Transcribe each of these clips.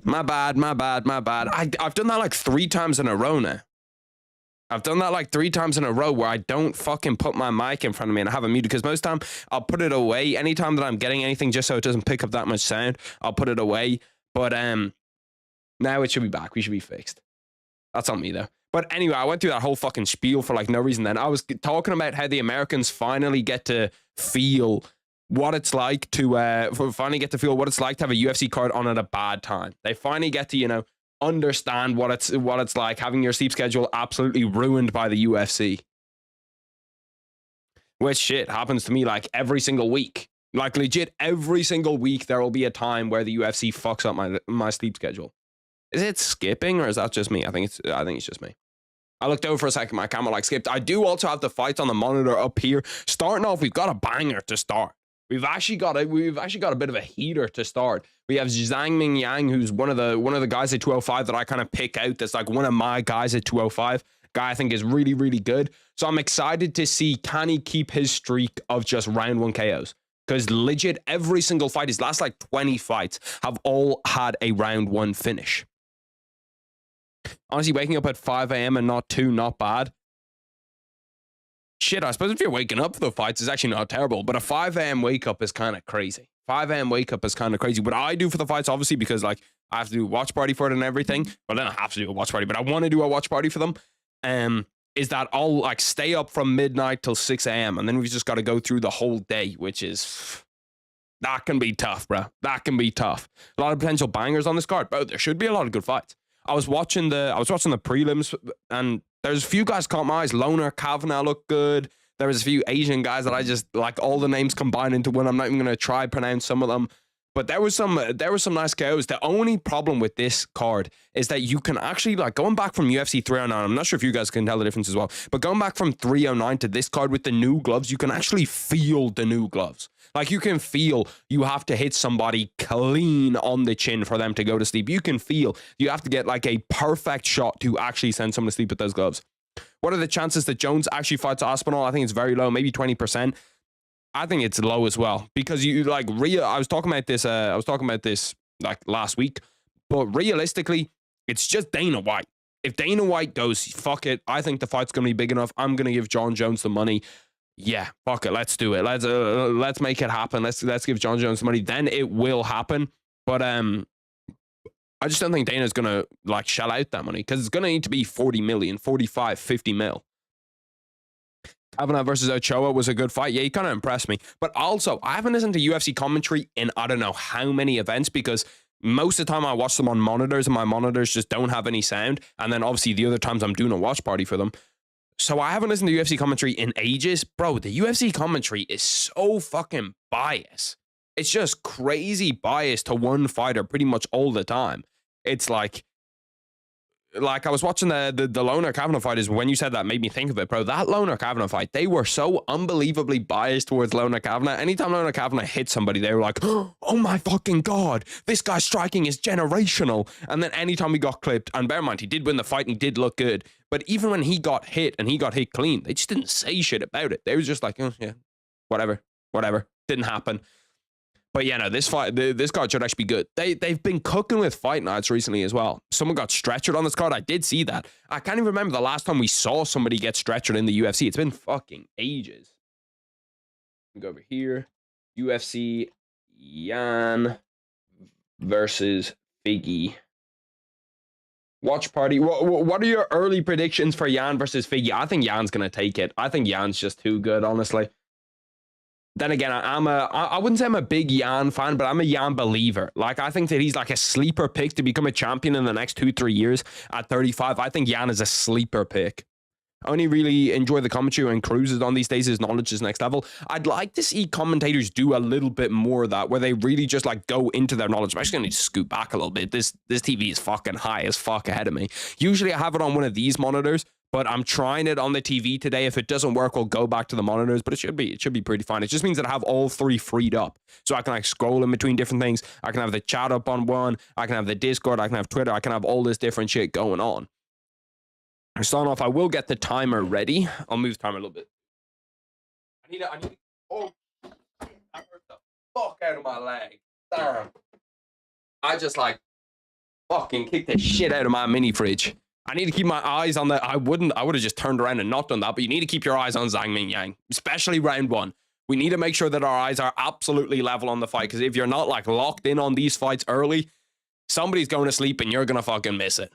My bad. I've done that like 3 times in a row now. I've done that like 3 times in a row where I don't fucking put my mic in front of me and I have it muted, because most time I'll put it away. Anytime that I'm getting anything just so it doesn't pick up that much sound, I'll put it away. But now it should be back. We should be fixed. That's on me though. But anyway, I went through that whole fucking spiel for like no reason then. I was talking about how the Americans finally get to feel what it's like to have a UFC card on at a bad time. They finally get to, you know, understand what it's like having your sleep schedule absolutely ruined by the UFC. Which shit happens to me like every single week. Like legit every single week there will be a time where the UFC fucks up my sleep schedule. Is it skipping or is that just me? I think it's just me. I looked over for a second, my camera like skipped. I do also have the fights on the monitor up here. Starting off, we've got a banger to start. We've actually got a bit of a heater to start. We have Zang Mingyang, who's one of the guys at 205 that I kind of pick out. That's like one of my guys at 205. Guy I think is really, really good. So I'm excited to see, can he keep his streak of just round 1 KOs? Because legit every single fight, his last like 20 fights have all had a round 1 finish. Honestly, waking up at 5 a.m. and not 2, not bad. Shit, I suppose if you're waking up for the fights, it's actually not terrible. But a 5 a.m. wake up is kind of crazy. 5 a.m. wake up is kind of crazy. What I do for the fights, obviously, because like I have to do a watch party for it and everything. Well, then I have to do a watch party, but I want to do a watch party for them. Is that I'll like stay up from midnight till 6 a.m. and then we've just got to go through the whole day, which is, that can be tough, bro. That can be tough. A lot of potential bangers on this card, bro. There should be a lot of good fights. I was watching the prelims, and there's a few guys caught my eyes. Loner Kavanagh looked good. There was a few Asian guys that I just like, all the names combined into one. I'm not even going to try pronounce some of them, but there was some nice KOs. The only problem with this card is that you can actually, like, going back from UFC 309, I'm not sure if you guys can tell the difference as well, but going back from 309 to this card with the new gloves, you can actually feel the new gloves. Like, you can feel you have to hit somebody clean on the chin for them to go to sleep. You can feel you have to get like a perfect shot to actually send someone to sleep with those gloves. What are the chances that Jones actually fights Aspinall? I think it's very low, maybe 20%. I think it's low as well, because you like I was talking about this like last week, but realistically, it's just Dana White. If Dana White goes, fuck it, I think the fight's going to be big enough, I'm going to give Jon Jones the money. Yeah, fuck it, let's do it. Let's make it happen. Let's give Jon Jones the money. Then it will happen. But I just don't think Dana's going to like shell out that money, because it's going to need to be 40 million, 45, 50 mil. Kavanagh versus Ochoa was a good fight. Yeah, he kind of impressed me. But also, I haven't listened to UFC commentary in I don't know how many events, because most of the time I watch them on monitors and my monitors just don't have any sound. And then obviously the other times I'm doing a watch party for them. So I haven't listened to UFC commentary in ages. Bro, the UFC commentary is so fucking biased. It's just crazy biased to one fighter pretty much all the time. It's like I was watching the Loner Kavanagh fight. Is when you said that made me think of it, bro. That Loner Kavanagh fight, they were so unbelievably biased towards Loner Kavanagh. Anytime Loner Kavanagh hit somebody, they were like, oh my fucking God, this guy's striking is generational. And then anytime he got clipped, and bear in mind, he did win the fight and he did look good, but even when he got hit and he got hit clean, they just didn't say shit about it. They was just like, oh yeah, whatever, didn't happen. But yeah, no, this card should actually be good. They've been cooking with fight nights recently as well. Someone got stretchered on this card. I did see that. I can't even remember the last time we saw somebody get stretchered in the UFC. It's been fucking ages. Go over here. UFC Jan versus Figgy. Watch party. What are your early predictions for Jan versus Figgy? I think Jan's going to take it. I think Jan's just too good, honestly. Then again, I wouldn't say I'm a big Jan fan, but I'm a Jan believer. Like, I think that he's like a sleeper pick to become a champion in the next 2-3 years at 35. I think Jan is a sleeper pick. I only really enjoy the commentary when Cruz is on these days. His knowledge is next level. I'd like to see commentators do a little bit more of that, where they really just like go into their knowledge. I'm actually going to scoot back a little bit. This TV is fucking high as fuck ahead of me. Usually I have it on one of these monitors, but I'm trying it on the TV today. If it doesn't work, I'll go back to the monitors, but it should be pretty fine. It just means that I have all 3 freed up. So I can like scroll in between different things. I can have the chat up on one. I can have the Discord. I can have Twitter. I can have all this different shit going on. Starting off, I will get the timer ready. I'll move the timer a little bit. I need oh, that hurt the fuck out of my leg. Damn. I just like fucking kick the shit out of my mini fridge. I need to keep my eyes on that. I would have just turned around and not done that, but you need to keep your eyes on Zang Mingyang, especially round one. We need to make sure that our eyes are absolutely level on the fight, because if you're not like locked in on these fights early, somebody's going to sleep and you're going to fucking miss it.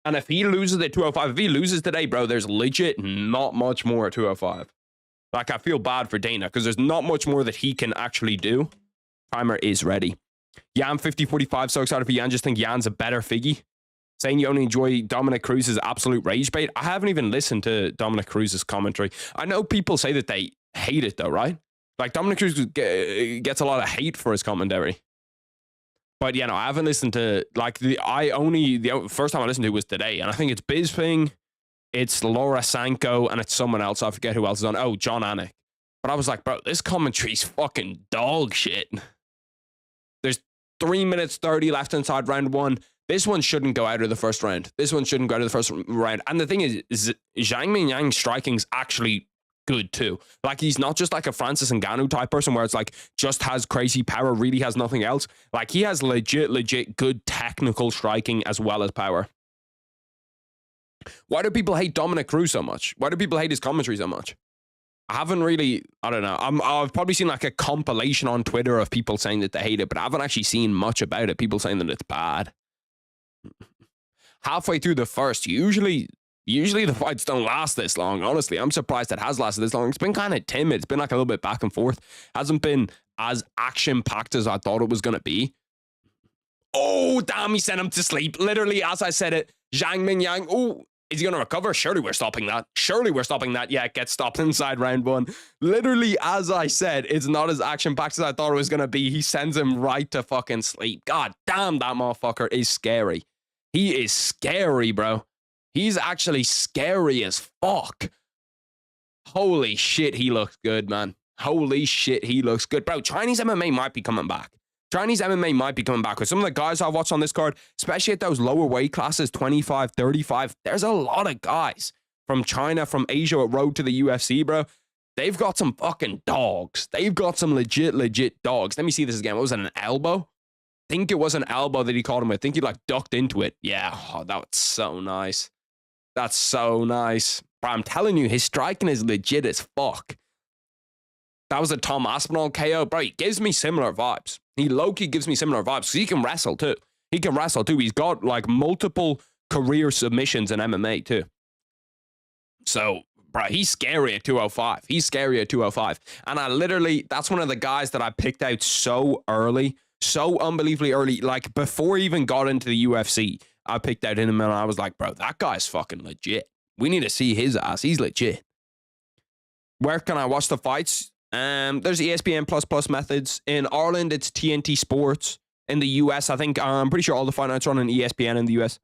And if he loses at 205, if he loses today, bro, there's legit not much more at 205. Like, I feel bad for Dana because there's not much more that he can actually do. Timer is ready. Yan 50-45, so excited for Yan. Just think Yan's a better Figgy. Saying you only enjoy Dominic Cruz's absolute rage bait. I haven't even listened to Dominic Cruz's commentary. I know people say that they hate it though, right? Like, Dominic Cruz gets a lot of hate for his commentary. But yeah, no, I haven't listened to, like, the first time I listened to it was today. And I think it's Bisping, it's Laura Sanko, and it's someone else. I forget who else is on. Oh, John Anik. But I was like, bro, this commentary's fucking dog shit. There's 3 minutes 30 left inside round one. This one shouldn't go out of the first round. And the thing is Zhang Mingyang's striking's actually good too. Like, he's not just like a Francis Ngannou type person where it's like just has crazy power, really has nothing else. Like, he has legit good technical striking as well as power. Why do people hate Dominic Cruz so much? Why do people hate his commentary so much? I haven't really, I don't know. I've probably seen like a compilation on Twitter of people saying that they hate it, but I haven't actually seen much about it. People saying that it's bad. Halfway through the first, usually the fights don't last this long. Honestly, I'm surprised it has lasted this long. It's been kind of timid. It's been like a little bit back and forth. Hasn't been as action-packed as I thought it was going to be. Oh, damn, he sent him to sleep. Literally, as I said it, Zhang Mingyang, oh, is he going to recover? Surely we're stopping that. Yeah, it gets stopped inside round one. Literally, as I said, it's not as action-packed as I thought it was going to be. He sends him right to fucking sleep. God damn, that motherfucker is scary. He is scary, bro. He's actually scary as fuck. Holy shit, he looks good, man. Holy shit, he looks good. Bro, Chinese MMA might be coming back. With some of the guys I've watched on this card, especially at those lower weight classes, 25, 35, there's a lot of guys from China, from Asia, at road to the UFC, bro. They've got some fucking dogs. They've got some legit dogs. Let me see this again. What was it, an elbow? I think it was an elbow that he caught him with. I think he like ducked into it. Yeah, oh, that was so nice. That's so nice. Bro, I'm telling you, his striking is legit as fuck. That was a Tom Aspinall KO. Bro, he gives me similar vibes. He low-key gives me similar vibes because he can wrestle too. He's got like multiple career submissions in MMA too. So, bro, he's scary at 205. And that's one of the guys that I picked out so early, so unbelievably early. Like, before he even got into the UFC, I picked out him and I was like, bro, that guy's fucking legit. We need to see his ass. He's legit. Where can I watch the fights? There's ESPN plus methods. In Ireland, it's TNT Sports. In the US, I think, I'm pretty sure all the fight nights are on ESPN in the US.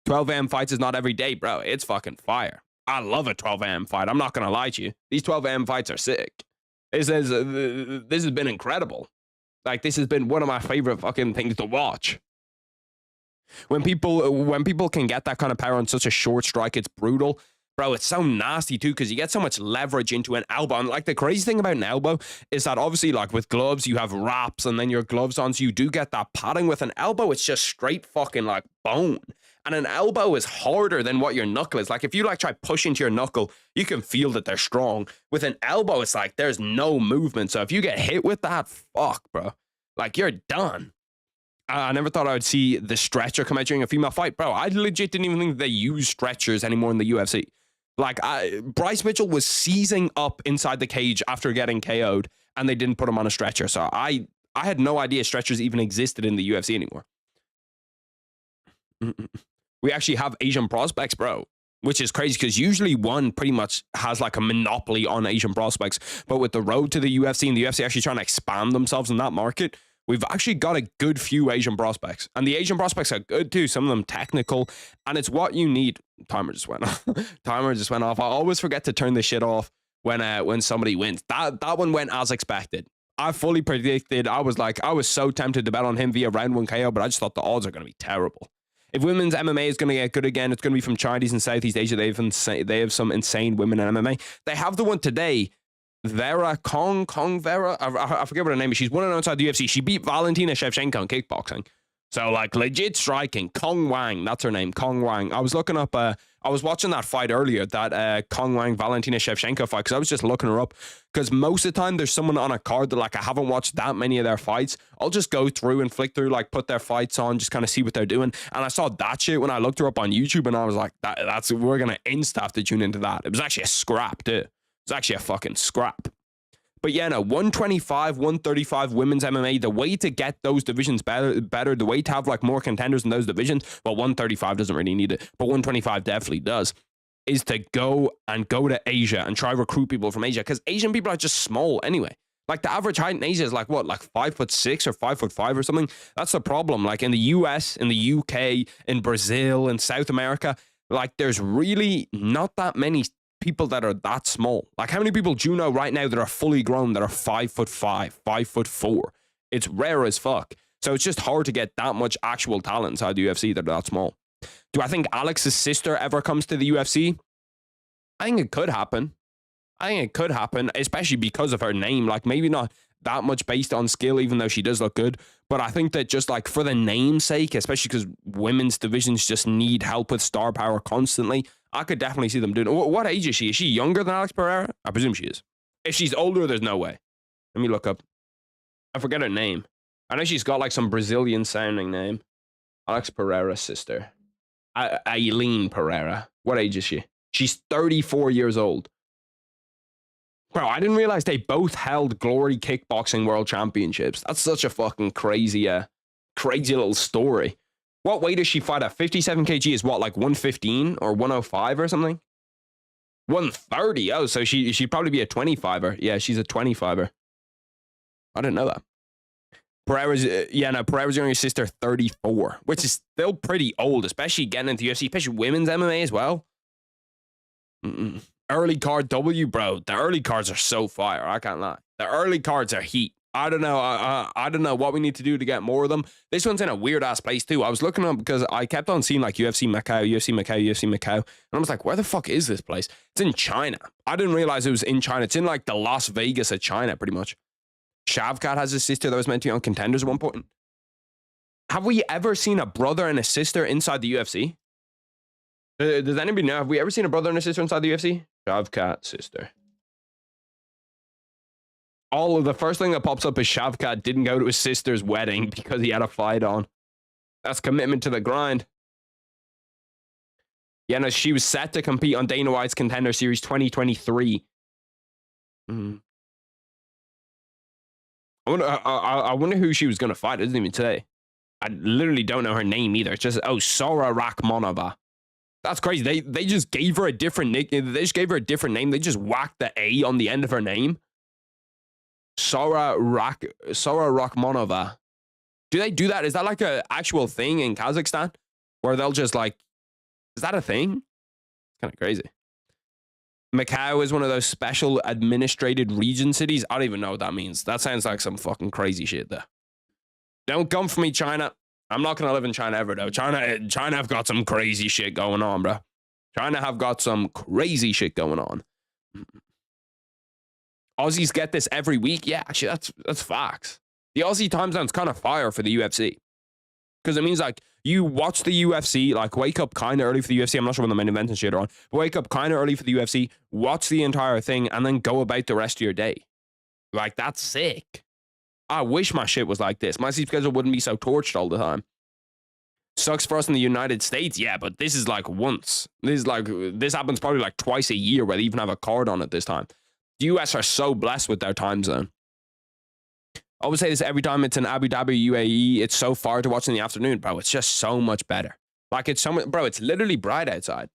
12 a.m. fights is not every day, bro. It's fucking fire. I love a 12 a.m. fight. I'm not going to lie to you. These 12 a.m. fights are sick. This has been incredible. Like, this has been one of my favorite fucking things to watch. When people can get that kind of power on such a short strike, it's brutal. Bro, it's so nasty too because you get so much leverage into an elbow. And like, the crazy thing about an elbow is that obviously, like, with gloves, you have wraps and then your gloves on, so you do get that padding. With an elbow, it's just straight fucking like bone. And an elbow is harder than what your knuckle is. Like, if you like try push into your knuckle, you can feel that they're strong. With an elbow, it's like there's no movement. So if you get hit with that, fuck, bro. Like, you're done. I never thought I would see the stretcher come out during a female fight. Bro, I legit didn't even think they use stretchers anymore in the UFC. Like, Bryce Mitchell was seizing up inside the cage after getting KO'd, and they didn't put him on a stretcher. So I had no idea stretchers even existed in the UFC anymore. We actually have Asian prospects, bro, which is crazy because usually one pretty much has like a monopoly on Asian prospects. But with the road to the UFC and the UFC actually trying to expand themselves in that market, we've actually got a good few Asian prospects. And the Asian prospects are good too. Some of them technical. And it's what you need. Timer just went off. I always forget to turn this shit off when somebody wins. That one went as expected. I fully predicted. I was so tempted to bet on him via round 1 KO, but I just thought the odds are going to be terrible. If women's MMA is going to get good again, it's going to be from Chinese and Southeast Asia. They have some insane women in MMA. They have the one today, Vera Vera. I forget what her name is. She's 1-0 outside the UFC. She beat Valentina Shevchenko in kickboxing. So, like, legit striking. Kong Wang, that's her name, Kong Wang. I was looking up, I was watching that fight earlier, that Kong Wang Valentina Shevchenko fight, because I was just looking her up. Because most of the time, there's someone on a card that, like, I haven't watched that many of their fights. I'll just go through and flick through, like, put their fights on, just kind of see what they're doing. And I saw that shit when I looked her up on YouTube, and I was like, we're going to insta have to tune into that. It was actually a scrap, too. It was actually a fucking scrap. But yeah, no, 125, 135 women's MMA, the way to get those divisions better, the way to have like more contenders in those divisions, well, 135 doesn't really need it, but 125 definitely does, is to go to Asia and try recruit people from Asia, because Asian people are just small anyway. Like the average height in Asia is like what, like 5'6" or 5'5" or something. That's the problem. Like in the US, in the UK, in Brazil, in South America, like there's really not that many people that are that small. Like how many people do you know right now that are fully grown that are 5'5", 5'4"? It's rare as fuck. So it's just hard to get that much actual talent inside the UFC that are that small. Do I think Alex's sister ever comes to the UFC? I think it could happen. Especially because of her name. Like maybe not that much based on skill, even though she does look good. But I think that just like for the name's sake, especially because women's divisions just need help with star power constantly, I could definitely see them doing it. What age is she? Is she younger than Alex Pereira? I presume she is. If she's older, there's no way. Let me look up. I forget her name. I know she's got like some Brazilian sounding name. Alex Pereira's sister. Aileen Pereira. What age is she? She's 34 years old. Bro, I didn't realize they both held Glory Kickboxing World Championships. That's such a fucking crazy little story. What weight does she fight at? 57 kg is what, like 115 or 105 or something? 130. Oh, so she'd probably be a 25er. Yeah, she's a 25er. I didn't know that. Pereira's younger sister, 34, which is still pretty old, especially getting into UFC, especially women's MMA as well. Early card W, bro. The early cards are so fire. I can't lie. The early cards are heat. I don't know. I don't know what we need to do to get more of them. This one's in a weird ass place too. I was looking up because I kept on seeing like UFC Macau, and I was like, where the fuck is this place? It's in China. I didn't realize it was in China. It's in like the Las Vegas of China, pretty much. Shavkat has a sister that was meant to be on Contenders at one point. Have we ever seen a brother and a sister inside the UFC? Does anybody know? Have we ever seen a brother and a sister inside the UFC? Shavkat sister. All of the first thing that pops up is Shavkat didn't go to his sister's wedding because he had a fight on. That's commitment to the grind. Yeah, no, she was set to compete on Dana White's Contender Series 2023. I wonder who she was going to fight. It doesn't even say. I literally don't know her name either. It's just, Sora Rakhmonova. That's crazy. They just gave her a different nickname. They just gave her a different name. They just whacked the A on the end of her name. Sora Rakhmonova. Do they do that? Is that like an actual thing in Kazakhstan? Where they'll just like, is that a thing? It's kind of crazy. Macau is one of those special administrated region cities. I don't even know what that means. That sounds like some fucking crazy shit there. Don't come for me, China. I'm not going to live in China ever, though. China have got some crazy shit going on, bro. China have got some crazy shit going on. Aussies get this every week. Yeah, actually, that's facts. The Aussie time zone's kind of fire for the UFC. Because it means, like, you watch the UFC, like, wake up kind of early for the UFC. I'm not sure when the main event and shit are on. But wake up kind of early for the UFC, watch the entire thing, and then go about the rest of your day. Like, that's sick. I wish my shit was like this. My sleep schedule wouldn't be so torched all the time. Sucks for us in the United States, yeah, but this is like once. This happens probably like twice a year where they even have a card on it this time. The US are so blessed with their time zone. I always say this every time it's in Abu Dhabi, UAE. It's so far to watch in the afternoon, bro. It's just so much better. Like it's so much, bro. It's literally bright outside.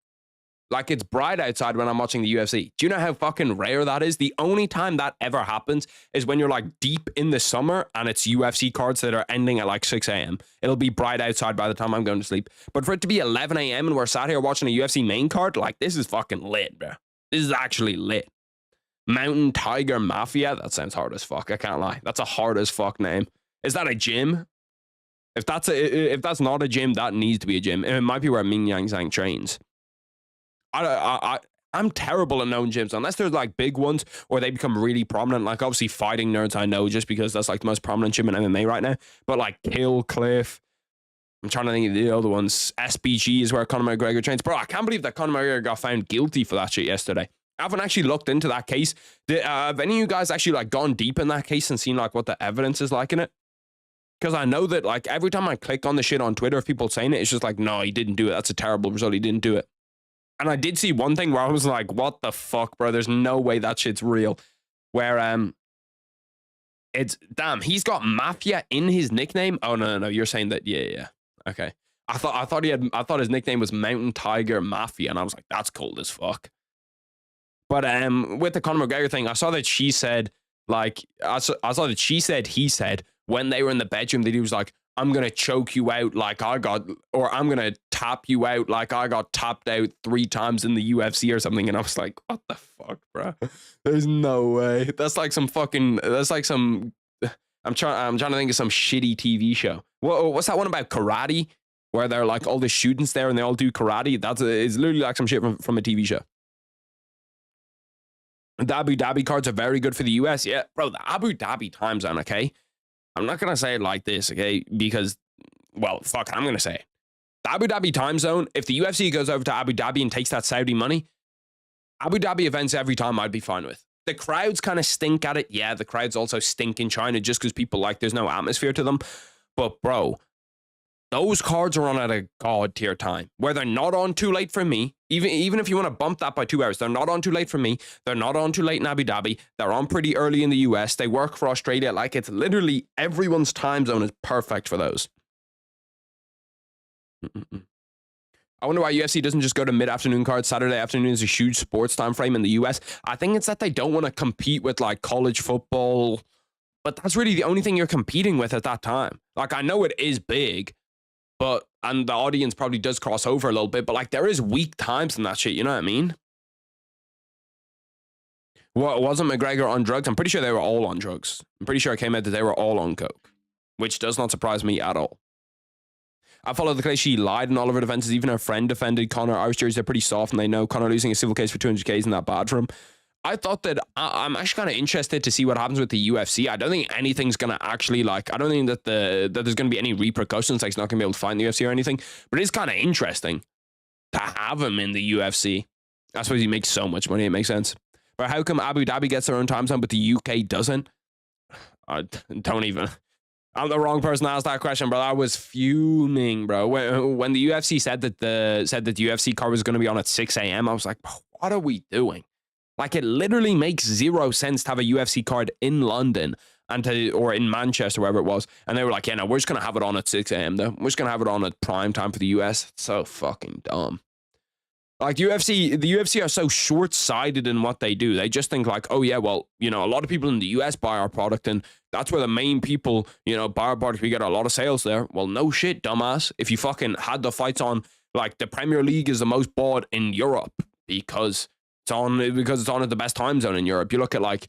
Like it's bright outside when I'm watching the UFC. Do you know how fucking rare that is? The only time that ever happens is when you're like deep in the summer and it's UFC cards that are ending at like 6 a.m. It'll be bright outside by the time I'm going to sleep. But for it to be 11 a.m. and we're sat here watching a UFC main card, like this is fucking lit, bro. This is actually lit. Mountain Tiger Mafia? That sounds hard as fuck. I can't lie. That's a hard as fuck name. Is that a gym? If that's not a gym, that needs to be a gym. It might be where Mingyang Zang trains. I'm terrible at knowing gyms unless there's like big ones or they become really prominent. Like obviously Fighting Nerds I know just because that's like the most prominent gym in MMA right now. But like Kill Cliff, I'm trying to think of the other ones. SBG is where Conor McGregor trains. Bro, I can't believe that Conor McGregor got found guilty for that shit yesterday. I haven't actually looked into that case. Have any of you guys actually like gone deep in that case and seen like what the evidence is like in it? Because I know that like every time I click on the shit on Twitter of people saying it, it's just like, no, he didn't do it. That's a terrible result. He didn't do it. And I did see one thing where I was like, what the fuck, bro? There's no way that shit's real. Where it's damn, he's got Mafia in his nickname. Oh no, you're saying that, yeah. Okay. I thought his nickname was Mountain Tiger Mafia, and I was like, that's cold as fuck. But with the Conor McGregor thing, I saw that she said, like, I saw that she said he said when they were in the bedroom that he was like, I'm gonna choke you out like I got, or I'm gonna tap you out like I got tapped out 3 times in the UFC or something. And I was like, what the fuck, bro? There's no way. That's like some fucking. That's like some. I'm trying to think of some shitty TV show. What's that one about karate? Where they're like all the students there and they all do karate. It's literally like some shit from a TV show. The Abu Dhabi cards are very good for the US. Yeah, bro, the Abu Dhabi time zone, okay? I'm not going to say it like this, okay? Because, well, fuck, I'm going to say it. The Abu Dhabi time zone, if the UFC goes over to Abu Dhabi and takes that Saudi money, Abu Dhabi events every time I'd be fine with. The crowds kind of stink at it. Yeah, the crowds also stink in China just because people like there's no atmosphere to them. But, bro, those cards are on at a god tier time where they're not on too late for me. Even if you want to bump that by 2 hours, they're not on too late for me. They're not on too late in Abu Dhabi. They're on pretty early in the US. They work for Australia. Like, it's literally everyone's time zone is perfect for those. I wonder why UFC doesn't just go to mid-afternoon cards. Saturday afternoon is a huge sports time frame in the US. I think it's that they don't want to compete with like college football, but that's really the only thing you're competing with at that time. Like, I know it is big, and the audience probably does cross over a little bit, but like there is weak times in that shit, you know what I mean? Well, wasn't McGregor on drugs? I'm pretty sure they were all on drugs. I'm pretty sure it came out that they were all on coke, which does not surprise me at all. I follow the case. She lied in all of her defenses. Even her friend defended Conor. Irish juries are pretty soft, and they know Conor losing a civil case for 200K isn't that bad for him. I thought that I'm actually kind of interested to see what happens with the UFC. I don't think anything's going to actually like, I don't think that there's going to be any repercussions. Like, he's not going to be able to fight in the UFC or anything, but it's kind of interesting to have him in the UFC. I suppose he makes so much money. It makes sense. But how come Abu Dhabi gets their own time zone, but the UK doesn't? I don't even. I'm the wrong person to ask that question, bro. I was fuming, bro. When the UFC said that the UFC card was going to be on at 6 a.m., I was like, what are we doing? Like, it literally makes zero sense to have a UFC card in London or in Manchester, wherever it was. And they were like, yeah, no, we're just going to have it on at 6 a.m. though. We're just going to have it on at prime time for the US. It's so fucking dumb. Like, the UFC are so short-sighted in what they do. They just think like, oh yeah, well, you know, a lot of people in the US buy our product and that's where the main people, you know, buy our product. We get a lot of sales there. Well, no shit, dumbass. If you fucking had the fights on, like, the Premier League is the most bought in Europe because it's on at the best time zone in Europe. You look at like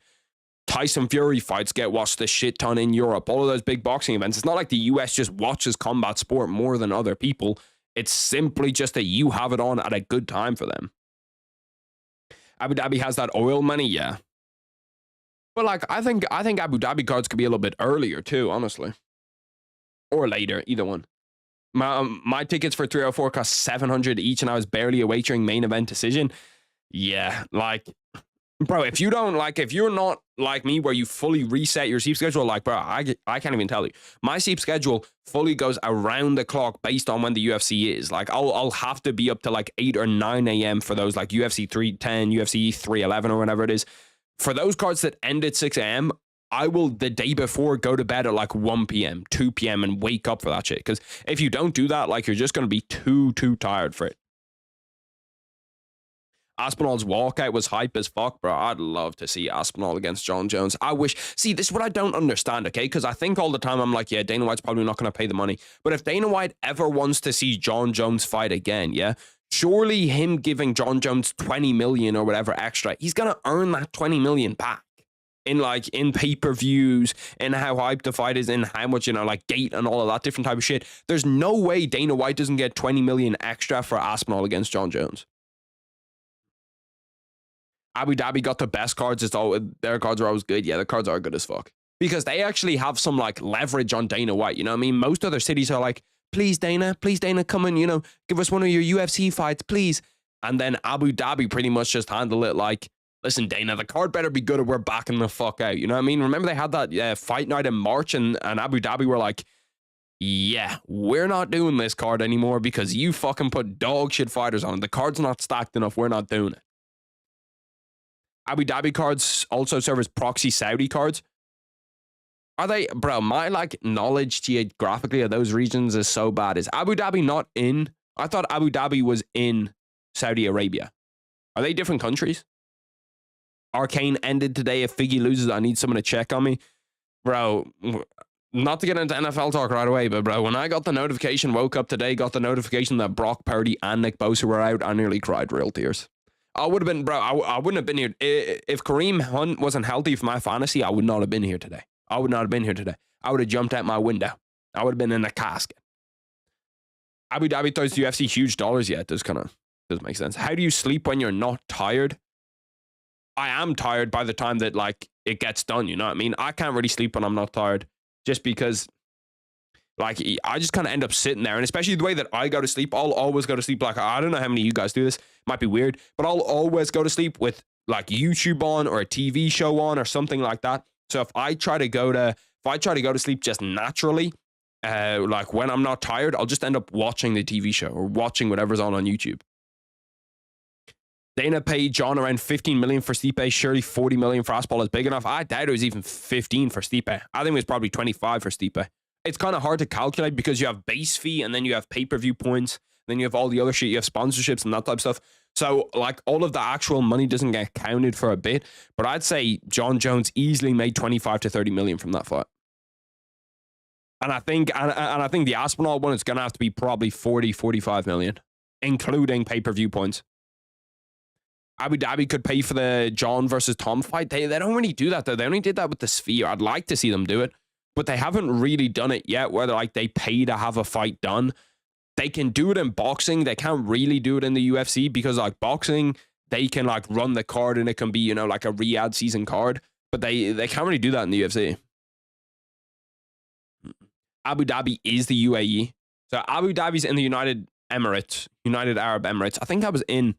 Tyson Fury fights get watched a shit ton in Europe. All of those big boxing events. It's not like the US just watches combat sport more than other people. It's simply just that you have it on at a good time for them. Abu Dhabi has that oil money, yeah. But like, I think Abu Dhabi cards could be a little bit earlier too, honestly, or later, either one. My tickets for 304 cost 700 each, and I was barely a wagering main event decision. Yeah, like, bro, if you're not like me where you fully reset your sleep schedule, like, bro, I can't even tell you. My sleep schedule fully goes around the clock based on when the UFC is. Like, I'll have to be up to like 8 or 9 a.m. for those, like UFC 310, UFC 311 or whatever it is. For those cards that end at 6 a.m., I will the day before go to bed at like 1 p.m., 2 p.m. and wake up for that shit. Because if you don't do that, like, you're just going to be too tired for it. Aspinall's walkout was hype as fuck, bro. I'd love to see Aspinall against Jon Jones. See, this is what I don't understand, okay? Because I think all the time I'm like, yeah, Dana White's probably not going to pay the money. But if Dana White ever wants to see Jon Jones fight again, yeah, surely him giving Jon Jones 20 million or whatever extra, he's going to earn that 20 million back. In pay-per-views, in how hyped the fight is, in how much, you know, like gate and all of that different type of shit. There's no way Dana White doesn't get 20 million extra for Aspinall against Jon Jones. Abu Dhabi got the best cards. Their cards are always good. Yeah, the cards are good as fuck. Because they actually have some like leverage on Dana White. You know what I mean? Most other cities are like, please, Dana, come and, give us one of your UFC fights, please. And then Abu Dhabi pretty much just handled it like, listen, Dana, the card better be good or we're backing the fuck out. You know what I mean? Remember they had that fight night in March and Abu Dhabi were like, yeah, we're not doing this card anymore because you fucking put dog shit fighters on. The card's not stacked enough. We're not doing it. Abu Dhabi cards also serve as proxy Saudi cards. Are they, bro? My knowledge geographically of those regions is so bad. Is Abu Dhabi not in? I thought Abu Dhabi was in Saudi Arabia. Are they different countries? Arcane ended today. If Figgy loses, I need someone to check on me, bro. Not to get into NFL talk right away, but bro, when I got the notification, woke up today, got the notification that Brock Purdy and Nick Bosa were out, I nearly cried real tears. I would have been, bro. I wouldn't have been here if Kareem Hunt wasn't healthy for my fantasy. I would not have been here today. I would not have been here today. I would have jumped out my window. I would have been in a casket. Abu Dhabi throws the UFC huge dollars. Yeah, it doesn't make sense. How do you sleep when you're not tired? I am tired by the time that it gets done. You know what I mean? I can't really sleep when I'm not tired, just because I just kind of end up sitting there. And especially the way that I go to sleep, I'll always go to sleep. I don't know how many of you guys do this. It might be weird, but I'll always go to sleep with YouTube on or a TV show on or something like that. So if I try to go to sleep just naturally, when I'm not tired, I'll just end up watching the TV show or watching whatever's on YouTube. Dana paid John around 15 million for Stipe. Surely 40 million for Aspinall is big enough. I doubt it was even 15 for Stipe. I think it was probably 25 for Stipe. It's kind of hard to calculate because you have base fee and then you have pay-per-view points. Then you have all the other shit. You have sponsorships and that type of stuff. So all of the actual money doesn't get counted for a bit. But I'd say Jon Jones easily made 25 to 30 million from that fight. And I think the Aspinall one is going to have to be probably 40, 45 million, including pay-per-view points. Abu Dhabi could pay for the John versus Tom fight. They don't really do that, though. They only did that with the Sphere. I'd like to see them do it, but they haven't really done it yet, where they pay to have a fight done. They can do it in boxing. They can't really do it in the UFC because, boxing, they can, run the card and it can be, a Riyadh season card, but they can't really do that in the UFC. Abu Dhabi is the UAE. So Abu Dhabi's in the United Arab Emirates. I think I was in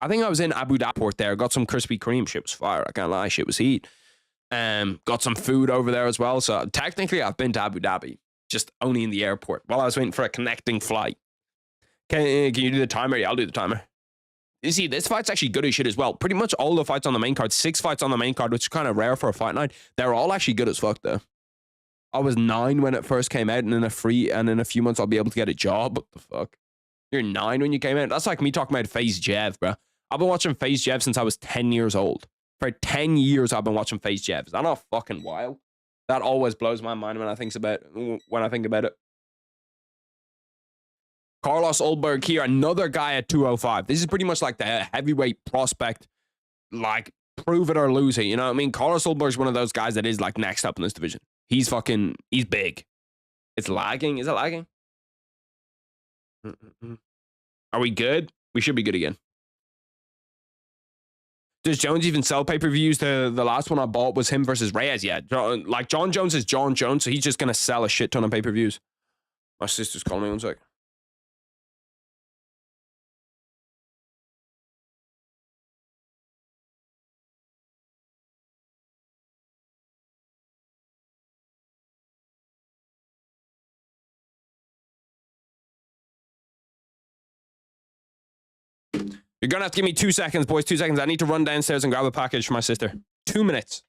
Abu Dhabi port there. Got some Krispy Kreme. Shit was fire. I can't lie. Shit was heat. Got some food over there as well. So technically I've been to Abu Dhabi, just only in the airport while I was waiting for a connecting flight. Can you do the timer? Yeah, I'll do the timer. You see, this fight's actually good as shit as well. Pretty much all the fights on the main card, 6 fights on the main card, which is kind of rare for a fight night. They're all actually good as fuck though. I was 9 when it first came out, and in a few months I'll be able to get a job. What the fuck? You're 9 when you came out? That's like me talking about FaZe Jev, bro. I've been watching FaZe Jev since I was 10 years old. For 10 years, I've been watching FaZe Jev. Is that not fucking wild? That always blows my mind when I think about it. Carlos Ulberg here, another guy at 205. This is pretty much like the heavyweight prospect, prove it or lose it. You know what I mean? Carlos Ulberg's one of those guys that is next up in this division. He's big. It's lagging. Is it lagging? Are we good? We should be good again. Does Jones even sell pay-per-views? The last one I bought was him versus Reyes. Yeah, Jon Jones is Jon Jones, so he's just going to sell a shit ton of pay-per-views. My sister's calling me, 1 sec. You're going to have to give me 2 seconds, boys. 2 seconds. I need to run downstairs and grab a package for my sister. 2 minutes.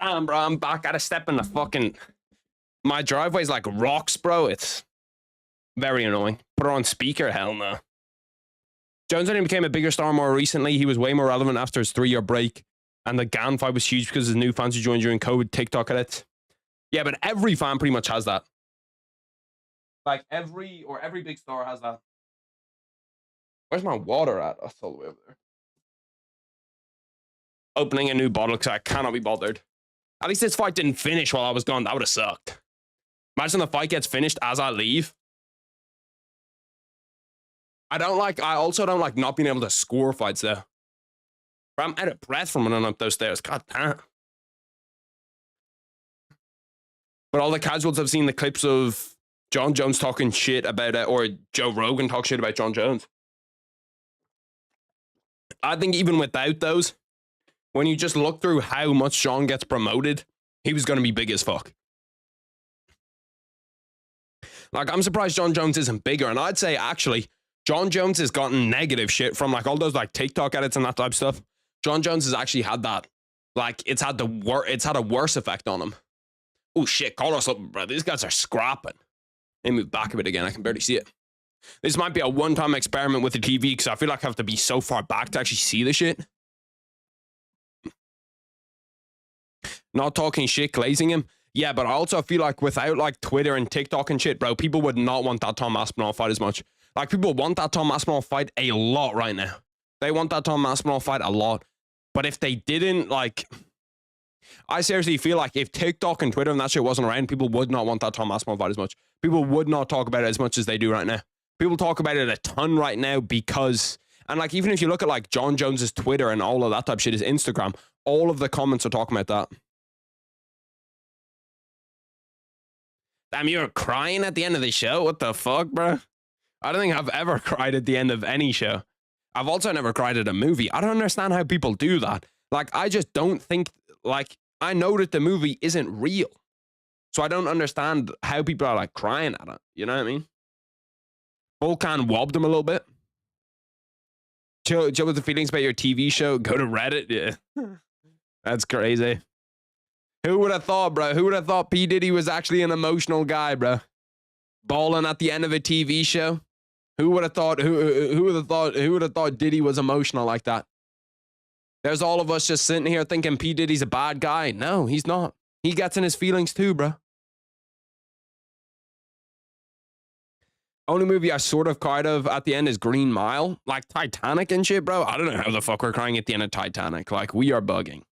Damn, bro, I'm back. Gotta step in the fucking... My driveway's like rocks, bro. It's very annoying. Put it on speaker? Hell no. Jones only became a bigger star more recently. He was way more relevant after his 3-year break. And the GAN fight was huge because his new fans who joined during COVID, TikTok edits. Yeah, but every fan pretty much has that. Like every big star has that. Where's my water at? That's all the way over there. Opening a new bottle because I cannot be bothered. At least this fight didn't finish while I was gone. That would have sucked. Imagine the fight gets finished as I leave. I also don't like not being able to score fights though. I'm out of breath from running up those stairs. God damn. But all the casuals have seen the clips of Jon Jones talking shit about it, or Joe Rogan talk shit about Jon Jones. I think even without those, when you just look through how much Jon gets promoted, he was going to be big as fuck. Like, I'm surprised Jon Jones isn't bigger. And I'd say, actually, Jon Jones has gotten negative shit from, like, all those, like, TikTok edits and that type of stuff. Jon Jones has actually had that. Like, it's had a worse effect on him. Oh, shit, call us up, bro. These guys are scrapping. Let me move back a bit again. I can barely see it. This might be a one-time experiment with the TV because I feel like I have to be so far back to actually see the shit. Not talking shit, glazing him. Yeah, but I also feel like without like Twitter and TikTok and shit, bro, people would not want that Tom Aspinall fight as much. Like, people want that Tom Aspinall fight a lot right now. They want that Tom Aspinall fight a lot. But if they didn't, like... I seriously feel like if TikTok and Twitter and that shit wasn't around, people would not want that Tom Aspinall fight as much. People would not talk about it as much as they do right now. People talk about it a ton right now because... And, like, even if you look at, like, Jon Jones's Twitter and all of that type of shit, his Instagram, all of the comments are talking about that. Damn, you were crying at the end of the show? What the fuck, bro? I don't think I've ever cried at the end of any show. I've also never cried at a movie. I don't understand how people do that. Like, I just don't think... Like, I know that the movie isn't real. So I don't understand how people are, like, crying at it. You know what I mean? Volkan wobbed him a little bit. Chill with the feelings about your TV show. Go to Reddit. Yeah. That's crazy. Who would have thought, bro? Who would have thought P. Diddy was actually an emotional guy, bro? Balling at the end of a TV show? Who would have thought? Who would have thought Diddy was emotional like that? There's all of us just sitting here thinking P. Diddy's a bad guy. No, he's not. He gets in his feelings too, bro. Only movie I sort of cried of at the end is Green Mile. Like Titanic and shit, bro. I don't know how the fuck we're crying at the end of Titanic. Like, we are bugging.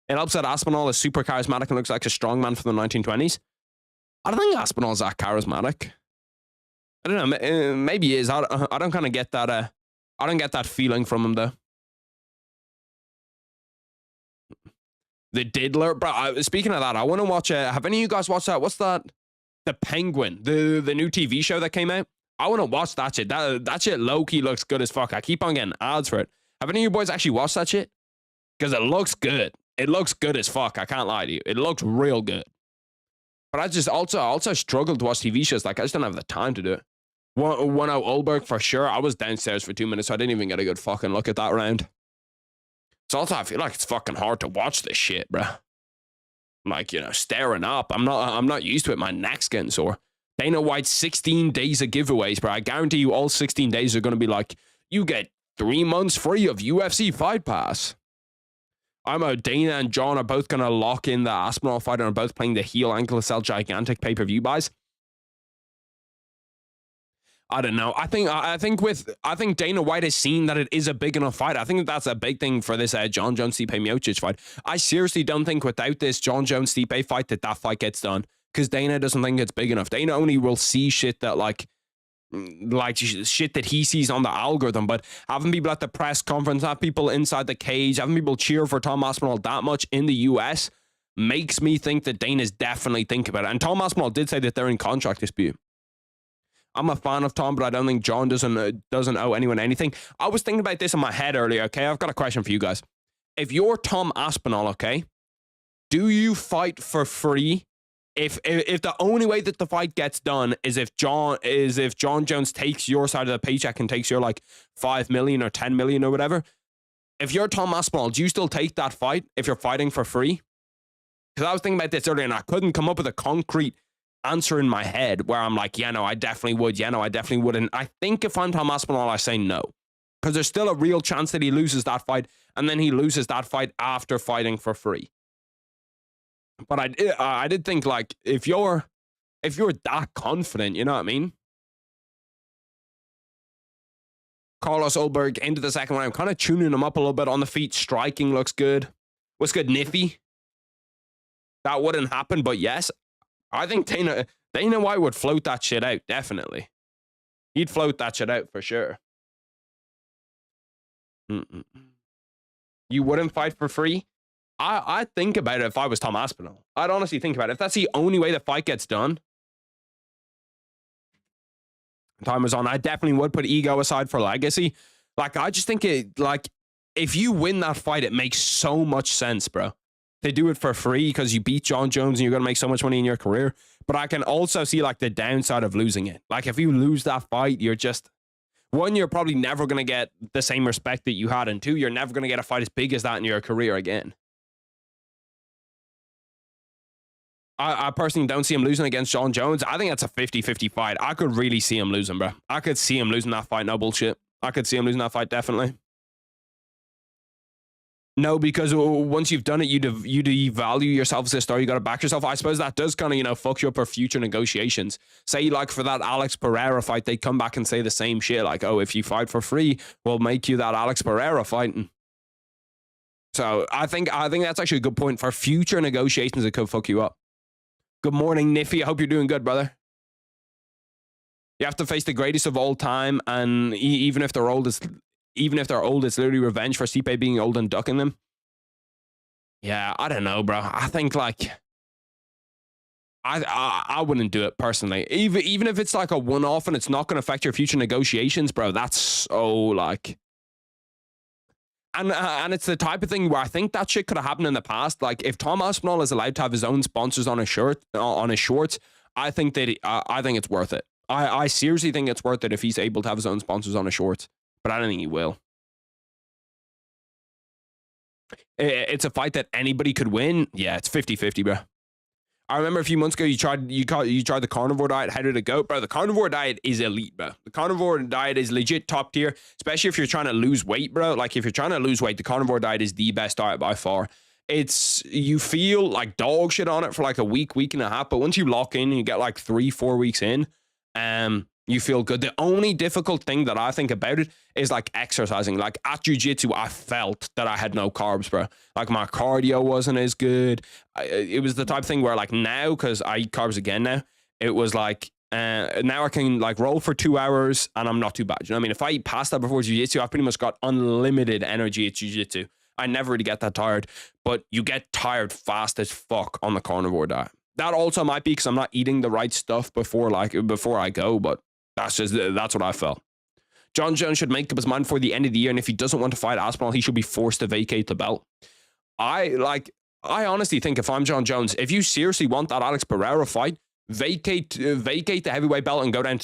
It helps that Aspinall is super charismatic and looks like a strongman from the 1920s. I don't think Aspinall's that charismatic. I don't know. Maybe he is. I don't kind of get that. I don't get that feeling from him, though. The Diddler. Bro, speaking of that, I want to watch... have any of you guys watched that? What's that? The Penguin. The new TV show that came out. I want to watch that shit. That shit low-key looks good as fuck. I keep on getting ads for it. Have any of you boys actually watched that shit? Because it looks good. It looks good as fuck. I can't lie to you. It looks real good. But I just also struggle to watch TV shows. Like, I just don't have the time to do it. 1-0 Ulberg for sure. I was downstairs for 2 minutes, so I didn't even get a good fucking look at that round. So also, I feel like it's fucking hard to watch this shit, bro. Like, you know, staring up. I'm not used to it. My neck's getting sore. Dana White's 16 days of giveaways, bro. I guarantee you all 16 days are going to be like, you get 3 months free of UFC Fight Pass. I'm a Dana and John are both going to lock in the Aspinall fight and are both playing the heel ankle to sell gigantic pay-per-view buys. I don't know. I think Dana White has seen that it is a big enough fight. I think that's a big thing for this Jon Jones Stipe Miocic fight. I seriously don't think without this Jon Jones Stipe fight that fight gets done, because Dana doesn't think it's big enough. Dana only will see shit that like shit that he sees on the algorithm. But having people at the press conference, have people inside the cage, having people cheer for Tom Aspinall that much in the US makes me think that Dana's definitely thinking about it. And Tom Aspinall did say that they're in contract dispute. I'm a fan of Tom, but I don't think Jon doesn't owe anyone anything. I was thinking about this in my head earlier, okay? I've got a question for you guys. If you're Tom Aspinall, okay, do you fight for free? If the only way that the fight gets done is if Jon Jones takes your side of the paycheck and takes your like 5 million or 10 million or whatever, if you're Tom Aspinall, do you still take that fight if you're fighting for free? Because I was thinking about this earlier and I couldn't come up with a concrete answer in my head where I'm like, yeah, no, I definitely would. Yeah, no, I definitely would. And I think if I'm Tom Aspinall, I say no. Because there's still a real chance that he loses that fight, and then he loses that fight after fighting for free. But I did think, like, if you're that confident, you know what I mean? Carlos Ulberg into the second round, kind of tuning him up a little bit on the feet. Striking looks good. What's good, Niffy? That wouldn't happen, but yes, I think Dana White would float that shit out, definitely. He'd float that shit out for sure. You wouldn't fight for free? I'd think about it if I was Tom Aspinall. I'd honestly think about it. If that's the only way the fight gets done, time is on. I definitely would put ego aside for legacy. Like, I just think if you win that fight, it makes so much sense, bro. They do it for free because you beat Jon Jones and you're going to make so much money in your career. But I can also see, like, the downside of losing it. Like, if you lose that fight, you're just... One, you're probably never going to get the same respect that you had. And two, you're never going to get a fight as big as that in your career again. I personally don't see him losing against Jon Jones. I think that's a 50-50 fight. I could really see him losing, bro. I could see him losing that fight. No bullshit. I could see him losing that fight, definitely. No, because once you've done it, you devalue yourself as a star. You got to back yourself. I suppose that does kind of, fuck you up for future negotiations. Say, like, for that Alex Pereira fight, they come back and say the same shit. Like, oh, if you fight for free, we'll make you that Alex Pereira fighting. So I think that's actually a good point. For future negotiations, it could fuck you up. Good morning, Niffy. I hope you're doing good, brother. You have to face the greatest of all time, and even if they're old, it's literally revenge for Stipe being old and ducking them. Yeah, I don't know, bro. I think, like, I wouldn't do it personally. Even if it's like a one-off and it's not going to affect your future negotiations, bro. That's so, like... And it's the type of thing where I think that shit could have happened in the past. Like, if Tom Aspinall is allowed to have his own sponsors on his shorts, I think that I think it's worth it. I seriously think it's worth it if he's able to have his own sponsors on his shorts. But I don't think he will. It's a fight that anybody could win. Yeah, it's 50-50, bro. I remember a few months ago you tried the carnivore diet. How did it go, bro? The carnivore diet is elite, bro. The carnivore diet is legit top tier, especially if you're trying to lose weight, bro. Like, if you're trying to lose weight, the carnivore diet is the best diet by far. You feel like dog shit on it for like a week and a half, but once you lock in and you get like 3-4 weeks in, you feel good. The only difficult thing that I think about it is like exercising. Like, at jiu-jitsu, I felt that I had no carbs, bro. Like, my cardio wasn't as good. It was the type of thing where, like, now, because I eat carbs again now, it was like, now I can, like, roll for 2 hours and I'm not too bad. You know what I mean? If I eat pasta before jiu-jitsu, I've pretty much got unlimited energy at jiu-jitsu. I never really get that tired, but you get tired fast as fuck on the carnivore diet. That also might be because I'm not eating the right stuff before I go, but that's what I felt. Jon Jones should make up his mind before the end of the year, and if he doesn't want to fight Aspinall, he should be forced to vacate the belt. I honestly think if I'm Jon Jones, if you seriously want that Alex Pereira fight, vacate the heavyweight belt and go down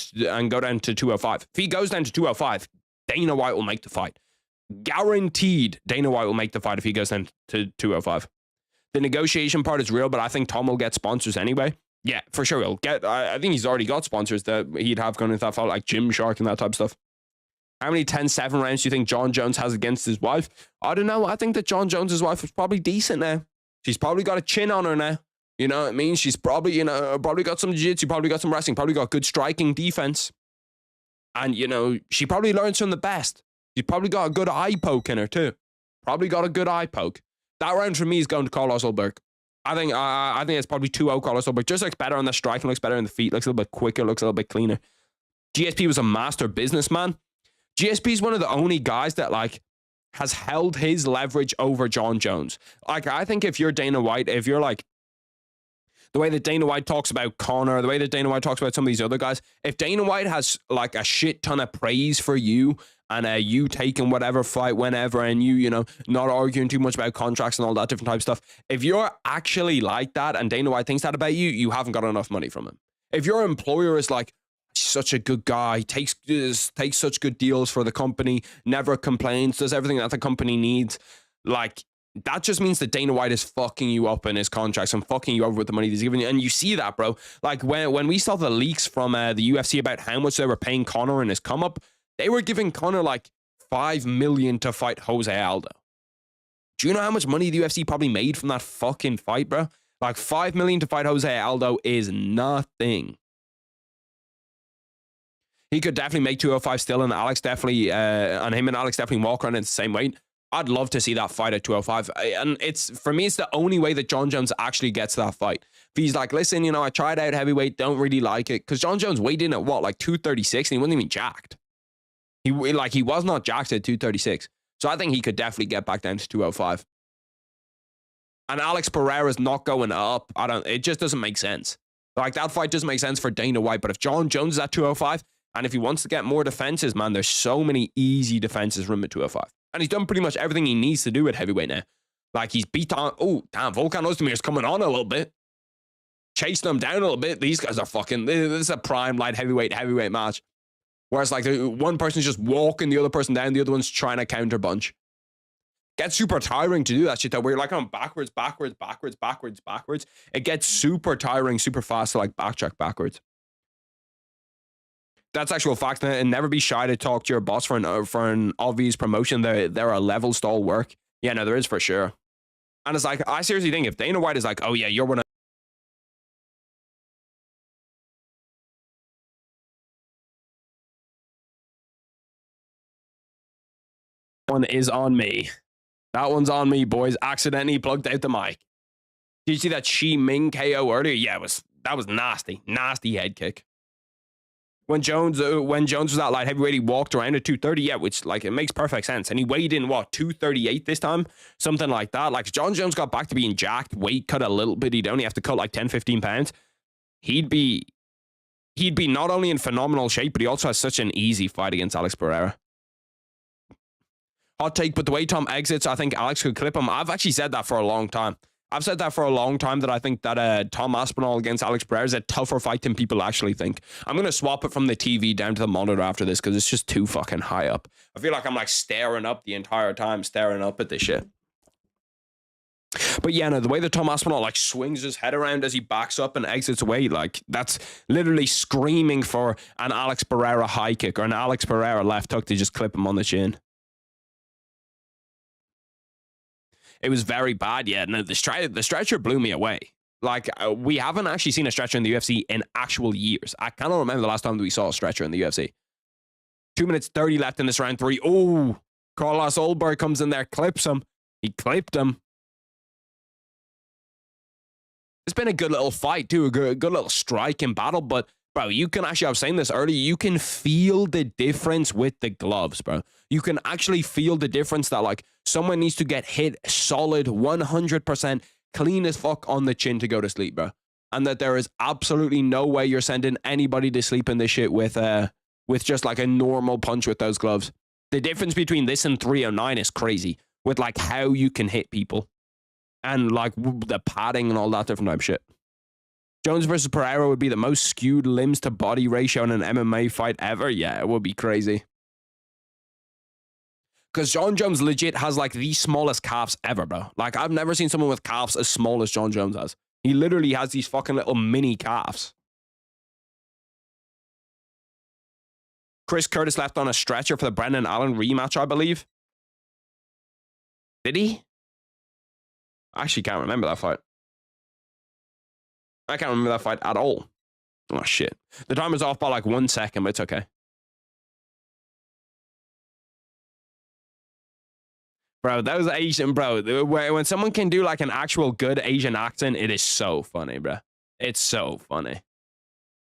to 205. If he goes down to 205, Dana White will make the fight. Guaranteed, Dana White will make the fight if he goes down to 205. The negotiation part is real, but I think Tom will get sponsors anyway. Yeah, for sure he'll get. I think he's already got sponsors that he'd have going into that fight, like Gymshark and that type of stuff. How many 10-7 rounds do you think Jon Jones has against his wife? I don't know. I think that Jon Jones' wife is probably decent now. She's probably got a chin on her now. You know what I mean? She's probably, probably got some jiu-jitsu, probably got some wrestling, probably got good striking defense. And, she probably learns from the best. She's probably got a good eye poke in her too. Probably got a good eye poke. That round for me is going to Carlos Ulberg. I think it's probably 2-0 Carlos Ulberg. Just looks better on the striking, looks better on the feet, looks a little bit quicker, looks a little bit cleaner. GSP was a master businessman. GSP is one of the only guys that, like, has held his leverage over Jon Jones. Like, I think if you're Dana White, if you're like, the way that Dana White talks about Conor, the way that Dana White talks about some of these other guys, if Dana White has like a shit ton of praise for you and you taking whatever fight whenever and you not arguing too much about contracts and all that different type of stuff, if you're actually like that and Dana White thinks that about you, you haven't got enough money from him. If your employer is like, such a good guy, takes such good deals for the company, never complains, does everything that the company needs, like, That just means that Dana White is fucking you up in his contracts and fucking you over with the money he's giving you. And you see that, bro. Like when we saw the leaks from the UFC about how much they were paying Conor in his come up, they were giving Conor like $5 million to fight Jose Aldo. Do you know how much money the UFC probably made from that fucking fight, bro? Like $5 million to fight Jose Aldo is nothing. He could definitely make 205 still, and Alex definitely, and him and Alex definitely walk around in the same weight. I'd love to see that fight at 205. And for me, it's the only way that Jon Jones actually gets that fight. If he's like, listen, I tried out heavyweight, don't really like it. Because Jon Jones weighed in at what, like 236, and he wasn't even jacked. He was not jacked at 236. So I think he could definitely get back down to 205. And Alex Pereira's not going up. It just doesn't make sense. Like, that fight doesn't make sense for Dana White. But if Jon Jones is at 205, and if he wants to get more defenses, man, there's so many easy defenses for him at 205. And he's done pretty much everything he needs to do at heavyweight now. Like, he's beat on... Oh, damn, Volkan Ozdemir's coming on a little bit. Chasing him down a little bit. These guys are fucking... This is a prime light heavyweight match. Whereas, like, one person's just walking the other person down, the other one's trying to counter punch. Gets super tiring to do that shit, though, where you're like on backwards. It gets super tiring, super fast to, like, backtrack backwards. That's actual fact, and never be shy to talk to your boss for an obvious promotion. There are levels to all work. Yeah, no, there is for sure. And it's like, I seriously think if Dana White is like, oh yeah, you're one of... One is on me. That one's on me, boys. Accidentally plugged out the mic. Did you see that Shi Ming KO earlier? Yeah, that was nasty. Nasty head kick. When Jones was at light heavyweight, he walked around at 230, yeah, which, like, it makes perfect sense. And he weighed in, what, 238 this time? Something like that. Like, if Jon Jones got back to being jacked, weight cut a little bit, he'd only have to cut, like, 10, 15 pounds. He'd be not only in phenomenal shape, but he also has such an easy fight against Alex Pereira. Hot take, but the way Tom exits, I think Alex could clip him. I've actually said that for a long time. I've said that for a long time, that I think that Tom Aspinall against Alex Pereira is a tougher fight than people actually think. I'm going to swap it from the TV down to the monitor after this because it's just too fucking high up. I feel like I'm like staring up the entire time, staring up at this shit. But yeah, no, the way that Tom Aspinall like swings his head around as he backs up and exits away, like that's literally screaming for an Alex Pereira high kick or an Alex Pereira left hook to just clip him on the chin. It was very bad, yeah. No, the stretcher blew me away. Like, we haven't actually seen a stretcher in the UFC in actual years. I cannot remember the last time that we saw a stretcher in the UFC. 2 minutes 30 left in this round 3. Oh, Carlos Ulberg comes in there, clips him. He clipped him. It's been a good little fight, too. A good little strike in battle. But, bro, you can actually, I was saying this earlier, you can feel the difference with the gloves, bro. You can actually feel the difference that, like, someone needs to get hit solid 100% clean as fuck on the chin to go to sleep, bro. And that there is absolutely no way you're sending anybody to sleep in this shit with just like a normal punch with those gloves. The difference between this and 309 is crazy with like how you can hit people and like the padding and all that different type of shit. Jones versus Pereira would be the most skewed limbs to body ratio in an MMA fight ever. Yeah, it would be crazy. Because Jon Jones legit has like the smallest calves ever, bro. Like, I've never seen someone with calves as small as Jon Jones has. He literally has these fucking little mini calves. Chris Curtis left on a stretcher for the Brendan Allen rematch, I believe. Did he? I actually can't remember that fight. I can't remember that fight at all. Oh, shit. The timer's off by like 1 second, but it's okay. Bro, those Asian, bro, when someone can do like an actual good Asian accent, it is so funny, bro. It's so funny.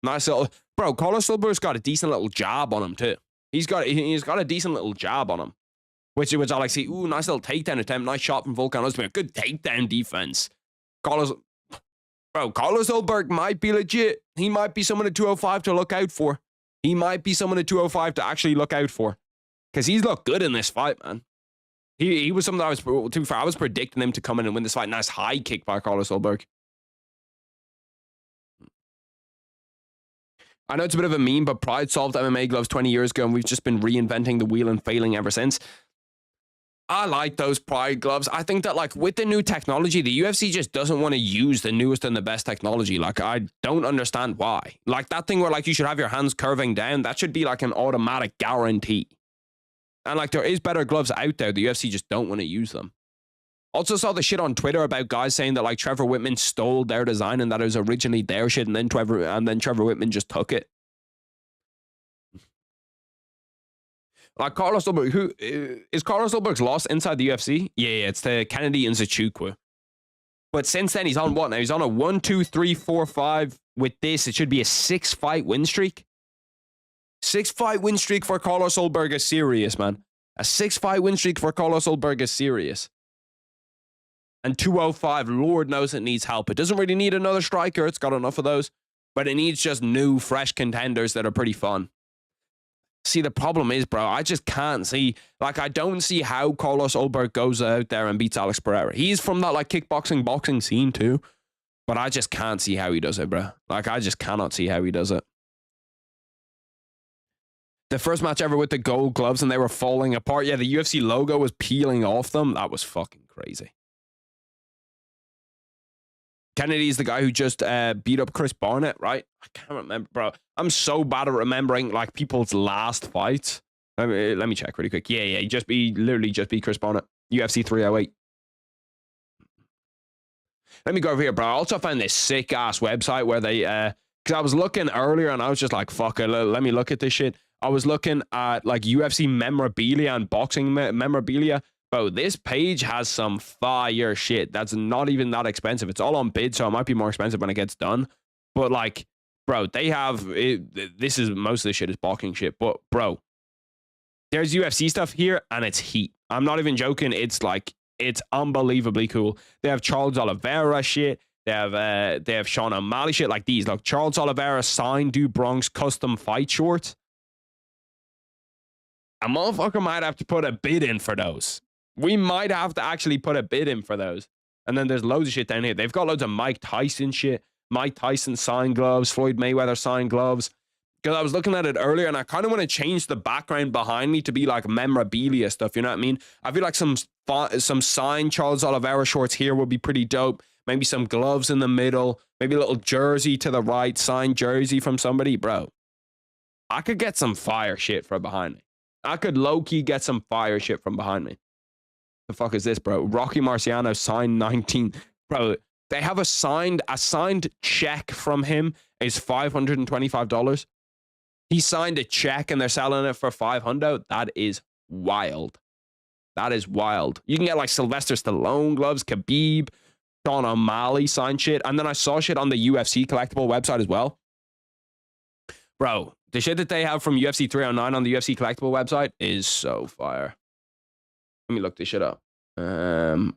Nice little, bro, Carlos Ulberg's got a decent little jab on him too. He's got a decent little jab on him. Which I like see, ooh, nice little takedown attempt. Nice shot from Volkan Ozdemir's. Good takedown defense. Carlos Ulberg might be legit. He might be someone at 205 to look out for. He might be someone at 205 to actually look out for. Because he's looked good in this fight, man. He was something that I was predicting him to come in and win this fight. Nice high kick by Carlos Ulberg. I know it's a bit of a meme, but Pride solved MMA gloves 20 years ago, and we've just been reinventing the wheel and failing ever since. I like those Pride gloves. I think that like with the new technology, the UFC just doesn't want to use the newest and the best technology. Like I don't understand why. Like that thing where like you should have your hands curving down, that should be like an automatic guarantee. And like there is better gloves out there. The UFC just don't want to use them. Also saw the shit on Twitter about guys saying that like Trevor Whitman stole their design and that it was originally their shit, and then Trevor Whitman just took it. Like Carlos Ulberg, who is Carlos Ulberg's loss inside the UFC? Yeah, it's the Kennedy Nzechukwu. But since then, he's on what now? He's on a 1, 2, 3, 4, 5. With this, it should be a 6-fight win streak. 6-fight win streak for Carlos Ulberg is serious, man. A 6-fight win streak for Carlos Ulberg is serious. And 205, Lord knows it needs help. It doesn't really need another striker. It's got enough of those. But it needs just new, fresh contenders that are pretty fun. See, the problem is, bro, I just can't see. Like, I don't see how Carlos Ulberg goes out there and beats Alex Pereira. He's from that, like, kickboxing, boxing scene, too. But I just can't see how he does it, bro. Like, I just cannot see how he does it. The first match ever with the gold gloves and they were falling apart. Yeah, the UFC logo was peeling off them. That was fucking crazy. Kennedy's the guy who just beat up Chris Barnett, right? I can't remember, bro. I'm so bad at remembering like people's last fights. Let me check really quick. Yeah, he literally just beat Chris Barnett. UFC 308. Let me go over here, bro. I also found this sick ass website where they because I was looking earlier and I was just like, fuck it, let me look at this shit. I was looking at like UFC memorabilia and boxing memorabilia. Bro, this page has some fire shit that's not even that expensive. It's all on bid, so it might be more expensive when it gets done. But like, bro, they have this is most of the shit is boxing shit. But bro, there's UFC stuff here and it's heat. I'm not even joking. It's like it's unbelievably cool. They have Charles Oliveira shit. They have Sean O'Malley shit like these. Look, Charles Oliveira signed Du Bronx custom fight shorts. A motherfucker might have to put a bid in for those. We might have to actually put a bid in for those. And then there's loads of shit down here. They've got loads of Mike Tyson shit. Mike Tyson signed gloves. Floyd Mayweather signed gloves. Because I was looking at it earlier and I kind of want to change the background behind me to be like memorabilia stuff. You know what I mean? I feel like some signed Charles Oliveira shorts here would be pretty dope. Maybe some gloves in the middle. Maybe a little jersey to the right. Signed jersey from somebody. Bro, I could get some fire shit from behind me. I could low-key get some fire shit from behind me. The fuck is this, bro? Rocky Marciano signed 19. Bro, they have a signed check from him is $525. He signed a check and they're selling it for $500. That is wild. That is wild. You can get like Sylvester Stallone gloves, Khabib, Sean O'Malley signed shit. And then I saw shit on the UFC collectible website as well. Bro, the shit that they have from UFC 309 on the UFC collectible website is so fire. Let me look this shit up. Bang.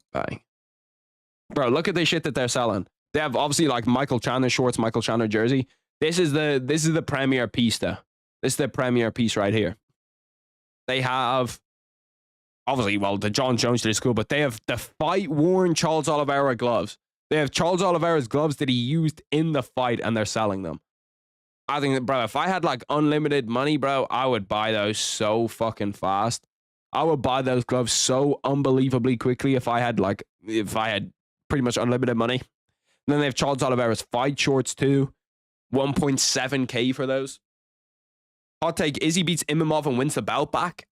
Bro, look at this shit that they're selling. They have obviously like Michael Chandler shorts, Michael Chandler jersey. This is the premier piece though. This is the premier piece right here. They have obviously, well, the Jon Jones is cool, but they have the fight-worn Charles Oliveira gloves. They have Charles Oliveira's gloves that he used in the fight and they're selling them. I think that, bro, if I had like unlimited money, bro, I would buy those so fucking fast. I would buy those gloves so unbelievably quickly if I had pretty much unlimited money. And then they have Charles Oliveira's fight shorts too. 1.7K for those. Hot take, Izzy beats Imamov and wins the belt back.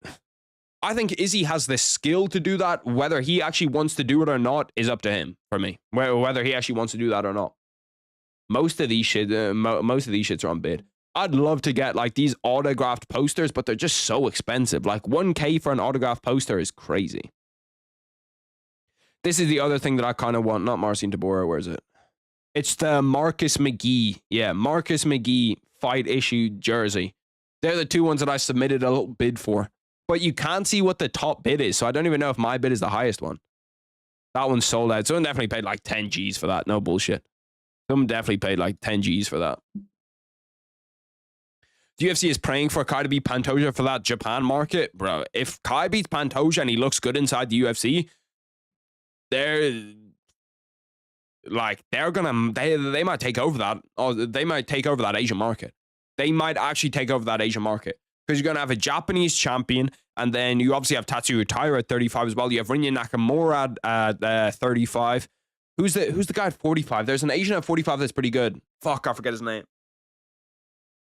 I think Izzy has the skill to do that. Whether he actually wants to do it or not is up to him for me. Whether he actually wants to do that or not. Most of these shits are on bid. I'd love to get like these autographed posters, but they're just so expensive. Like 1K for an autographed poster is crazy. This is the other thing that I kind of want. Not Marcin Tybura, where is it? It's the Marcus McGee. Yeah, Marcus McGee fight issue jersey. They're the two ones that I submitted a little bid for. But you can't see what the top bid is, so I don't even know if my bid is the highest one. That one's sold out. Someone definitely paid like 10 G's for that. No bullshit. Someone definitely paid like 10 G's for that. The UFC is praying for Kai to beat Pantoja for that Japan market. Bro, if Kai beats Pantoja and he looks good inside the UFC, they might take over that. Or they might take over that Asian market. They might actually take over that Asian market. because you're going to have a Japanese champion, and then you obviously have Tatsuya Taira at 35 as well. You have Rinya Nakamura at 35. Who's the guy at 45? There's an Asian at 45 that's pretty good. Fuck, I forget his name.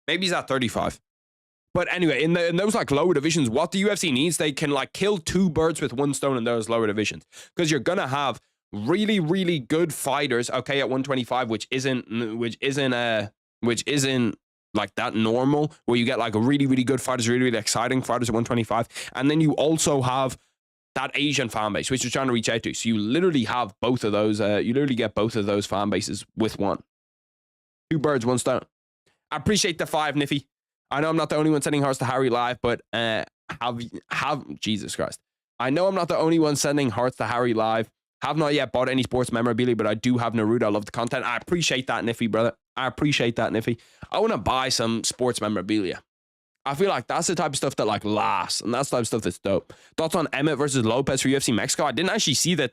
Maybe he's at 35. But anyway, in those like lower divisions, what the UFC needs, they can like kill two birds with one stone in those lower divisions, because you're gonna have really, really good fighters, okay, at 125, which isn't like that normal, where you get like really, really good fighters, really, really exciting fighters at 125, and then you also have that Asian fan base, which you're trying to reach out to. So you literally have both of those. You literally get both of those fan bases with one. Two birds, one stone. I appreciate the 5, Niffy. I know I'm not the only one sending hearts to Harry live, but Jesus Christ. I know I'm not the only one sending hearts to Harry live. Have not yet bought any sports memorabilia, but I do have Naruto. I love the content. I appreciate that, Niffy, brother. I appreciate that, Niffy. I want to buy some sports memorabilia. I feel like that's the type of stuff that like lasts, and that's the type of stuff that's dope. Thoughts on Emmett versus Lopez for UFC Mexico? I didn't actually see that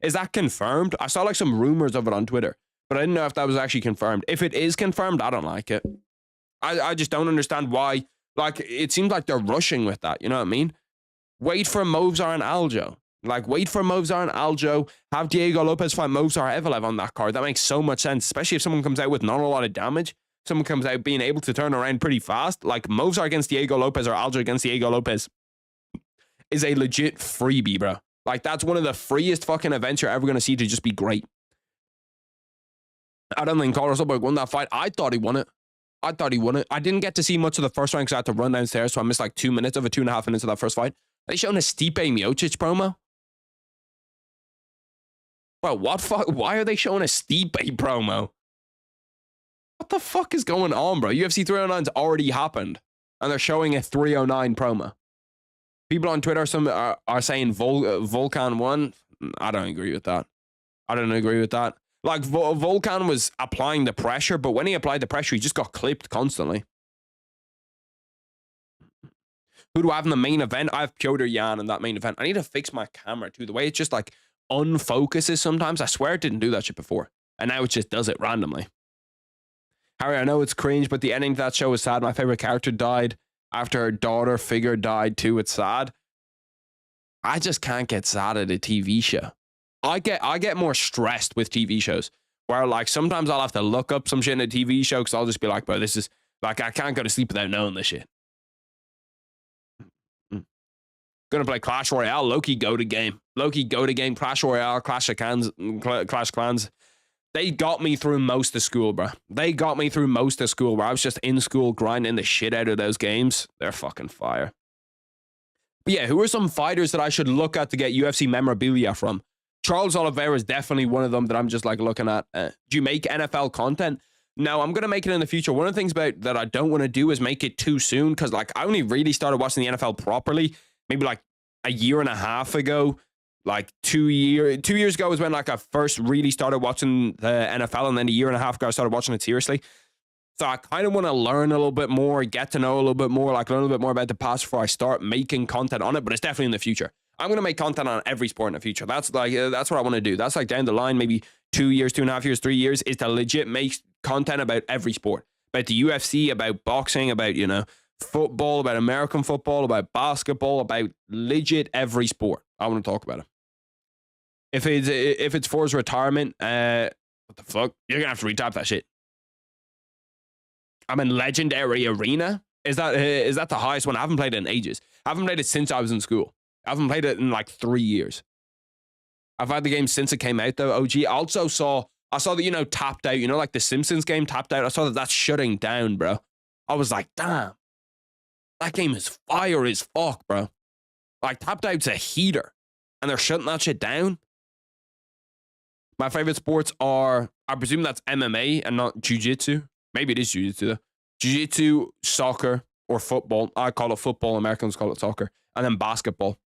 is that confirmed? I saw like some rumors of it on Twitter, but I didn't know if that was actually confirmed. If it is confirmed, I don't like it. I just don't understand why. Like, it seems like they're rushing with that. You know what I mean? Wait for Movsar and Aljo. Like, wait for Movsar and Aljo. Have Diego Lopez fight Movsar Evelev on that card. That makes so much sense, especially if someone comes out with not a lot of damage. Someone comes out being able to turn around pretty fast. Like, Movsar against Diego Lopez or Aljo against Diego Lopez is a legit freebie, bro. Like, that's one of the freest fucking events you're ever going to see to just be great. I don't think Conor Ulberg won that fight. I thought he won it. I didn't get to see much of the first round because I had to run downstairs, so I missed like 2 minutes of it, 2.5 minutes of that first fight. Are they showing a Stipe Miocic promo? Bro, what fuck? Why are they showing a Stipe promo? What the fuck is going on, bro? UFC 309's already happened, and they're showing a 309 promo. People on Twitter are saying Volkan won. I don't agree with that. Like, Volkan was applying the pressure, but when he applied the pressure, he just got clipped constantly. Who do I have in the main event? I have Petr Yan in that main event. I need to fix my camera, too. The way it just, like, unfocuses sometimes. I swear it didn't do that shit before. And now it just does it randomly. Harry, I know it's cringe, but the ending to that show was sad. My favorite character died after her daughter figure died, too. It's sad. I just can't get sad at a TV show. I get more stressed with TV shows where, like, sometimes I'll have to look up some shit in a TV show because I'll just be like, bro, this is, like, I can't go to sleep without knowing this shit. Gonna play Clash Royale, Loki go to game. Clash Royale, Clash Clans. They got me through most of school, bro. Where I was just in school grinding the shit out of those games. They're fucking fire. But yeah, who are some fighters that I should look at to get UFC memorabilia from? Charles Oliveira is definitely one of them that I'm just like looking at. Do you make NFL content? No, I'm going to make it in the future. One of the things about that I don't want to do is make it too soon, because like I only really started watching the NFL properly maybe like a year and a half ago. Like 2 years ago was when like I first really started watching the NFL, and then a year and a half ago I started watching it seriously. So I kind of want to learn a little bit more, get to know a little bit more, like learn a little bit more about the past before I start making content on it. But it's definitely in the future. I'm going to make content on every sport in the future. That's what I want to do. That's like down the line, maybe 2 years, 2.5 years, 3 years, is to legit make content about every sport, about the UFC, about boxing, about, you know, football, about American football, about basketball, about legit every sport. I want to talk about it. If it's for his retirement, what the fuck? You're going to have to retap that shit. I'm in Legendary Arena. Is that the highest one? I haven't played it in ages. I haven't played it since I was in school. I haven't played it in like 3 years. I've had the game since it came out though, OG. I also saw that, you know, Tapped Out, you know, like the Simpsons game Tapped Out. I saw that that's shutting down, bro. I was like, damn, that game is fire as fuck, bro. Like, Tapped Out's a heater, and they're shutting that shit down. My favorite sports are, I presume that's MMA and not jiu-jitsu. Maybe it is jiu-jitsu though. Jiu-jitsu, soccer, or football. I call it football. Americans call it soccer. And then basketball.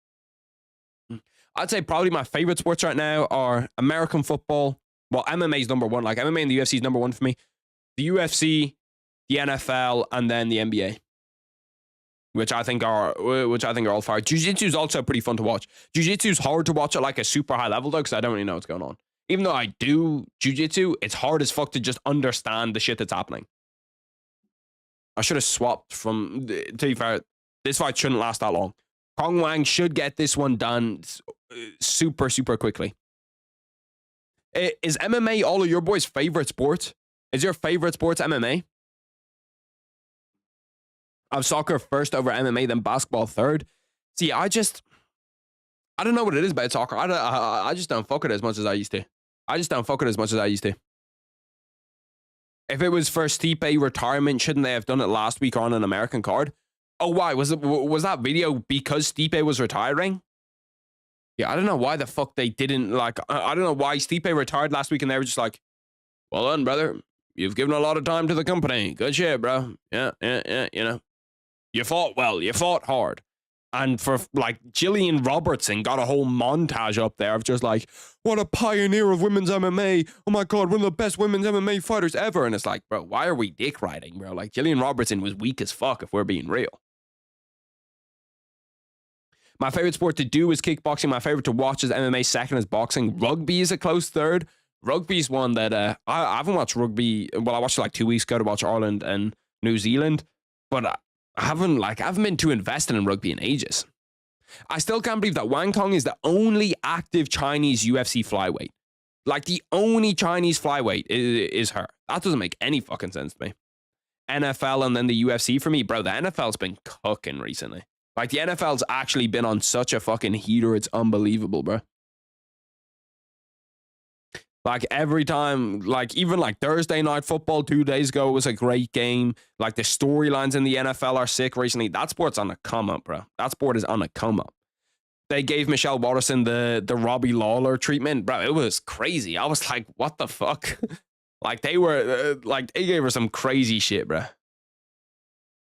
I'd say probably my favorite sports right now are American football. Well, MMA is number one. Like, MMA and the UFC is number one for me. The UFC, the NFL, and then the NBA, which I think are all fire. Jiu-jitsu is also pretty fun to watch. Jiu-jitsu is hard to watch at like a super high level though, because I don't really know what's going on. Even though I do jiu-jitsu, it's hard as fuck to just understand the shit that's happening. I should have swapped from, to be fair, this fight shouldn't last that long. Kong Wang should get this one done super, super quickly. Is MMA all of your boys' favorite sport? Is your favorite sports MMA? I have soccer first over MMA, then basketball third. See, I don't know what it is about soccer. I just don't fuck it as much as I used to. If it was for Stipe retirement, shouldn't they have done it last week on an American card? Oh, why? Was that video because Stipe was retiring? Yeah, I don't know why the fuck they didn't, like, I don't know why Stipe retired last week and they were just like, well done, brother. You've given a lot of time to the company. Good shit, bro. Yeah, you know. You fought well. You fought hard. And for, like, Gillian Robertson got a whole montage up there of just like, what a pioneer of women's MMA. Oh my God, one of the best women's MMA fighters ever. And it's like, bro, why are we dick riding, bro? Like, Gillian Robertson was weak as fuck if we're being real. My favorite sport to do is kickboxing. My favorite to watch is MMA. Second is boxing. Rugby is a close third. Rugby's one that I haven't watched rugby. Well, I watched it like 2 weeks ago to watch Ireland and New Zealand, but I haven't been too invested in rugby in ages. I still can't believe that Wang Tong is the only active Chinese UFC flyweight. Like, the only Chinese flyweight is her. That doesn't make any fucking sense to me. NFL and then the UFC for me, bro. The NFL's been cooking recently. Like, the NFL's actually been on such a fucking heater. It's unbelievable, bro. Like, every time, like, even like Thursday night football 2 days ago was a great game. Like, the storylines in the NFL are sick recently. That sport's on a come up, bro. That sport is on a come up. They gave Michelle Watterson the Robbie Lawler treatment, bro. It was crazy. I was like, what the fuck? Like, they gave her some crazy shit, bro.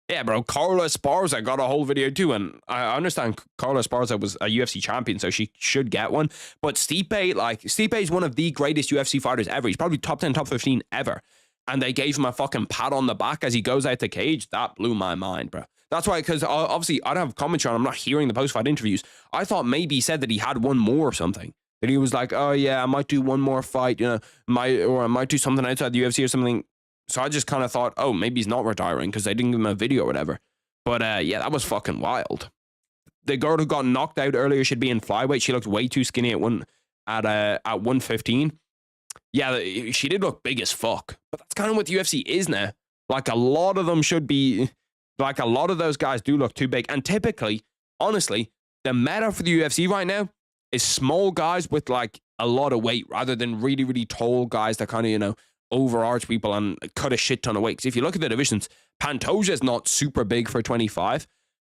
Yeah, bro, Carla Esparza got a whole video too, and I understand Carla Esparza was a UFC champion, so she should get one. But Stipe is one of the greatest UFC fighters ever. He's probably top 10, top 15 ever. And they gave him a fucking pat on the back as he goes out the cage. That blew my mind, bro. That's why, because obviously I don't have commentary on. I'm not hearing the post-fight interviews. I thought maybe he said that he had one more or something. That he was like, oh yeah, I might do one more fight, you know, I might do something outside the UFC or something. So I just kind of thought, oh, maybe he's not retiring because they didn't give him a video or whatever. But yeah, that was fucking wild. The girl who got knocked out earlier should be in flyweight. She looked way too skinny at 115. Yeah, she did look big as fuck. But that's kind of what the UFC is now. Like, a lot of them should be, like, a lot of those guys do look too big. And typically, honestly, the meta for the UFC right now is small guys with, like, a lot of weight rather than really, really tall guys that kind of, you know, overarch people and cut a shit ton of weight. Because if you look at the divisions, Pantoja's not super big for 25.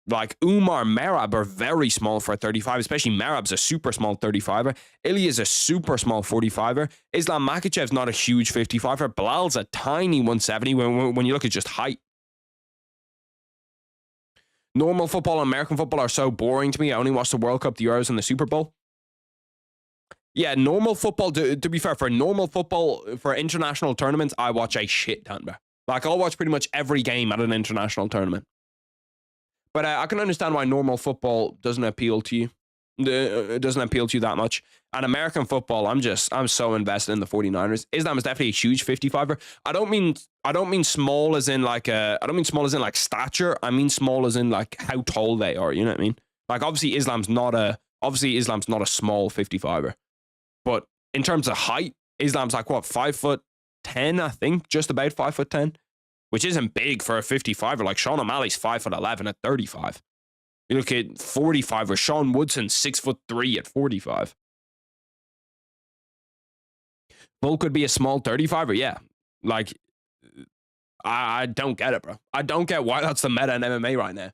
Like, Umar, Merab are very small for 35, especially Merab's a super small 35er. Ilya's a super small 45er. Islam Makhachev's not a huge 55er. Bilal's a tiny 170 when you look at just height. Normal football and American football are so boring to me. I only watch the World Cup, the Euros, and the Super Bowl. Yeah, normal football, to be fair, for normal football, for international tournaments, I watch a shit ton, bro. Like, I'll watch pretty much every game at an international tournament. But I can understand why normal football doesn't appeal to you. It doesn't appeal to you that much. And American football, I'm so invested in the 49ers. Islam is definitely a huge 55er. I don't mean small as in like stature. I mean small as in like how tall they are, you know what I mean? Like, obviously Islam's not a small 55er. But in terms of height, Islam's like, what, 5'10", I think? Just about 5'10", which isn't big for a 55er. Like, Sean O'Malley's 5'11" at 35. You look at 45, or Sean Woodson, 6'3" at 45. Volk could be a small 35er, yeah. Like, I don't get it, bro. I don't get why that's the meta in MMA right now.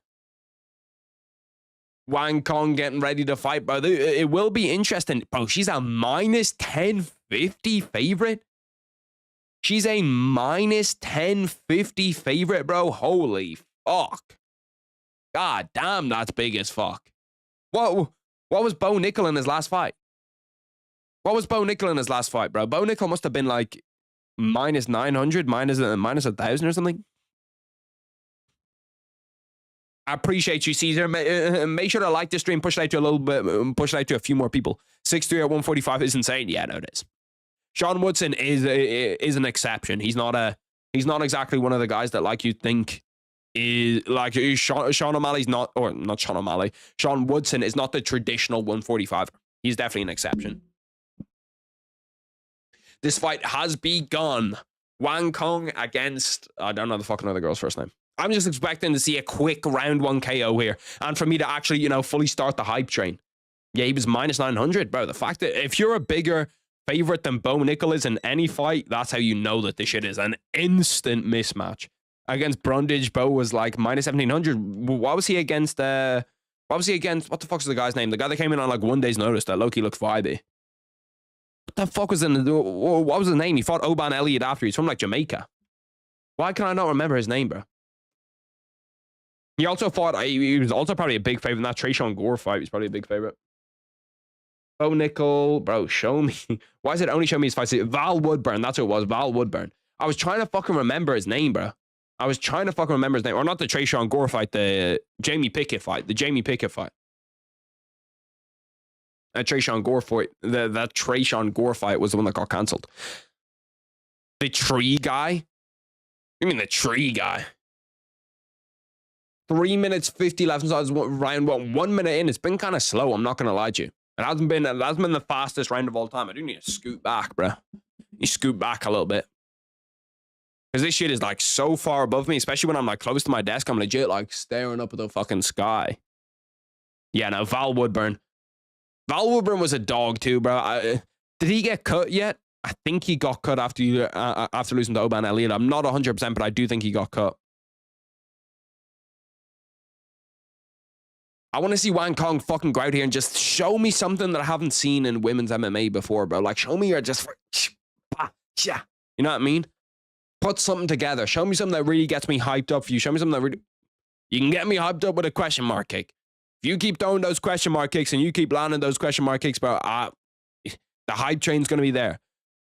Wang Kong getting ready to fight, bro. It will be interesting. Bro, she's a minus 1050 favorite. She's a minus 1050 favorite, bro. Holy fuck. God damn, that's big as fuck. What was Bo Nickel in his last fight? What was Bo Nickel in his last fight, bro? Bo Nickel must have been like minus 900, minus 1,000 or something. I appreciate you, Caesar. Make sure to like this stream, push it out to a little bit, push it out to a few more people. 6'3" at 145 is insane. Yeah, no, it is. Sean Woodson is an exception. He's not exactly one of the guys that, like, you think is like Sean O'Malley's not, or not Sean O'Malley. Sean Woodson is not the traditional 145. He's definitely an exception. This fight has begun. Wang Kong against, I don't know the fucking other girl's first name. I'm just expecting to see a quick round 1 KO here, and for me to actually, fully start the hype train. Yeah, he was minus 900, bro. The fact that if you're a bigger favorite than Bo Nickel is in any fight, that's how you know that this shit is an instant mismatch. Against Brundage, Bo was like minus 1700. What was he against? What the fuck's the guy's name? The guy that came in on like 1 day's notice that Loki looked vibey. What the fuck was what was his name? He fought Oban Elliott after. He's from like Jamaica. Why can I not remember his name, bro? He also fought, he was also probably a big favorite in that Trayshawn Gore fight. He's probably a big favorite. Bo Nickel, bro, show me. Why is it only showing me his fights? Val Woodburn, that's who it was, Val Woodburn. I was trying to fucking remember his name, bro. Or not the Trayshawn Gore fight, the Jamie Pickett fight. The Jamie Pickett fight. That Trayshawn Gore fight, that Trayshawn Gore fight was the one that got cancelled. The tree guy? You mean the tree guy? 3 minutes 50 left inside round 1. 1 minute in, it's been kind of slow. I'm not gonna lie to you. It hasn't been the fastest round of all time. I do need to scoot back, bro. You scoot back a little bit. Because this shit is like so far above me, especially when I'm like close to my desk. I'm legit like staring up at the fucking sky. Yeah, no, Val Woodburn. Val Woodburn was a dog too, bro. Did he get cut yet? I think he got cut after losing to Oban Elliott. I'm not 100%, but I do think he got cut. I want to see Wang Kong fucking go out here and just show me something that I haven't seen in women's MMA before, bro. Like, show me you're just, you know what I mean? Put something together. Show me something that really gets me hyped up for you. Show me something that really, you can get me hyped up with a question mark kick. If you keep throwing those question mark kicks and you keep landing those question mark kicks, bro, the hype train's going to be there.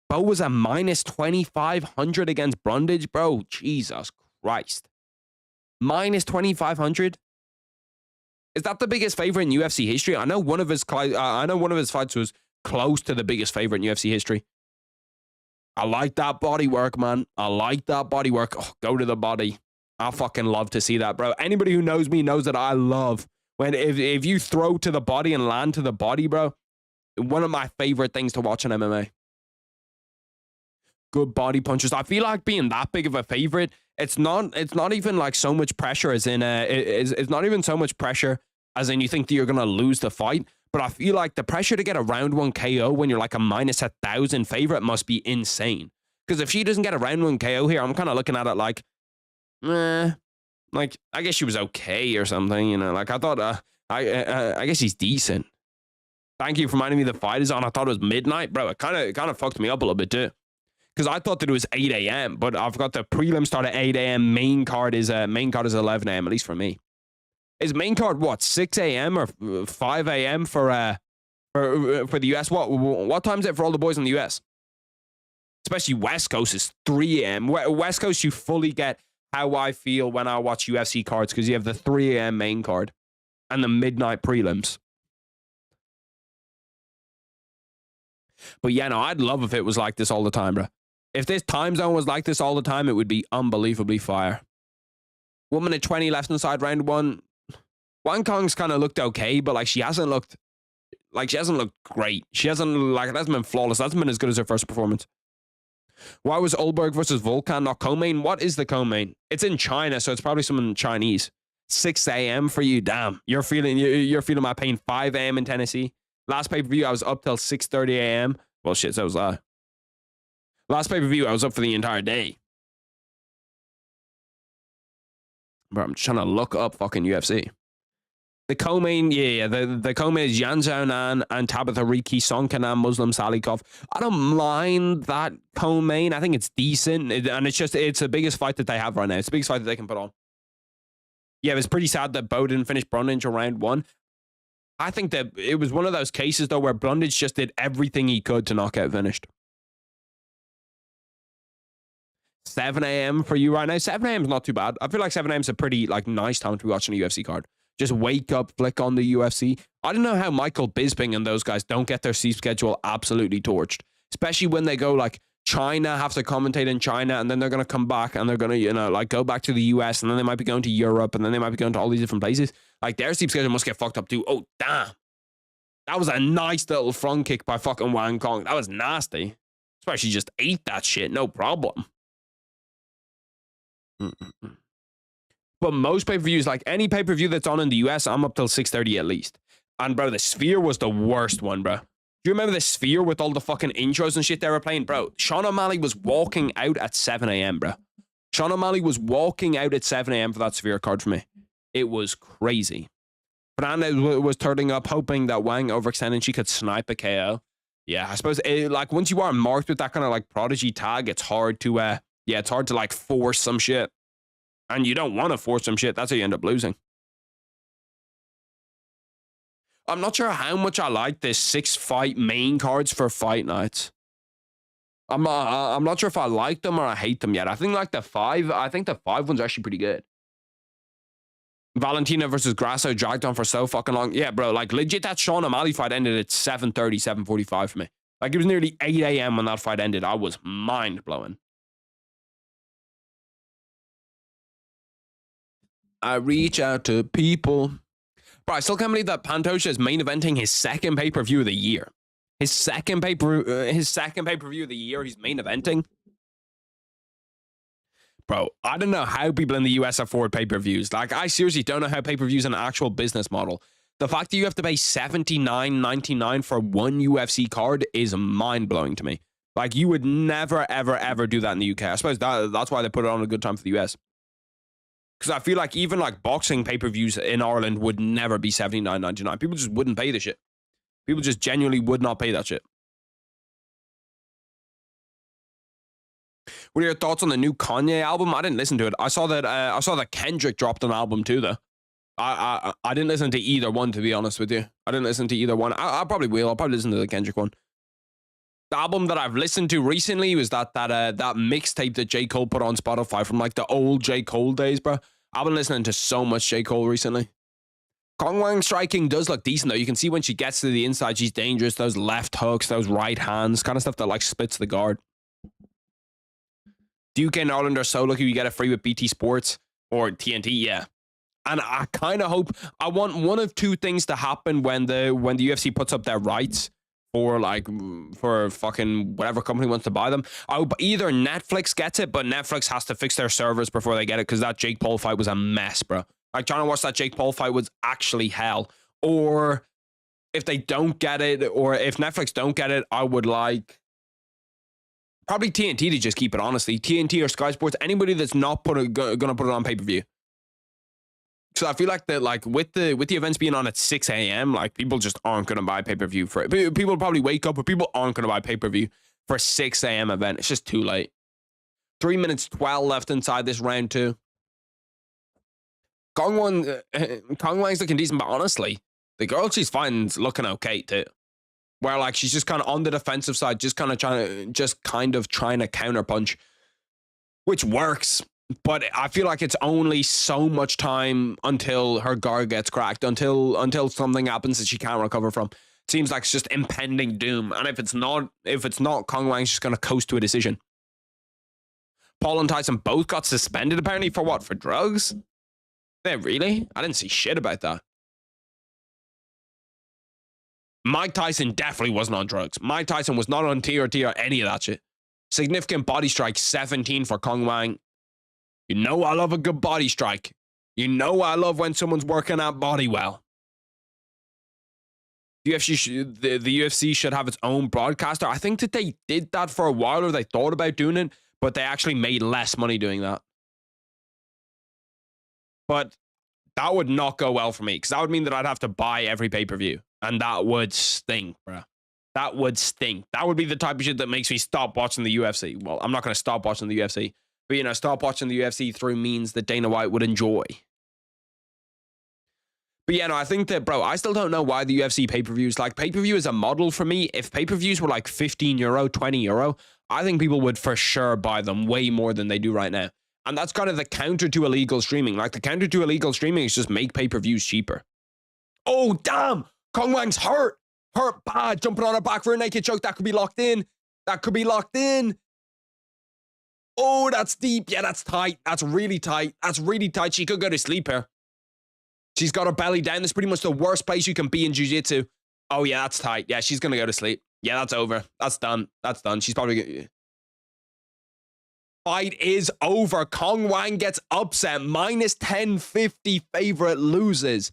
Bo was a minus 2,500 against Brundage, bro. Jesus Christ. Minus 2,500? Is that the biggest favorite in UFC history? I know one of his fights was close to the biggest favorite in UFC history. I like that body work, man. I like that body work. Oh, go to the body. I fucking love to see that, bro. Anybody who knows me knows that I love when if you throw to the body and land to the body, bro. One of my favorite things to watch in MMA. Good body punches. I feel like being that big of a favorite, it's not even like so much pressure as in it's not even so much pressure as in you think that you're gonna lose the fight. But I feel like the pressure to get a round 1 KO when you're like a minus 1,000 favorite must be insane. Because if she doesn't get a round 1 KO here, I'm kind of looking at it like, like I guess she was okay or something, you know. Like I thought, I guess she's decent. Thank you for reminding me the fight is on. I thought it was midnight, bro. It kind of fucked me up a little bit too. Because I thought that it was 8 a.m., but I've got the prelim start at 8 a.m. Main card is 11 a.m., at least for me. Is main card what, 6 a.m. or 5 a.m. for the US? What time is it for all the boys in the US? Especially West Coast is 3 a.m. West Coast, you fully get how I feel when I watch UFC cards because you have the 3 a.m. main card and the midnight prelims. But yeah, no, I'd love if it was like this all the time, bro. If this time zone was like this all the time, it would be unbelievably fire. 1 minute 20 left inside round 1. Wang Kong's kind of looked okay, but like she hasn't looked great. It hasn't been flawless. It hasn't been as good as her first performance. Why was Ulberg versus Volkan not co-main? What is the co-main? It's in China, so it's probably someone Chinese. 6 a.m. for you, damn. You're feeling my pain. 5 a.m. in Tennessee. Last pay-per-view, I was up till 6:30 a.m. Well, shit, so was I. Last pay-per-view, I was up for the entire day. Bro, I'm trying to look up fucking UFC. The co-main, the co-main is Yan Xiaonan and Tabitha Riki, Song Kanan, Muslim Salikov. I don't mind that co-main. I think it's decent. And it's the biggest fight that they have right now. It's the biggest fight that they can put on. Yeah, it was pretty sad that Bo didn't finish Brundage in round 1. I think that it was one of those cases, though, where Brundage just did everything he could to not get finished. 7 a.m. for you right now. 7 a.m. is not too bad. I feel like 7 a.m. is a pretty nice time to be watching a UFC card. Just wake up, flick on the UFC. I don't know how Michael Bisping and those guys don't get their sleep schedule absolutely torched. Especially when they go China have to commentate in China, and then they're going to come back and they're going to, you know, like go back to the US, and then they might be going to Europe, and then they might be going to all these different places. Like their sleep schedule must get fucked up too. Oh, damn. That was a nice little front kick by fucking Wang Kong. That was nasty. Especially just ate that shit. No problem. But most pay-per-views, like any pay-per-view that's on in the US, I'm up till 6:30 at least. And bro, the Sphere was the worst one, bro. Do you remember the Sphere with all the fucking intros and shit they were playing? Bro, Sean O'Malley was walking out at 7 a.m., bro. Sean O'Malley was walking out at 7 a.m. for that Sphere card for me. It was crazy. Fernandez was turning up, hoping that Wang overextended and she could snipe a KO. Yeah, I suppose, like, once you are marked with that kind of, like, prodigy tag, it's hard to, it's hard to, like, force some shit. And you don't want to force some shit. That's how you end up losing. I'm not sure how much I like this 6-fight main cards for fight nights. I'm not sure if I like them or I hate them yet. I think like the 5 one's actually pretty good. Valentina versus Grasso dragged on for so fucking long. Yeah, bro, like legit that Sean O'Malley fight ended at 7:30, 7:45 for me. Like it was nearly 8 a.m. when that fight ended. I was mind-blowing. I reach out to people. Bro, I still can't believe that Pantoja is main eventing his second pay-per-view of the year. His second pay-per-view of the year he's main eventing. Bro, I don't know how people in the US afford pay-per-views. Like, I seriously don't know how pay-per-views are an actual business model. The fact that you have to pay $79.99 for one UFC card is mind-blowing to me. Like, you would never, ever, ever do that in the UK. I suppose that's why they put it on a good time for the US. Because I feel like even like boxing pay-per-views in Ireland would never be $79.99. People just wouldn't pay the shit. People just genuinely would not pay that shit. What are your thoughts on the new Kanye album? I didn't listen to it. I saw that Kendrick dropped an album too, though. I didn't listen to either one, to be honest with you. I didn't listen to either one. I probably will. I'll probably listen to the Kendrick one. The album that I've listened to recently was that mixtape that J. Cole put on Spotify from like the old J. Cole days, bro. I've been listening to so much J. Cole recently. Kong Wang's striking does look decent, though. You can see when she gets to the inside, she's dangerous. Those left hooks, those right hands, kind of stuff that like splits the guard. Duke and Ireland are so lucky we get it free with BT Sports or TNT, yeah. And I kind of hope, I want one of two things to happen when the UFC puts up their rights for fucking whatever company wants to buy them. I hope either Netflix gets it, but Netflix has to fix their servers before they get it, because that Jake Paul fight was a mess, bro. Like, trying to watch that Jake Paul fight was actually hell. Or if they don't get it, or if Netflix don't get it, I would like probably TNT to just keep it, honestly. TNT or Sky Sports, anybody that's not gonna put it on pay-per-view. So I feel like that, like with the events being on at 6 a.m., like people just aren't gonna buy pay-per-view for it. People probably wake up, but people aren't gonna buy pay-per-view for a 6 a.m. event. It's just too late. 3 minutes 12 left inside this round 2. Kong Wang's looking decent, but honestly, the girl she's fighting's looking okay too. Where like she's just kind of on the defensive side, just kind of trying to counterpunch, which works. But I feel like it's only so much time until her guard gets cracked, until something happens that she can't recover from. Seems like it's just impending doom. And if it's not, Kong Wang's just gonna coast to a decision. Paul and Tyson both got suspended apparently for what? For drugs? Yeah, really? I didn't see shit about that. Mike Tyson definitely wasn't on drugs. Mike Tyson was not on TRT or any of that shit. Significant body strike, 17 for Kong Wang. You know I love a good body strike. You know I love when someone's working out body well. The UFC should have its own broadcaster. I think that they did that for a while, or they thought about doing it, but they actually made less money doing that. But that would not go well for me, because that would mean that I'd have to buy every pay-per-view. And that would stink, bro. That would stink. That would be the type of shit that makes me stop watching the UFC. Well, I'm not going to stop watching the UFC. But, you know, stop watching the UFC through means that Dana White would enjoy. But, yeah, no, I think that, bro, I still don't know why the UFC pay-per-views, like, pay-per-view is a model for me. If pay-per-views were like €15, €20, I think people would for sure buy them way more than they do right now. And that's kind of the counter to illegal streaming. Like, the counter to illegal streaming is just make pay-per-views cheaper. Oh, damn! Kong Wang's hurt! Hurt bad, jumping on her back for a naked choke. That could be locked in. That could be locked in. Oh, that's deep. Yeah, that's tight. That's really tight. That's really tight. She could go to sleep here. She's got her belly down. That's pretty much the worst place you can be in jiu-jitsu. Oh, yeah, that's tight. Yeah, she's going to go to sleep. Yeah, that's over. That's done. That's done. She's probably going to... Fight is over. Kong Wang gets upset. Minus 1050 favorite loses.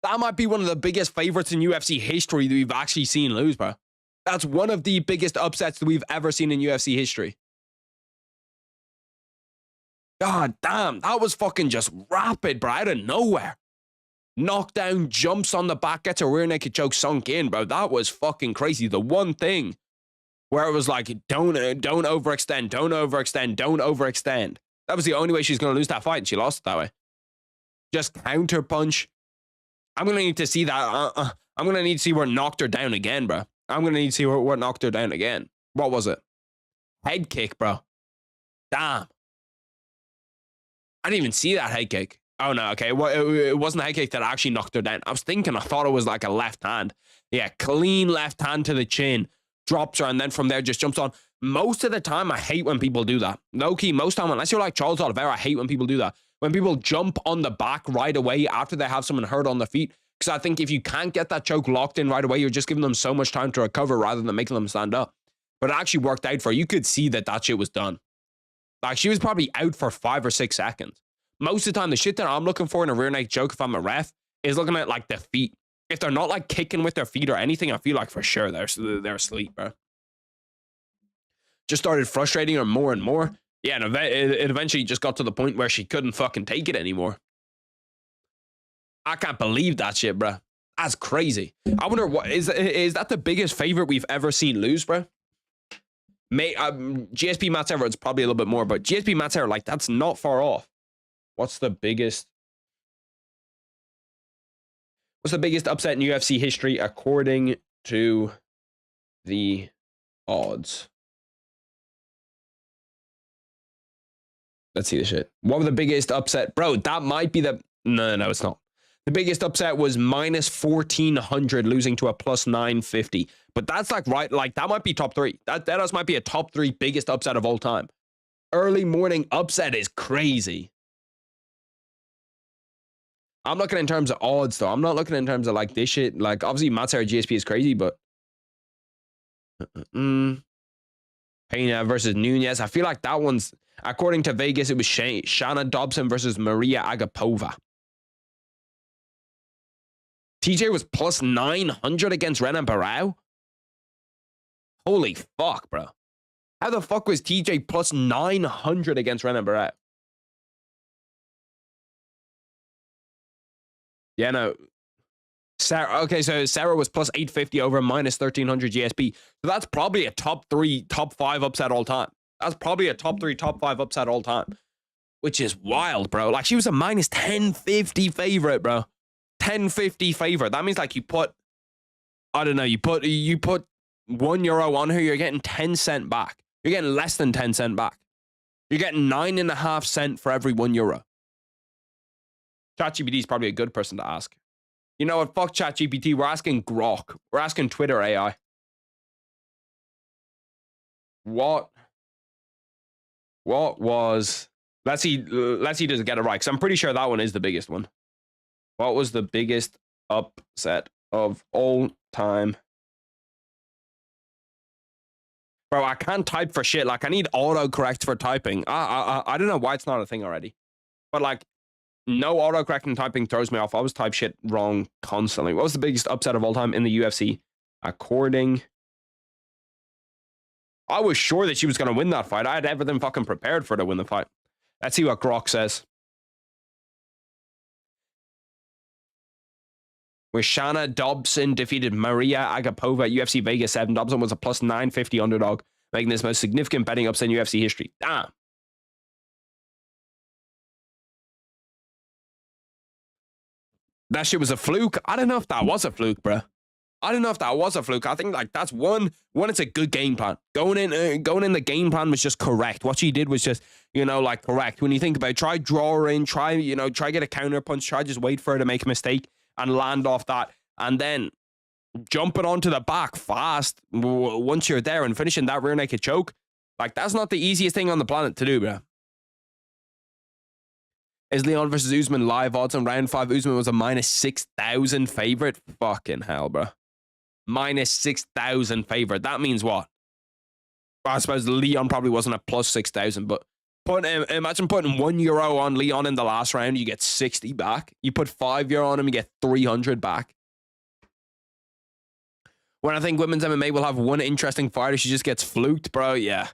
That might be one of the biggest favorites in UFC history that we've actually seen lose, bro. That's one of the biggest upsets that we've ever seen in UFC history. God damn, that was fucking just rapid, bro, out of nowhere. Knockdown, jumps on the back, gets a rear naked choke sunk in, bro. That was fucking crazy. The one thing where it was like, don't overextend, don't overextend, don't overextend. That was the only way she's going to lose that fight, and she lost it that way. Just counter punch. I'm going to need to see that. I'm going to need to see where it knocked her down again, bro. I'm going to need to see where it knocked her down again. What was it? Head kick, bro. Damn. I didn't even see that head kick. Oh, no, okay. It wasn't a head kick that actually knocked her down. I thought it was like a left hand. Yeah, clean left hand to the chin. Drops her, and then from there just jumps on. Most of the time, I hate when people do that. Low key, most time, unless you're like Charles Oliveira, I hate when people do that. When people jump on the back right away after they have someone hurt on their feet. Because I think if you can't get that choke locked in right away, you're just giving them so much time to recover rather than making them stand up. But it actually worked out for her. You could see that shit was done. Like, she was probably out for 5 or 6 seconds. Most of the time, the shit that I'm looking for in a rear naked choke, if I'm a ref, is looking at, like, the feet. If they're not, like, kicking with their feet or anything, I feel like for sure they're asleep, bro. Just started frustrating her more and more. Yeah, and it eventually just got to the point where she couldn't fucking take it anymore. I can't believe that shit, bro. That's crazy. I wonder, what is that the biggest favorite we've ever seen lose, bro? GSP Matt Serra, it's probably a little bit more, but GSP Matt Serra, like, that's not far off. What's the biggest upset in UFC history according to the odds? Let's see the shit. What was the biggest upset? Bro, that might be the... No, it's not. The biggest upset was minus 1,400 losing to a plus 950. But that's like, right, like, that might be top 3. That might be a top 3 biggest upset of all time. Early morning upset is crazy. I'm looking in terms of odds, though. I'm not looking in terms of, like, this shit. Like, obviously, Matt Serra GSP is crazy, but... Pena versus Nunez. I feel like that one's... According to Vegas, it was Shanna Dobson versus Maria Agapova. TJ was plus 900 against Renan Barão? Holy fuck, bro. How the fuck was TJ plus 900 against Renan Barão? Yeah, no. Sarah, okay, so Sarah was plus 850 over minus 1,300 GSP. So that's probably a top 3, top 5 upset all time. That's probably a top 3, top 5 upset all time. Which is wild, bro. Like, she was a minus 1050 favorite, bro. 1050 favorite. That means, like, you put... I don't know, you put €1 on her, you're getting 10 cent back. You're getting less than 10 cent back. You're getting 9.5 cents for every €1. ChatGPT is probably a good person to ask. You know what? Fuck ChatGPT. We're asking Grok. We're asking Twitter AI. What was... Let's see does it get it right, because I'm pretty sure that one is the biggest one. What was the biggest upset of all time? Bro, I can't type for shit. Like, I need autocorrect for typing. I don't know why it's not a thing already. But, like, no autocorrect in typing throws me off. I always type shit wrong constantly. What was the biggest upset of all time in the UFC? According... I was sure that she was going to win that fight. I had everything fucking prepared for her to win the fight. Let's see what Grok says. Where Shanna Dobson defeated Maria Agapova at UFC Vegas 7. Dobson was a plus 950 underdog, making this most significant betting upset in UFC history. Damn. That shit was a fluke. I don't know if that was a fluke, bro. I don't know if that was a fluke. I think, like, that's one, it's a good game plan. Going in, the game plan was just correct. What she did was just, you know, like, correct. When you think about it, try draw her in, try get a counter punch, try just wait for her to make a mistake and land off that. And then jumping onto the back fast once you're there and finishing that rear naked choke. Like, that's not the easiest thing on the planet to do, bro. Is Leon versus Usman live odds on round 5? Usman was a minus 6,000 favorite. Fucking hell, bro. Minus 6,000 favorite. That means what? I suppose Leon probably wasn't a plus 6,000, but imagine putting €1 on Leon in the last round, you get 60 back. You put €5 on him, you get 300 back. When I think women's MMA will have one interesting fighter, she just gets fluked, bro. Yeah,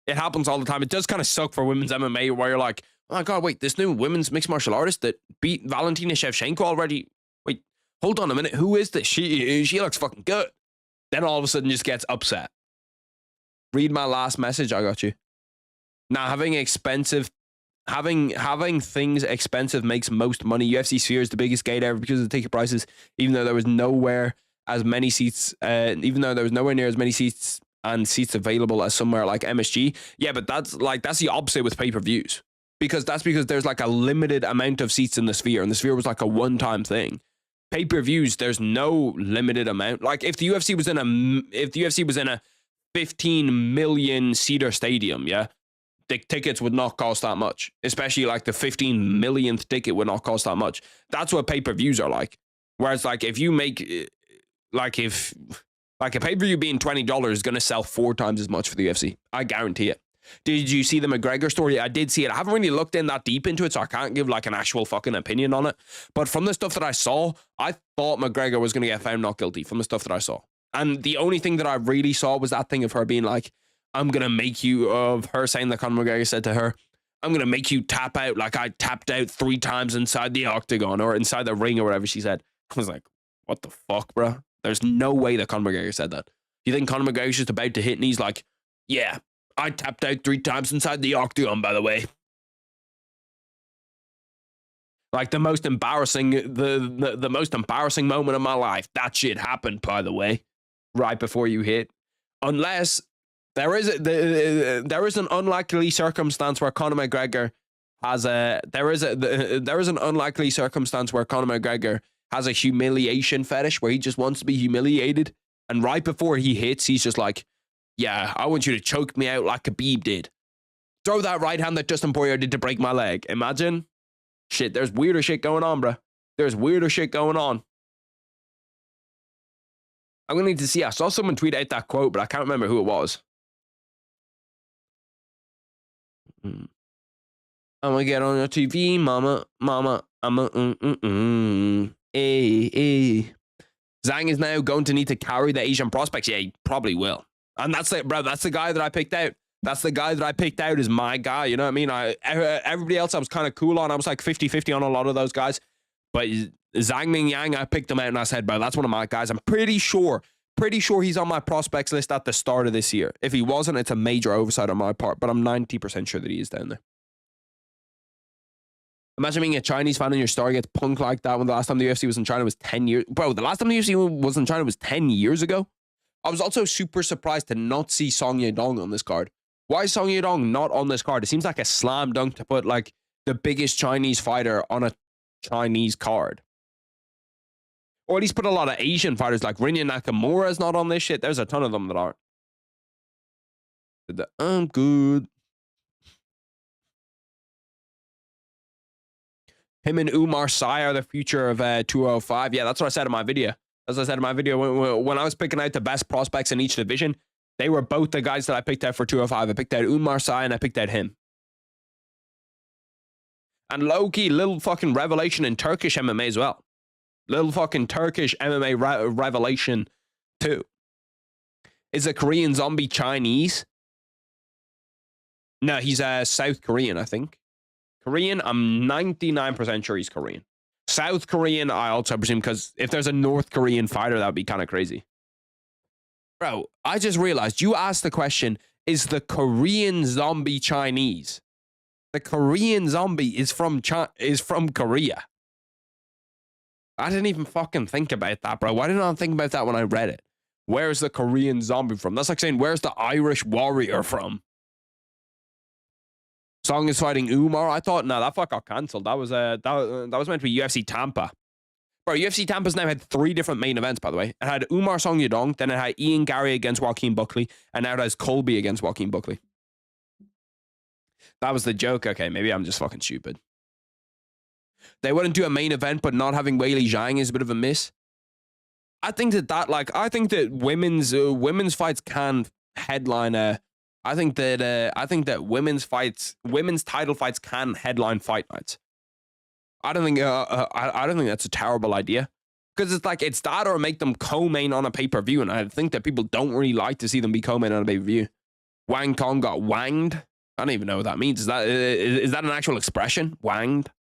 it happens all the time. It does kind of suck for women's MMA where you're like, oh my God, wait, this new women's mixed martial artist that beat Valentina Shevchenko already. Wait, hold on a minute. Who is this? She looks fucking good. Then all of a sudden just gets upset. Read my last message. I got you. Now, having things expensive makes most money. UFC Sphere is the biggest gate ever because of the ticket prices, even though there was nowhere as many seats, even though there was nowhere near as many seats and seats available as somewhere like MSG. Yeah, but that's the opposite with pay-per-views. Because there's like a limited amount of seats in the Sphere, and the Sphere was like a one-time thing. Pay-per-views, there's no limited amount. Like if the UFC was in a 15 million seater stadium, yeah, the tickets would not cost that much. Especially like the 15 millionth ticket would not cost that much. That's what pay-per-views are like. Whereas like if you make like a pay-per-view being $20 is going to sell 4 times as much for the UFC. I guarantee it. Did you see the McGregor story? I did see it. I haven't really looked in that deep into it, so I can't give like an actual fucking opinion on it. But from the stuff that I saw, I thought McGregor was going to get found not guilty from the stuff that I saw. And the only thing that I really saw was that thing of her being like, I'm going to make you, of her saying that Conor McGregor said to her, I'm going to make you tap out like I tapped out 3 times inside the octagon or inside the ring or whatever she said. I was like, what the fuck, bro? There's no way that Conor McGregor said that. You think Conor McGregor's just about to hit and he's like, yeah, I tapped out 3 times inside the octagon, by the way. Like the most embarrassing, the most embarrassing moment of my life. That shit happened, by the way, right before you hit. Unless there is an unlikely circumstance where Conor McGregor has an unlikely circumstance where Conor McGregor has a humiliation fetish where he just wants to be humiliated, and right before he hits, he's just like, yeah, I want you to choke me out like Khabib did. Throw that right hand that Dustin Poirier did to break my leg. Imagine. Shit, there's weirder shit going on, bro. There's weirder shit going on. I'm going to need to see. I saw someone tweet out that quote, but I can't remember who it was. I'm going to get on your TV, mama. I'm a, Hey. Zang is now going to need to carry the Asian prospects. Yeah, he probably will. And that's it, bro. That's the guy that I picked out. That's the guy that I picked out is my guy. You know what I mean? Everybody else I was kind of cool on. I was like 50-50 on a lot of those guys. But Zang Mingyang, I picked him out and I said, bro, that's one of my guys. I'm pretty sure he's on my prospects list at the start of this year. If he wasn't, it's a major oversight on my part. But I'm 90% sure that he is down there. Imagine being a Chinese fan and your star gets punked like that when the last time the UFC was in China was 10 years. Bro, the last time the UFC was in China was 10 years ago. I was also super surprised to not see Song Yadong on this card. Why is Song Yadong not on this card? It seems like a slam dunk to put like the biggest Chinese fighter on a Chinese card. Or at least put a lot of Asian fighters like Rinya Nakamura is not on this shit. There's a ton of them that aren't. I'm good. Him and Umar Sy are the future of 205. Yeah, that's what I said in my video. As I said in my video, when I was picking out the best prospects in each division, they were both the guys that I picked out for 205. I picked out Umar Sy and I picked out him. And low-key, little fucking revelation in Turkish MMA as well. Little fucking Turkish MMA revelation too. Is a Korean zombie Chinese? No, he's South Korean, I think. Korean, I'm 99% sure he's Korean. South Korean, I also presume, because if there's a North Korean fighter, that would be kind of crazy. Bro, I just realized you asked the question, is the Korean zombie Chinese? The Korean zombie is from Korea. I didn't even fucking think about that, bro. Why didn't I think about that when I read it? Where's the Korean zombie from? That's like saying, where's the Irish warrior from? Song is fighting Umar. I thought, no, that fuck got cancelled. That was meant to be UFC Tampa. Bro, UFC Tampa's now had 3 different main events, by the way. It had Umar Song Yadong, then it had Ian Gary against Joaquin Buckley, and now it has Colby against Joaquin Buckley. That was the joke. Okay, maybe I'm just fucking stupid. They wouldn't do a main event, but not having Weili Zhang is a bit of a miss. I think that women's fights can headline a. I think that women's title fights can headline fight nights. I don't think that's a terrible idea, because it's like, it's that or make them co-main on a pay-per-view, and I think that people don't really like to see them be co-main on a pay-per-view. Wang Kong got wanged. I don't even know what that means. Is that an actual expression? Wanged.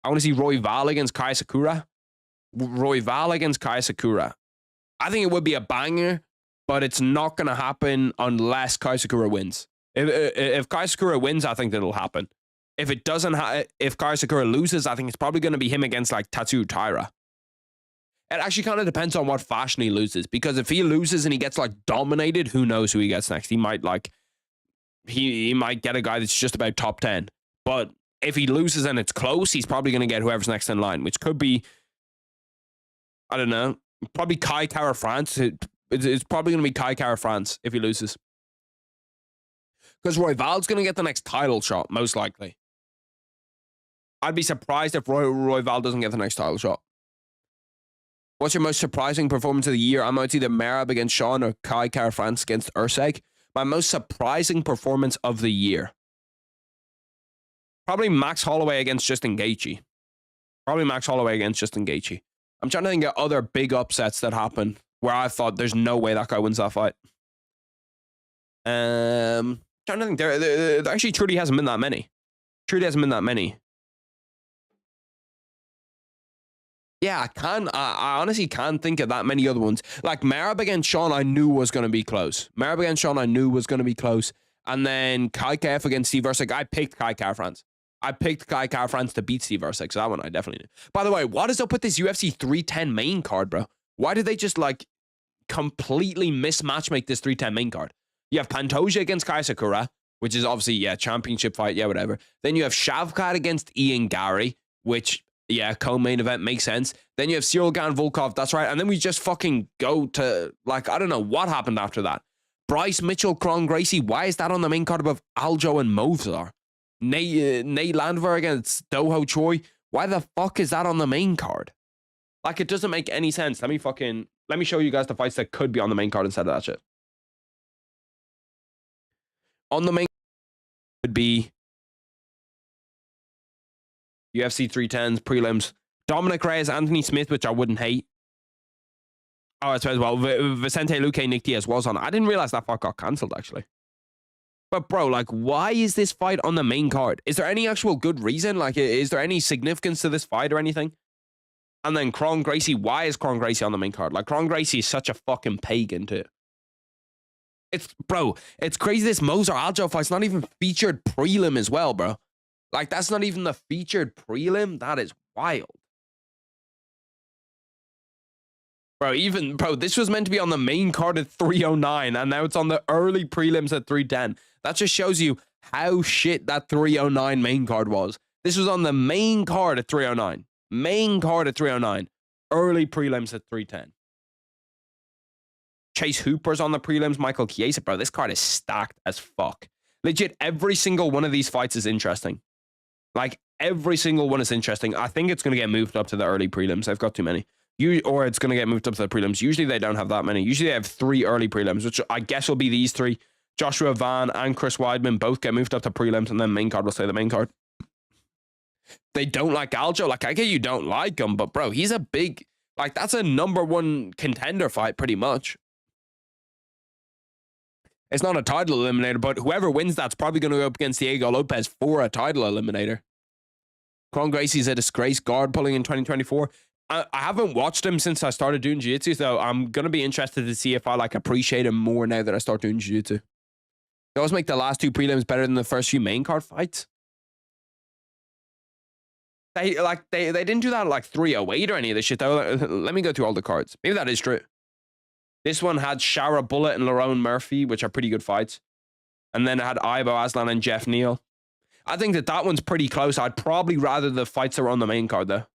I want to see Royval against Kai Sakura. Royval against Kai Sakura. I think it would be a banger, but it's not going to happen unless Kai Sakura wins. If Kai Sakura wins, I think that'll happen. If it doesn't, if Kai Sakura loses, I think it's probably going to be him against like Tatsu Taira. It actually kind of depends on what fashion he loses, because if he loses and he gets like dominated, who knows who he gets next? He might like he might get a guy that's just about top 10. But if he loses and it's close, he's probably going to get whoever's next in line, which could be, I don't know, probably Kai Kara France. It's probably going to be Kai Kara France if he loses, because Royval's going to get the next title shot, most likely. I'd be surprised if Royval doesn't get the next title shot. What's your most surprising performance of the year? I might either Merab against Sean or Kai Kara France against Urseg. My most surprising performance of the year, probably Max Holloway against Justin Gaethje. I'm trying to think of other big upsets that happened where I thought there's no way that guy wins that fight. Trying to think. There actually truly hasn't been that many. Yeah, I honestly can't think of that many other ones. Like Merab against Sean, I knew was going to be close. And then Kai Kef against Steve Ursig. I picked Kai Kara France. To beat Steve Ursig, so that one I definitely knew. By the way, what is up with this UFC 310 main card, bro? Why did they just like completely mismatchmake this 310 main card? You have Pantoja against Kai Sakura, which is obviously, yeah, championship fight, yeah, whatever. Then you have Shavkat against Ian Gary, which, yeah, co-main event, makes sense. Then you have Cyril Gan Volkov, that's right. And then we just fucking go to, like, I don't know what happened after that. Bryce Mitchell, Kron Gracie, why is that on the main card above Aljo and Movsar? Nate Landwehr against Doho Choi, why the fuck is that on the main card? Like, it doesn't make any sense. Let me show you guys the fights that could be on the main card instead of that shit. On the main would be UFC 310s, prelims. Dominic Reyes, Anthony Smith, which I wouldn't hate. Oh, I suppose, well, Vicente Luque, Nick Diaz was on. I didn't realize that fight got cancelled, actually. But, bro, like, why is this fight on the main card? Is there any actual good reason? Like, is there any significance to this fight or anything? And then Kron Gracie, why is Kron Gracie on the main card? Like, Kron Gracie is such a fucking pagan, too. It's crazy this Moser Aljo fight's not even featured prelim as well, bro. Like, that's not even the featured prelim. That is wild. Bro, this was meant to be on the main card at 309, and now it's on the early prelims at 310. That just shows you how shit that 309 main card was. This was on the main card at 309. Early prelims at 310. Chase Hooper's on the prelims. Michael Chiesa, bro. This card is stacked as fuck. Legit, every single one of these fights is interesting. Like, every single one is interesting. I think it's going to get moved up to the early prelims. I've got too many. Or it's going to get moved up to the prelims. Usually they don't have that many. Usually they have 3 early prelims, which I guess will be these 3. Joshua Van and Chris Weidman both get moved up to prelims, and then main card will stay the main card. They don't like Aljo. Like, I get you don't like him, but bro, he's a big, like, that's a #1 contender fight pretty much. It's not a title eliminator, but whoever wins that's probably going to go up against Diego Lopez for a title eliminator. Kron Gracie's a disgrace guard pulling in 2024. I haven't watched him since I started doing jiu-jitsu, so I'm going to be interested to see if I like appreciate him more now that I start doing jiu-jitsu. They always make the last 2 prelims better than the first few main card fights. They didn't do that at like 308 or any of this shit though. Let me go through all the cards. Maybe that is true. This one had Shara Bullet and Lerone Murphy, which are pretty good fights. And then it had Ibo Aslan and Jeff Neal. I think that one's pretty close. I'd probably rather the fights that were on the main card though.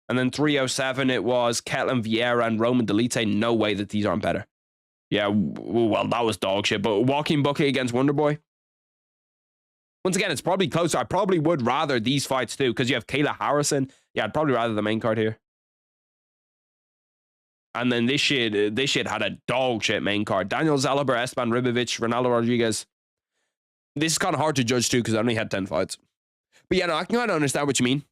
And then 307, it was Ketlin Vieira and Roman Delite. No way that these aren't better. Yeah, well, that was dog shit. But Joaquin Buckley against Wonderboy. Once again, it's probably closer. I probably would rather these fights too, because you have Kayla Harrison. Yeah, I'd probably rather the main card here. And then this shit had a dog shit main card. Daniel Zalaber, Esteban Ribovic, Ronaldo Rodriguez. This is kind of hard to judge too, because I only had 10 fights. But yeah, no, I can kind of understand what you mean.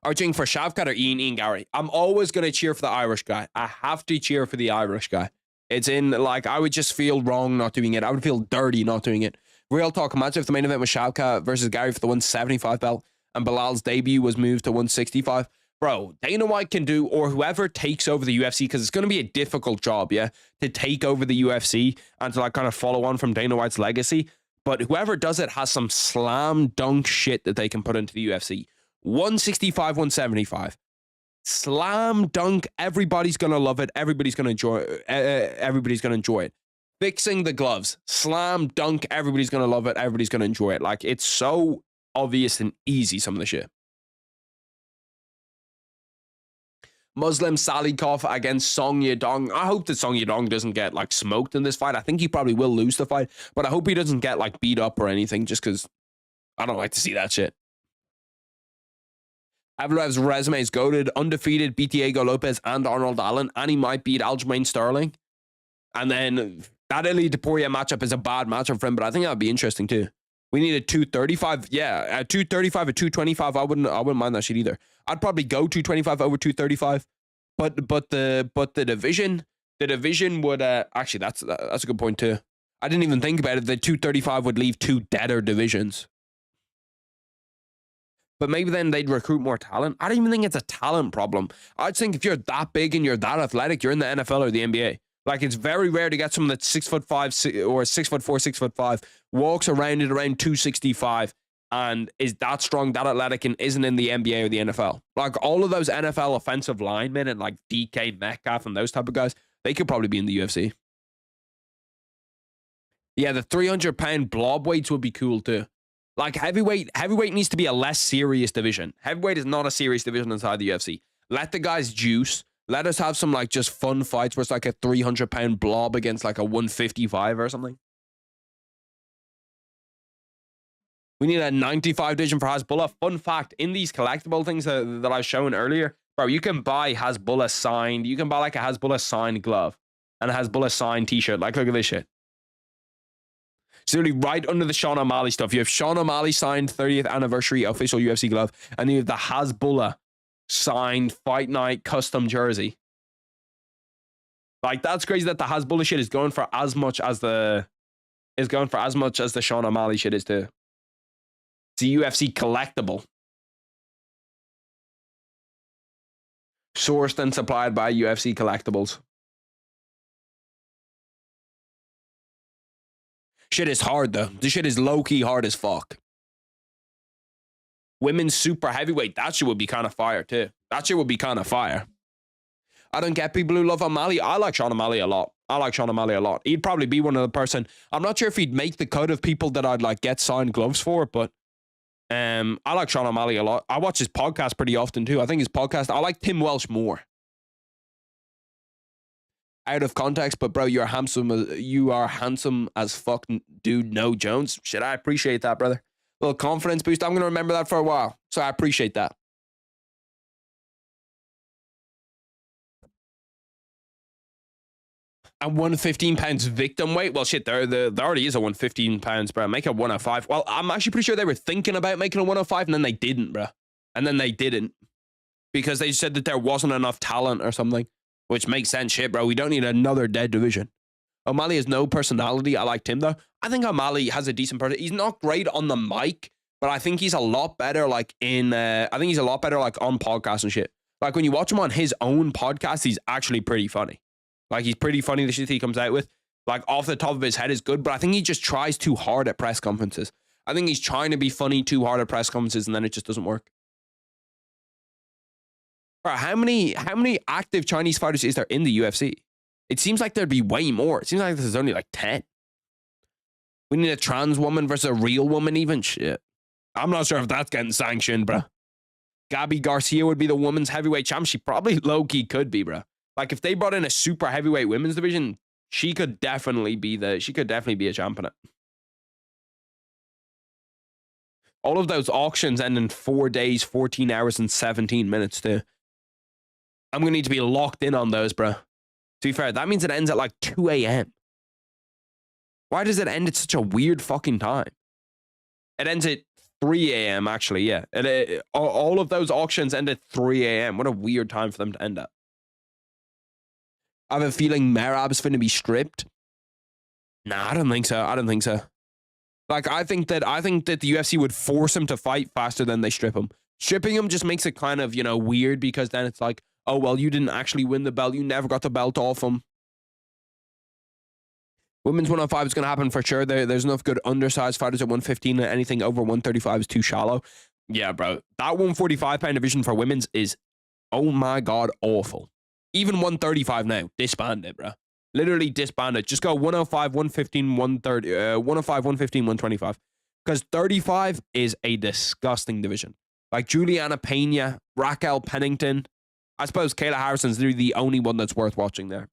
Are you cheering for Shavkat or Ian Gary? I'm always going to cheer for the Irish guy. I have to cheer for the Irish guy. It's in, like, I would just feel wrong not doing it. I would feel dirty not doing it. Real talk, match if the main event was Shavkat versus Gary for the 175 belt and Bilal's debut was moved to 165. Bro, Dana White can do, or whoever takes over the UFC, because it's going to be a difficult job, yeah, to take over the UFC and to like kind of follow on from Dana White's legacy. But whoever does it has some slam dunk shit that they can put into the UFC. 165, 175. Slam dunk. Everybody's going to love it. Everybody's going to enjoy it. Everybody's going to enjoy it. Fixing the gloves. Slam dunk. Everybody's going to love it. Everybody's going to enjoy it. Like, it's so obvious and easy, some of the shit. Muslim Salikov against Song Yadong. I hope that Song Yadong doesn't get like smoked in this fight. I think he probably will lose the fight, but I hope he doesn't get like beat up or anything just because I don't like to see that shit. Avalev's resume is goated, undefeated, beat Diego Lopez and Arnold Allen, and he might beat Aljamain Sterling. And then that Eli Topuria matchup is a bad matchup for him, but I think that would be interesting too. We need a 235. Yeah, a 235, a 225. I wouldn't mind that shit either. I'd probably go 225 over 235. But the division would actually that's a good point too. I didn't even think about it. The 235 would leave two deader divisions. But maybe then they'd recruit more talent. I don't even think it's a talent problem. I think if you're that big and you're that athletic, you're in the NFL or the NBA. Like, it's very rare to get someone that's 6'5" or 6'4", 6'5", walks around at around 265 and is that strong, that athletic, and isn't in the NBA or the NFL. Like, all of those NFL offensive linemen and like DK Metcalf and those type of guys, they could probably be in the UFC. Yeah, the 300-pound blob weights would be cool too. Like, heavyweight needs to be a less serious division. Heavyweight is not a serious division inside the UFC. Let the guys juice. Let us have some, like, just fun fights where it's like a 300-pound blob against, like, a 155 or something. We need a 95 division for Hasbullah. Fun fact, in these collectible things that I was showing earlier, bro, you can buy Hasbullah signed. You can buy, like, a Hasbullah signed glove and a Hasbullah signed t-shirt. Like, look at this shit. It's literally right under the Sean O'Malley stuff. You have Sean O'Malley signed 30th anniversary official UFC glove, and you have the Hasbullah signed Fight Night custom jersey. Like, that's crazy that the Hasbullah shit is going for as much as the Sean O'Malley shit is too. It's a UFC collectible. Sourced and supplied by UFC Collectibles. Shit is hard though. This shit is low-key hard as fuck. Women's super heavyweight. That shit would be kind of fire too. That shit would be kind of fire. I don't get people who love O'Malley. I like Sean O'Malley a lot. He'd probably be one of the person. I'm not sure if he'd make the cut of people that I'd like get signed gloves for, but I like Sean O'Malley a lot. I watch his podcast pretty often too. I think his podcast, I like Tim Welsh more. Out of context, but bro, you are handsome as fuck, dude. No Jones. Shit, I appreciate that, brother. Little confidence boost. I'm gonna remember that for a while. So I appreciate that. And 115 pounds victim weight. Well, shit, there already is a 115 pounds, bro. Make it 105. Well, I'm actually pretty sure they were thinking about making a 105, and then they didn't, bro. And then they didn't because they said that there wasn't enough talent or something, which makes sense. Shit, bro. We don't need another dead division. O'Malley has no personality. I liked him though. I think O'Malley has a decent person. He's not great on the mic, but I think he's a lot better like on podcasts and shit. Like when you watch him on his own podcast, he's actually pretty funny. Like he's pretty funny, the shit he comes out with. Like off the top of his head is good, but I think he just tries too hard at press conferences. I think he's trying to be funny too hard at press conferences and then it just doesn't work. Bro, how many active Chinese fighters is there in the UFC? It seems like there'd be way more. It seems like there's only like 10. We need a trans woman versus a real woman even. Shit. I'm not sure if that's getting sanctioned, bro. Gabby Garcia would be the women's heavyweight champ. She probably low-key could be, bro. Like if they brought in a super heavyweight women's division, she could definitely be a champ in it. All of those auctions end in 4 days, 14 hours, and 17 minutes too. I'm going to need to be locked in on those, bro. To be fair, that means it ends at like 2 a.m. Why does it end at such a weird fucking time? It ends at 3 a.m. actually, yeah. All of those auctions end at 3 a.m. What a weird time for them to end at. I have a feeling Merab's going to be stripped. Nah, I don't think so. I don't think so. Like, I think that the UFC would force him to fight faster than they strip him. Stripping him just makes it kind of, weird, because then it's like, oh, well, you didn't actually win the belt. You never got the belt off him. Women's 105 is going to happen for sure. There's enough good undersized fighters at 115, and anything over 135 is too shallow. Yeah, bro. That 145-pound division for women's is, oh my God, awful. Even 135 now. Disband it, bro. Literally disband it. Just go 105, 115, 130, 105, 115, 125. Because 35 is a disgusting division. Like Juliana Pena, Raquel Pennington. I suppose Kayla Harrison's literally the only one that's worth watching there.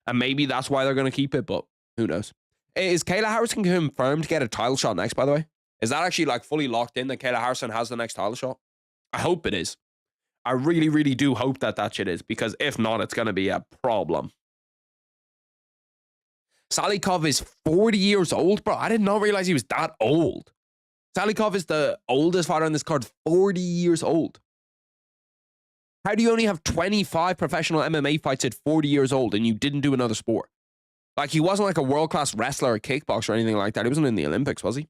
And maybe that's why they're going to keep it, but who knows? Is Kayla Harrison confirmed to get a title shot next, by the way? Is that actually like fully locked in that Kayla Harrison has the next title shot? I hope it is. I really, really do hope that shit is, because if not, it's going to be a problem. Salikov is 40 years old, bro. I did not realize he was that old. Salikov is the oldest fighter on this card, 40 years old. How do you only have 25 professional MMA fights at 40 years old and you didn't do another sport? Like, he wasn't like a world-class wrestler or kickboxer or anything like that. He wasn't in the Olympics, was he?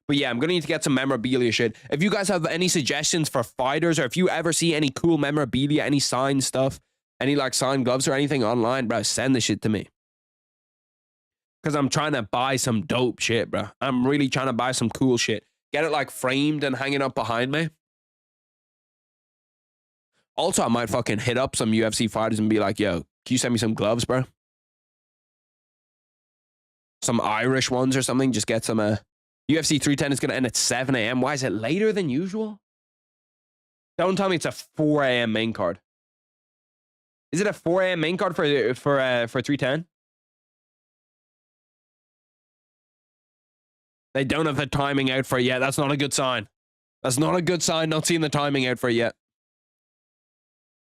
But yeah, I'm going to need to get some memorabilia shit. If you guys have any suggestions for fighters, or if you ever see any cool memorabilia, any signed stuff, any like signed gloves or anything online, bro, send the shit to me. Because I'm trying to buy some dope shit, bro. I'm really trying to buy some cool shit. Get it like framed and hanging up behind me. Also, I might fucking hit up some UFC fighters and be like, yo, can you send me some gloves, bro? Some Irish ones or something. Just get some, UFC 310 is going to end at 7 a.m. Why is it later than usual? Don't tell me it's a 4 a.m. main card. Is it a 4 a.m. main card for 310? They don't have the timing out for it yet. That's not a good sign. That's not a good sign, not seeing the timing out for it yet.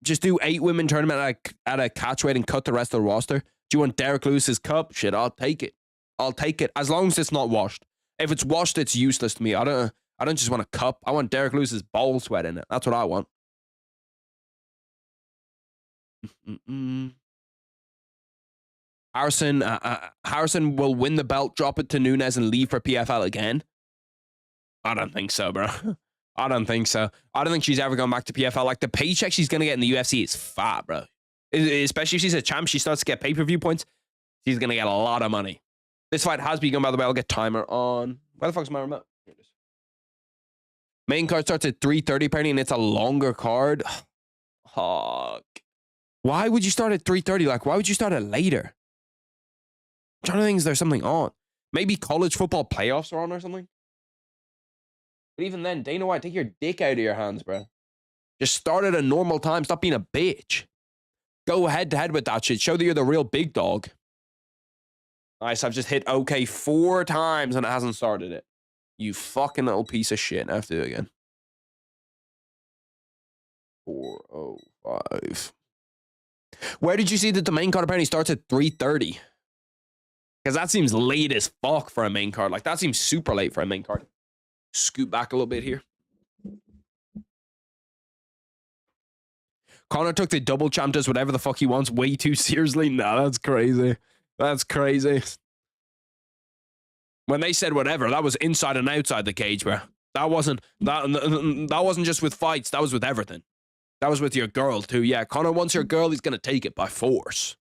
Just do 8 women tournament at a catch weight and cut the rest of the roster. Do you want Derek Lewis's cup? Shit, I'll take it. I'll take it. As long as it's not washed. If it's washed, it's useless to me. I don't just want a cup. I want Derek Lewis's ball sweat in it. That's what I want. Harrison will win the belt, drop it to Nunes, and leave for PFL again. I don't think so, bro. I don't think so. I don't think she's ever going back to PFL. Like, the paycheck she's going to get in the UFC is fat, bro. Especially if she's a champ, she starts to get pay-per-view points. She's going to get a lot of money. This fight has begun, by the way. I'll get timer on. Where the fuck's my remote? Here it is. Main card starts at 3:30, apparently, and it's a longer card. Fuck. Why would you start at 3:30? Like, why would you start it later? I'm trying to think, is there something on? Maybe college football playoffs are on or something? But even then, Dana White, take your dick out of your hands, bro. Just start at a normal time. Stop being a bitch. Go head-to-head with that shit. Show that you're the real big dog. Nice, I've just hit OK 4 times and it hasn't started it. You fucking little piece of shit. I have to do it again. 4:05. Where did you see that the main card apparently starts at 3:30? Because that seems late as fuck for a main card. Like, that seems super late for a main card. Scoot back a little bit here. Conor took the double champ, does whatever the fuck he wants way too seriously. Nah, that's crazy. That's crazy. When they said whatever, that was inside and outside the cage, bro. That wasn't just with fights. That was with everything. That was with your girl too. Yeah, Conor wants your girl. He's gonna take it by force.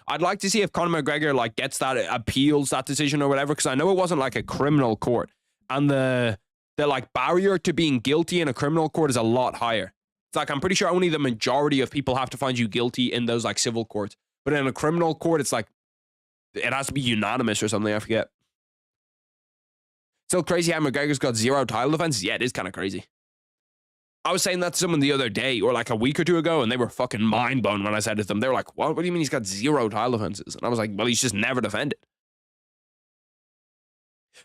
I'd like to see if Conor McGregor like gets that, appeals that decision or whatever, because I know it wasn't like a criminal court, and the like barrier to being guilty in a criminal court is a lot higher. It's like, I'm pretty sure only the majority of people have to find you guilty in those like civil courts, but in a criminal court, it's like it has to be unanimous or something. I forget. Still crazy how McGregor's got 0 title defenses. Yeah, it is kind of crazy. I was saying that to someone the other day, or like a week or two ago, and they were fucking mind blown when I said it to them. They were like, what do you mean he's got 0 title defenses? And I was like, well, he's just never defended.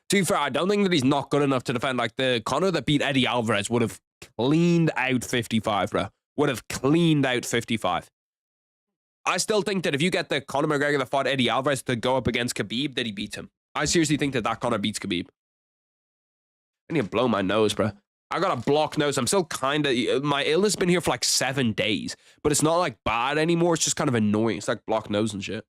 To be fair, I don't think that he's not good enough to defend. Like, the Conor that beat Eddie Alvarez would have cleaned out 55, bro. Would have cleaned out 55. I still think that if you get the Conor McGregor that fought Eddie Alvarez to go up against Khabib, that he beats him. I seriously think that Conor beats Khabib. I need to blow my nose, bro. I got a blocked nose. I'm still kind of... My illness has been here for like 7 days. But it's not like bad anymore. It's just kind of annoying. It's like blocked nose and shit.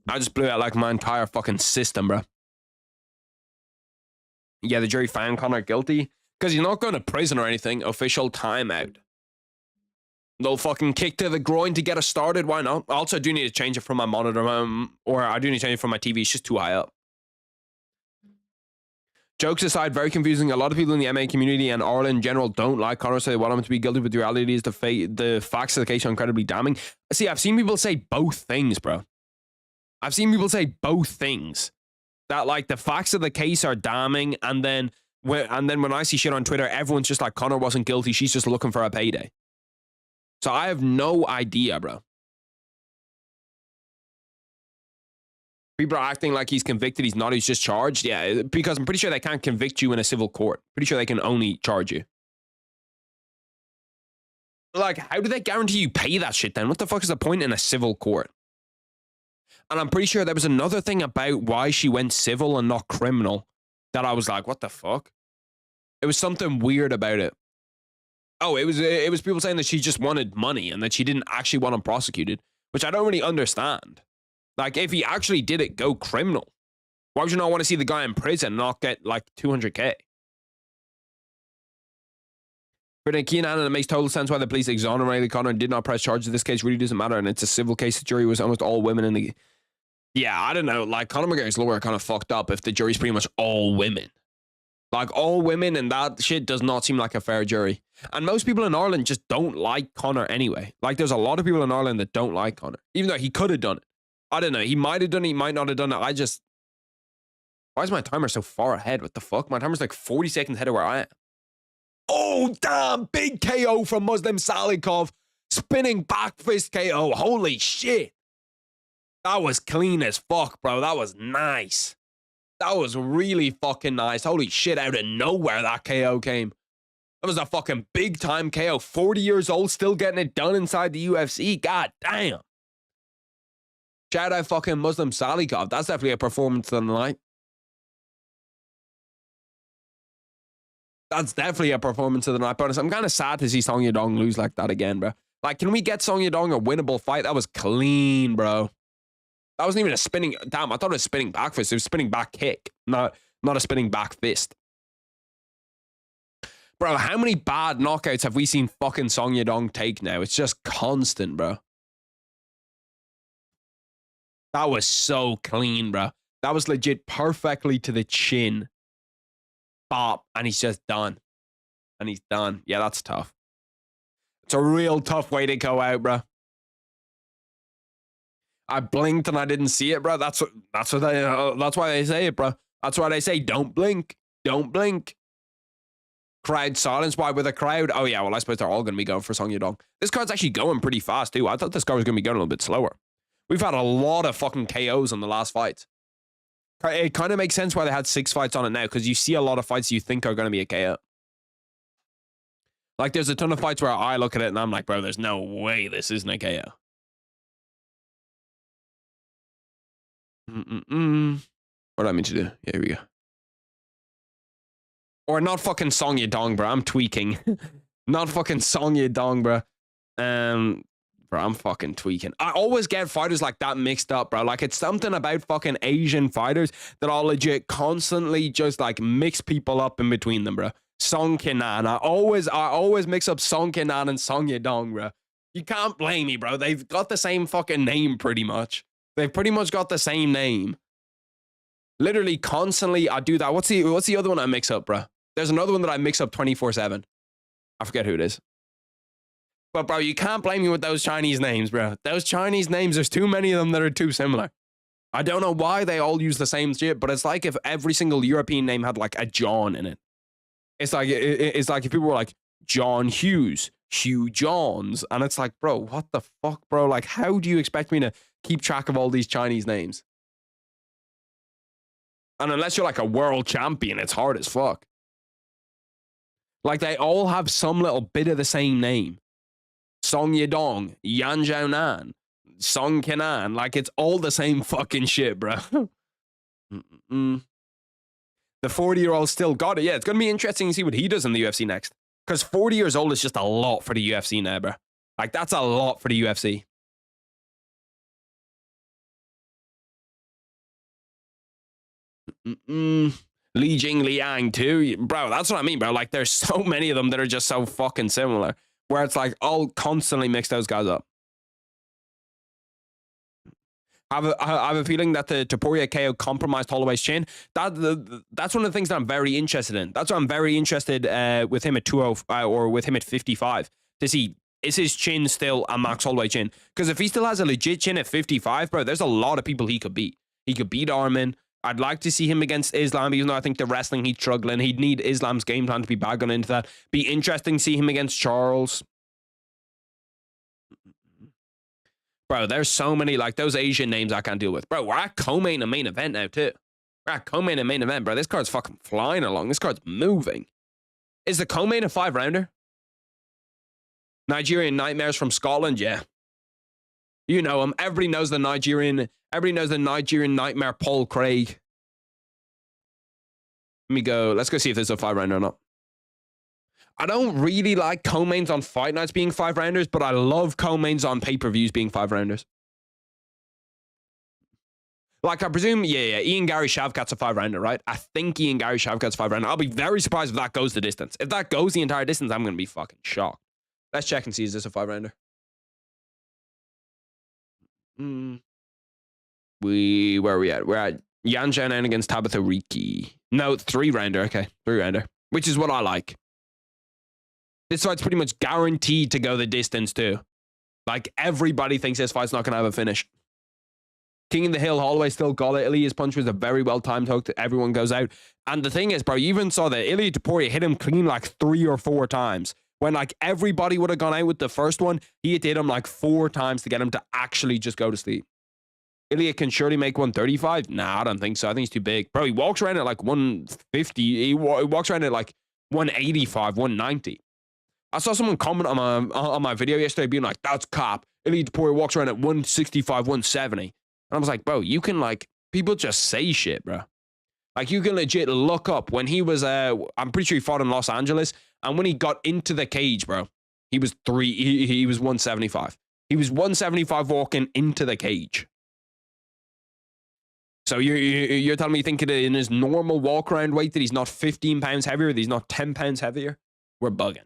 I just blew out like my entire fucking system, bro. Yeah, the jury found Conor guilty. Because he's not going to prison or anything. Official timeout. No fucking kick to the groin to get us started. Why not? Also, I do need to change it from my monitor. Or I do need to change it from my TV. It's just too high up. Jokes aside, very confusing. A lot of people in the MMA community and Ireland in general don't like Conor, so they want him to be guilty, but the reality is the facts of the case are incredibly damning. See, I've seen people say both things, bro. I've seen people say both things. That, like, the facts of the case are damning, and then when I see shit on Twitter, everyone's just like, Conor wasn't guilty. She's just looking for a payday. So I have no idea, bro. People are acting like he's convicted. He's not. He's just charged. Yeah, because I'm pretty sure they can't convict you in a civil court. Pretty sure they can only charge you. Like, how do they guarantee you pay that shit then? What the fuck is the point in a civil court? And I'm pretty sure there was another thing about why she went civil and not criminal that I was like, what the fuck? It was something weird about it. Oh, it was people saying that she just wanted money and that she didn't actually want him prosecuted, which I don't really understand. Like, if he actually did it, go criminal. Why would you not want to see the guy in prison and not get, like, 200K? For Keenan, and it makes total sense why the police exonerated Conor and did not press charges. This case really doesn't matter, and it's a civil case. The jury was almost all women in the... Yeah, I don't know. Like, Conor McGregor's lawyer kind of fucked up if the jury's pretty much all women. Like, all women, and that shit does not seem like a fair jury. And most people in Ireland just don't like Conor anyway. Like, there's a lot of people in Ireland that don't like Conor, even though he could have done it. I don't know. He might have done it. He might not have done it. I just... Why is my timer so far ahead? What the fuck? My timer's like 40 seconds ahead of where I am. Oh, damn. Big KO from Muslim Salikov. Spinning back fist KO. Holy shit. That was clean as fuck, bro. That was nice. That was really fucking nice. Holy shit. Out of nowhere, that KO came. That was a fucking big time KO. 40 years old, still getting it done inside the UFC. God damn. Shout out fucking Muslim Salikov. That's definitely a performance of the night. That's definitely a performance of the night. But I'm kind of sad to see Song Yadong lose like that again, bro. Like, can we get Song Yadong a winnable fight? That was clean, bro. That wasn't even a spinning... Damn, I thought it was spinning back fist. It was spinning back kick. Not a spinning back fist. Bro, how many bad knockouts have we seen fucking Song Yadong take now? It's just constant, bro. That was so clean, bro. That was legit perfectly to the chin. Bop. And he's just done. And he's done. Yeah, that's tough. It's a real tough way to go out, bro. I blinked and I didn't see it, bro. That's why they say it, bro. That's why they say don't blink. Don't blink. Crowd silence. Why with a crowd? Oh, yeah. Well, I suppose they're all going to be going for Song Yadong. This card's actually going pretty fast, too. I thought this card was going to be going a little bit slower. We've had a lot of fucking KOs on the last fights. It kind of makes sense why they had 6 fights on it now, because you see a lot of fights you think are going to be a KO. Like, there's a ton of fights where I look at it and I'm like, bro, there's no way this isn't a KO. What do I mean to do? Yeah, here we go. Or not fucking Song Yadong, bro. I'm tweaking. Not fucking Song Yadong, bro. Bro, I'm fucking tweaking. I always get fighters like that mixed up, bro. Like, it's something about fucking Asian fighters that I'll legit constantly just, like, mix people up in between them, bro. Song Kenan. I always mix up Song Kenan and Song Yadong, bro. You can't blame me, bro. They've got the same fucking name, pretty much. They've pretty much got the same name. Literally, constantly, I do that. What's the other one I mix up, bro? There's another one that I mix up 24/7. I forget who it is. But, bro, you can't blame me with those Chinese names, bro. Those Chinese names, there's too many of them that are too similar. I don't know why they all use the same shit, but it's like if every single European name had, like, a John in it. It's like if people were like, John Hughes, Hugh Johns. And it's like, bro, what the fuck, bro? Like, how do you expect me to keep track of all these Chinese names? And unless you're like a world champion, it's hard as fuck. Like, they all have some little bit of the same name. Song Yadong, Yan Zhaonan, Song Kenan. Like, it's all the same fucking shit, bro. The 40-year-old still got it. Yeah, it's going to be interesting to see what he does in the UFC next. Because 40 years old is just a lot for the UFC now, bro. Like, that's a lot for the UFC. Li Jing Liang, too. Bro, that's what I mean, bro. Like, there's so many of them that are just so fucking similar. Where it's like, I'll constantly mix those guys up. I have a feeling that the Topuria KO compromised Holloway's chin. That's one of the things that I'm very interested in. That's why I'm very interested with him at 205 or with him at 55 to see, is his chin still a Max Holloway chin? Because if he still has a legit chin at 55, bro, there's a lot of people he could beat. He could beat Armin. I'd like to see him against Islam, even though I think the wrestling he's struggling. He'd need Islam's game plan to be back on into that. Be interesting to see him against Charles. Bro, there's so many, like, those Asian names I can't deal with. Bro, we're at co-main and main event now, too. We're at co-main and main event, bro. This card's fucking flying along. This card's moving. Is the co-main a 5-rounder? Nigerian Nightmares from Scotland? Yeah. You know him. Everybody knows the Nigerian Nightmare, Paul Craig. Let me go. Let's go see if this is a 5-rounder or not. I don't really like co-mains on fight nights being 5-rounders, but I love co-mains on pay-per-views being 5-rounders. Like, I presume, yeah, Ian Gary Shavkat's a 5-rounder, right? I think Ian Gary Shavkat's 5-rounder. I'll be very surprised if that goes the distance. If that goes the entire distance, I'm going to be fucking shocked. Let's check and see, is this a 5-rounder? Where are we at? We're at Yan Zhaonan against Tabitha Riki. No, 3-rounder. Okay, 3-rounder. Which is what I like. This fight's pretty much guaranteed to go the distance, too. Like, everybody thinks this fight's not going to have a finish. King of the Hill, Holloway still got it. Ilia's punch was a very well-timed hook that everyone goes out. And the thing is, bro, you even saw that Ilia Topuria hit him clean like 3 or 4 times. When, like, everybody would have gone out with the first one, he hit him like 4 times to get him to actually just go to sleep. Ilia can surely make 135? Nah, I don't think so. I think he's too big. Bro, he walks around at like 150. He walks around at like 185, 190. I saw someone comment on my video yesterday being like, that's cap. Ilia Topuria walks around at 165, 170. And I was like, bro, you can, like, people just say shit, bro. Like, you can legit look up when he was, I'm pretty sure he fought in Los Angeles. And when he got into the cage, bro, he was he was 175. He was 175 walking into the cage. So you're telling me you think in his normal walk around weight that he's not 15 pounds heavier, that he's not 10 pounds heavier? We're bugging.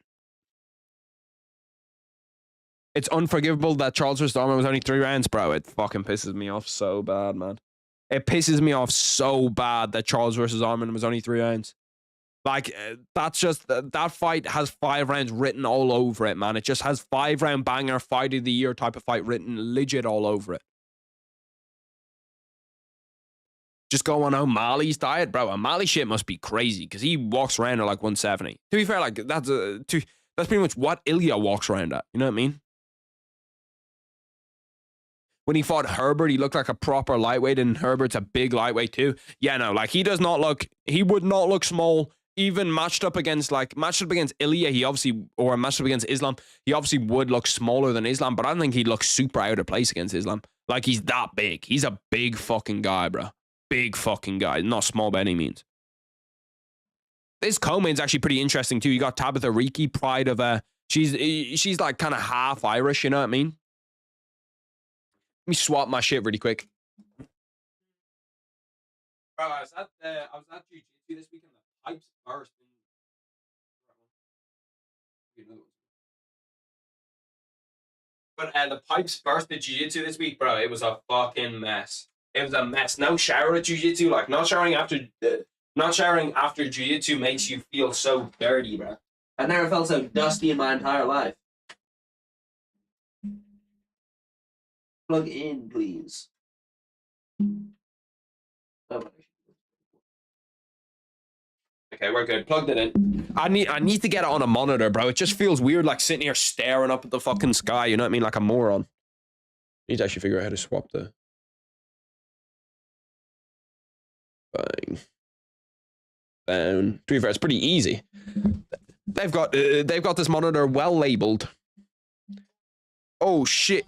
It's unforgivable that Charles vs. Armin was only 3 rounds, bro. It fucking pisses me off so bad, man. It pisses me off so bad that Charles vs. Armin was only 3 rounds. Like, that's just, that fight has 5 rounds written all over it, man. It just has 5-round banger, fight of the year type of fight written legit all over it. Just go on O'Malley's diet, bro. O'Malley shit must be crazy because he walks around at like 170. To be fair, like, that's pretty much what Ilia walks around at. You know what I mean? When he fought Herbert, he looked like a proper lightweight, and Herbert's a big lightweight too. Yeah, no, like, he would not look small, even matched up against Ilia, he obviously, or matched up against Islam, he obviously would look smaller than Islam, but I don't think he'd look super out of place against Islam. Like, he's that big. He's a big fucking guy, bro. Big fucking guy. Not small by any means. This co-main's actually pretty interesting too. You got Tabitha Riki, pride of she's like kind of half Irish, you know what I mean? Let me swap my shit really quick. Bro, I was at jiu-jitsu this weekend. The pipes burst. But the pipes burst at jiu-jitsu this week, bro. It was a fucking mess. It was a mess. No shower at jiu-jitsu. Like, not showering after jiu-jitsu makes you feel so dirty, bro. I never felt so dusty in my entire life. Plug in, please. Oh, okay, we're good. Plugged it in. I need to get it on a monitor, bro. It just feels weird, like sitting here staring up at the fucking sky. You know what I mean? Like a moron. Need to actually figure out how to swap the. Bang. Down. To be fair, it's pretty easy. They've got this monitor well labeled. Oh shit.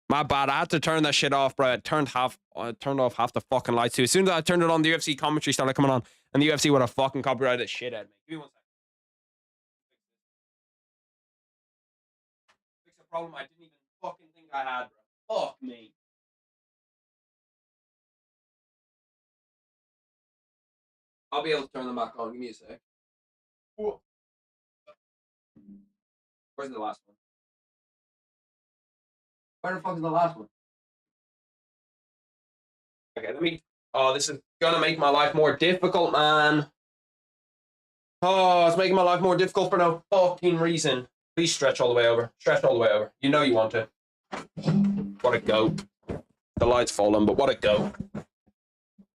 My bad. I had to turn that shit off, bro. I turned off half the fucking lights too. As soon as I turned it on, the UFC commentary started coming on, and the UFC would have fucking copyrighted shit at me. Give me 1 second. Fix a problem I didn't even fucking think I had, bro. Fuck me. I'll be able to turn them back on. Give me a sec. Where's the last one? Where the fuck is the last one? Okay, let me. Oh, this is gonna make my life more difficult, man. Oh, it's making my life more difficult for no fucking reason. Please stretch all the way over. Stretch all the way over. You know you want to. What a goat. The light's fallen, but what a goat.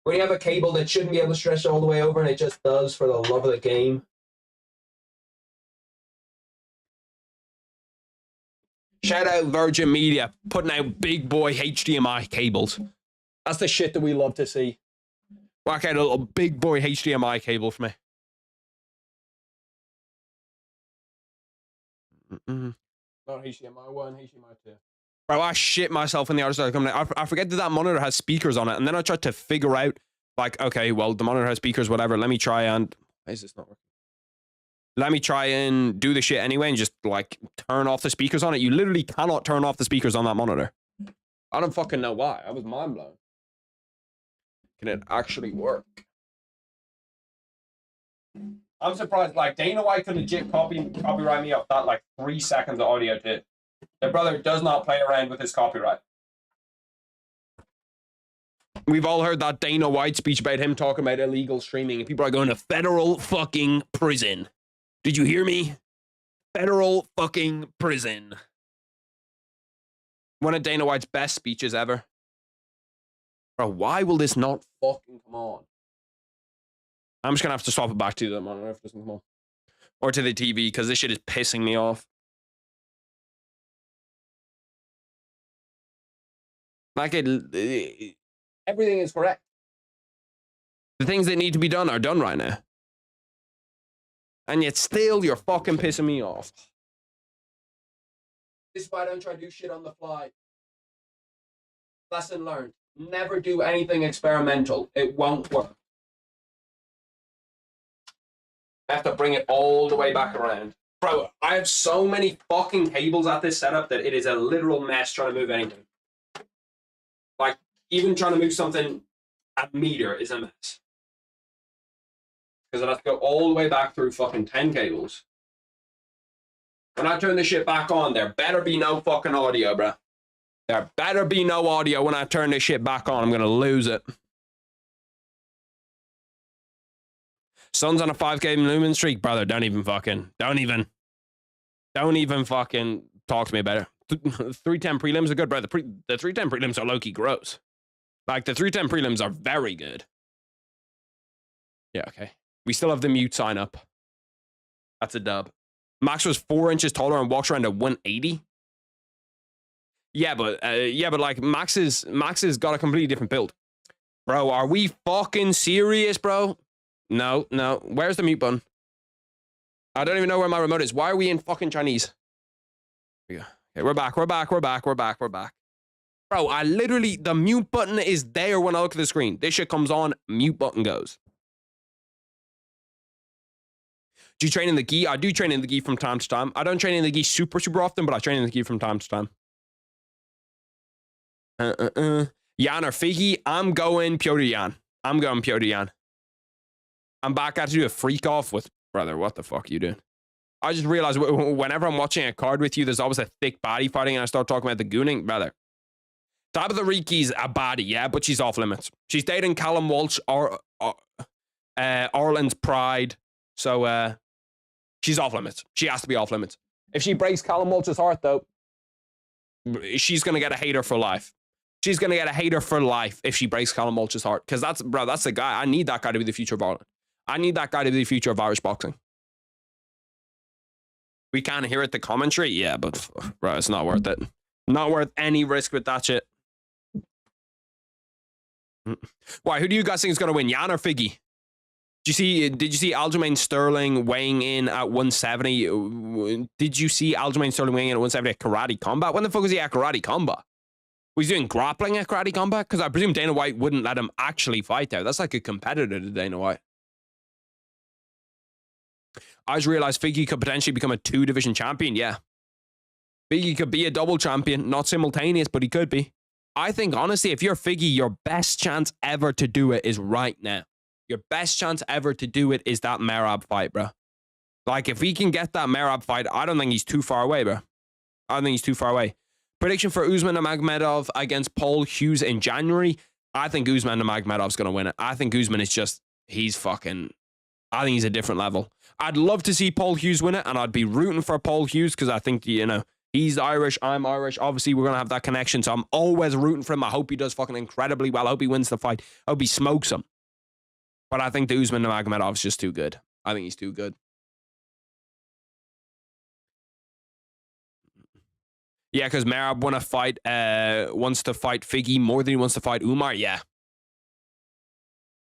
When you have a cable that shouldn't be able to stretch all the way over and it just does for the love of the game. Shout out Virgin Media, putting out big boy HDMI cables. That's the shit that we love to see. Whack out a little big boy HDMI cable for me. Not HDMI 1, HDMI 2. Bro, I shit myself in the other side of the company. I forget that monitor has speakers on it, and then I tried to figure out, like, okay, well, the monitor has speakers, whatever. Let me try and... Why is this not working? Let me try and do the shit anyway and just, like, turn off the speakers on it. You literally cannot turn off the speakers on that monitor. I don't fucking know why. I was mind blown. Can it actually work? I'm surprised. Like, Dana White could legit copyright me off that, like, 3 seconds of audio to it. The brother does not play around with his copyright. We've all heard that Dana White speech about him talking about illegal streaming, and people are going to federal fucking prison. Did you hear me? Federal fucking prison. One of Dana White's best speeches ever. Bro, why will this not fucking come on? I'm just gonna have to swap it back to the monitor if it doesn't come on. Or to the TV, because this shit is pissing me off. Like, everything is correct. The things that need to be done are done right now. And yet still, you're fucking pissing me off. This is why I don't try to do shit on the fly. Lesson learned. Never do anything experimental. It won't work. I have to bring it all the way back around. Bro, I have so many fucking cables at this setup that it is a literal mess trying to move anything. Like, even trying to move something a meter is a mess. Because I have to go all the way back through fucking 10 cables. When I turn this shit back on, there better be no fucking audio, bro. There better be no audio when I turn this shit back on. I'm going to lose it. Sun's on a 5K lumen streak, brother. Don't even fucking fucking talk to me about it. 310 prelims are good, bro. The 310 prelims are low-key gross. Like, the 310 prelims are very good. Yeah, okay. We still have the mute sign up. That's a dub. Max was 4 inches taller and walks around at 180. Yeah, but like Max has got a completely different build. Bro, are we fucking serious, bro? No. Where's the mute button? I don't even know where my remote is. Why are we in fucking Chinese? Here we go. Okay, we're back. Bro, I literally, the mute button is there when I look at the screen. This shit comes on, mute button goes. Do you train in the gi? I do train in the gi from time to time. I don't train in the gi super often, but I train in the gi from time to time. Jan or Figgy? I'm going Petr Jan. I'm back. I have to do a freak off with, brother, what the fuck are you doing? I just realized whenever I'm watching a card with you, there's always a thick body fighting, and I start talking about the gooning, brother. Tabitha Riki's a baddie, yeah, but she's off limits. She's dating Callum Walsh or Ireland's pride, so she's off limits. She has to be off limits. If she breaks Callum Walsh's heart, though, she's gonna get a hater for life. She's gonna get a hater for life if she breaks Callum Walsh's heart, because that's the guy. I need that guy to be the future of Ireland. I need that guy to be the future of Irish boxing. We can't hear it, the commentary, yeah, but bro, it's not worth it. Not worth any risk with that shit. Why? Who do you guys think is going to win, Jan or Figgy? Did you see Aljamain Sterling weighing in at 170? Did you see Aljamain Sterling weighing in at 170 at Karate Combat? When the fuck was he at Karate Combat? Was he doing grappling at Karate Combat? Because I presume Dana White wouldn't let him actually fight there. That's like a competitor to Dana White. I just realized Figgy could potentially become a 2-division champion. Yeah. Figgy could be a double champion. Not simultaneous, but he could be. I think, honestly, if you're Figgy, your best chance ever to do it is right now. Your best chance ever to do it is that Merab fight, bro. Like, if he can get that Merab fight, I don't think he's too far away, bro. I don't think he's too far away. Prediction for Usman Nurmagomedov against Paul Hughes in January. I think Usman Nurmagomedov's going to win it. I think Usman is just, I think he's a different level. I'd love to see Paul Hughes win it, and I'd be rooting for Paul Hughes because I think, he's Irish, I'm Irish. Obviously, we're going to have that connection, so I'm always rooting for him. I hope he does fucking incredibly well. I hope he wins the fight. I hope he smokes him. But I think the Usman Nurmagomedov is just too good. I think he's too good. Yeah, because Merab wants to fight Figgy more than he wants to fight Umar. Yeah.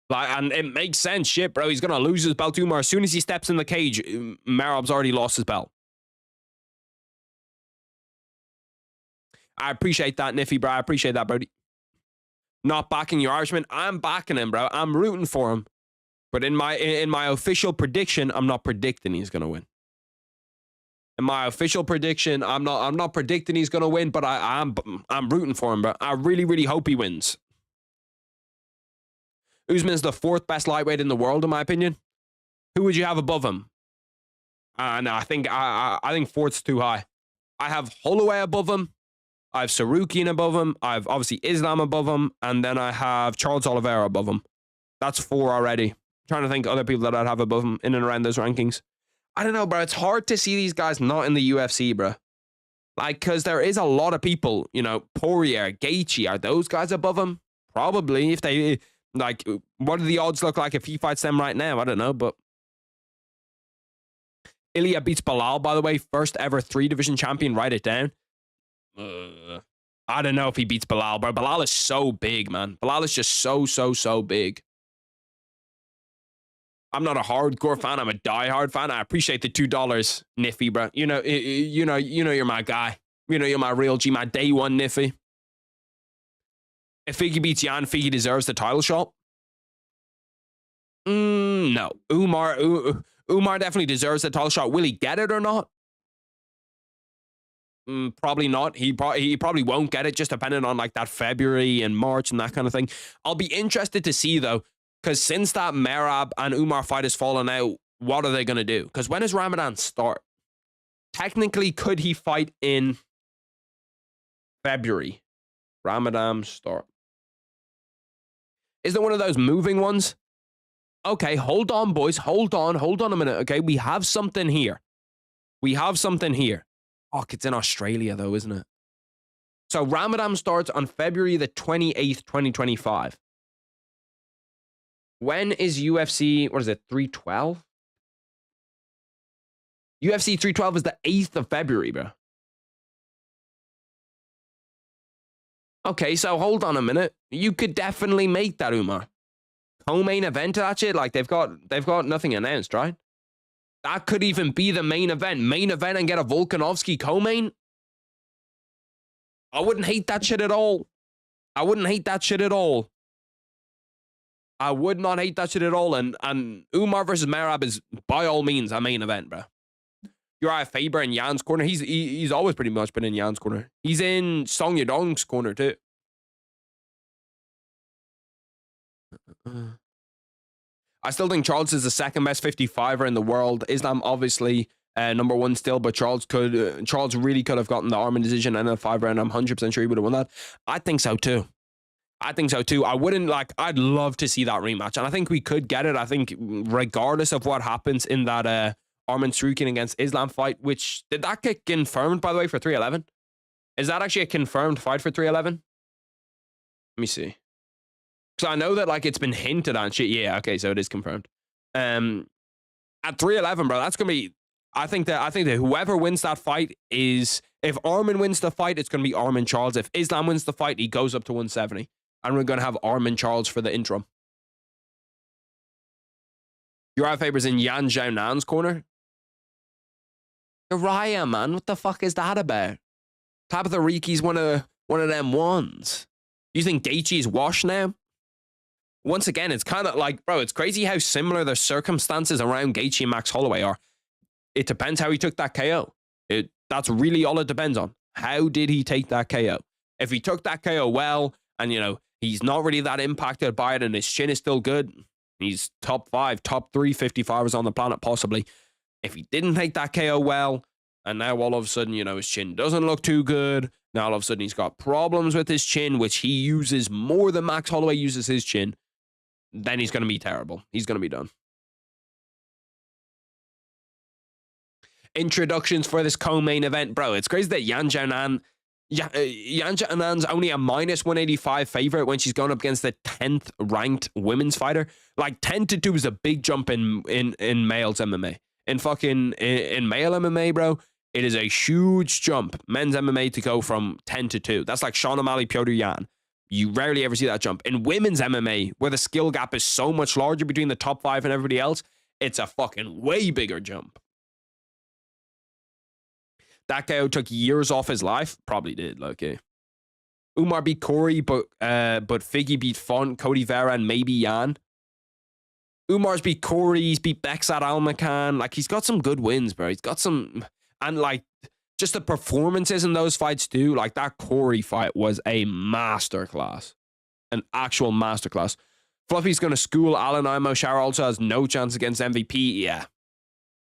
And it makes sense. Shit, bro. He's going to lose his belt to Umar. As soon as he steps in the cage, Merab's already lost his belt. I appreciate that, Niffy, bro. I appreciate that, Brody. Not backing your Irishman. I'm backing him, bro. I'm rooting for him. But in my official prediction, I'm not predicting he's gonna win. In my official prediction, I'm not predicting he's gonna win, but I'm rooting for him, bro. I really, really hope he wins. Usman's the 4th best lightweight in the world, in my opinion. Who would you have above him? No, I think 4th's too high. I have Holloway above him. I have Sarukian above him. I have obviously Islam above him, and then I have Charles Oliveira above him. That's 4 already. I'm trying to think other people that I'd have above him in and around those rankings. I don't know, bro. It's hard to see these guys not in the UFC, bro. Like, because there is a lot of people, Poirier, Gaethje, are those guys above him? Probably. If they, what do the odds look like if he fights them right now? I don't know, but Ilya beats Bilal, by the way. First ever 3-division champion. Write it down. I don't know if he beats Bilal, bro. Bilal is so big, man. Bilal is just so big. I'm not a hardcore fan. I'm a diehard fan. I appreciate the $2, Niffy, bro. You're my guy. You're my real G, my day one Niffy. If Figgy beats Jan, Figgy deserves the title shot. No. Umar definitely deserves the title shot. Will he get it or not? Probably not. He probably won't get it, just depending on that February and March and that kind of thing. I'll be interested to see, though, because since that Merab and Umar fight has fallen out, what are they going to do? Because when does Ramadan start? Technically, could he fight in February? Ramadan start. Is there one of those moving ones? Okay, hold on, boys. Hold on a minute, okay? We have something here. Fuck, it's in Australia, though, isn't it? So Ramadan starts on February the 28th, 2025. When is UFC, 312? UFC 312 is the 8th of February, bro. Okay, so hold on a minute. You could definitely make that, Umar. Co-main event to that shit? They've got nothing announced, right? That could even be the main event. Main event and get a Volkanovski co-main? I wouldn't hate that shit at all. I would not hate that shit at all. And Umar versus Merab is, by all means, a main event, bro. Uriah Faber in Jan's corner. He's always pretty much been in Jan's corner. He's in Song Yadong's corner, too. I still think Charles is the 2nd best 55er in the world. Islam, obviously, number one still, but Charles really could have gotten the Armin decision in a 5 round. I'm 100% sure he would have won that. I think so too. I'd love to see that rematch, and I think we could get it. I think regardless of what happens in that Armin Tsarukyan against Islam fight, which did that get confirmed, by the way, for 311? Is that actually a confirmed fight for 311? Let me see. Because I know that like it's been hinted at shit. Yeah, okay, so it is confirmed. At 311, bro, that's gonna be. I think that whoever wins that fight is, if Armin wins the fight, it's gonna be Armin Charles. If Islam wins the fight, he goes up to 170, and we're gonna have Armin Charles for the interim. Uriah Faber's in Yan Xiaonan's corner. Uriah, man, what the fuck is that about? Tabitha Riki's one of them ones. You think Gaethje's washed now? Once again, it's kind of like, bro, it's crazy how similar the circumstances around Gaethje and Max Holloway are. It depends how he took that KO. That's really all it depends on. How did he take that KO? If he took that KO well, and, you know, he's not really that impacted by it, and his chin is still good, he's top 5, top 3 55ers on the planet, possibly. If he didn't take that KO well, and now all of a sudden, you know, his chin doesn't look too good, now all of a sudden he's got problems with his chin, which he uses more than Max Holloway uses his chin, then he's going to be terrible. He's going to be done. Introductions for this co-main event, bro. It's crazy that Yan Xiaonan's only a -185 favorite when she's going up against the 10th ranked women's fighter. Like 10-2 is a big jump in males MMA. In male MMA, bro, it is a huge jump. Men's MMA to go from 10-2. That's like Sean O'Malley, Petr Yan. You rarely ever see that jump. In women's MMA, where the skill gap is so much larger between the top 5 and everybody else, it's a fucking way bigger jump. That KO took years off his life. Probably did, okay. Umar beat Corey, but Figgy beat Font, Cody Vera, and maybe Yan. Umar's beat Corey, he's beat Beksat Almakan. Like, he's got some good wins, bro. He's got some... And, like, just the performances in those fights, too. Like, that Corey fight was a masterclass. An actual masterclass. Fluffy's going to school Alan Imo. Shara also has no chance against MVP. Yeah.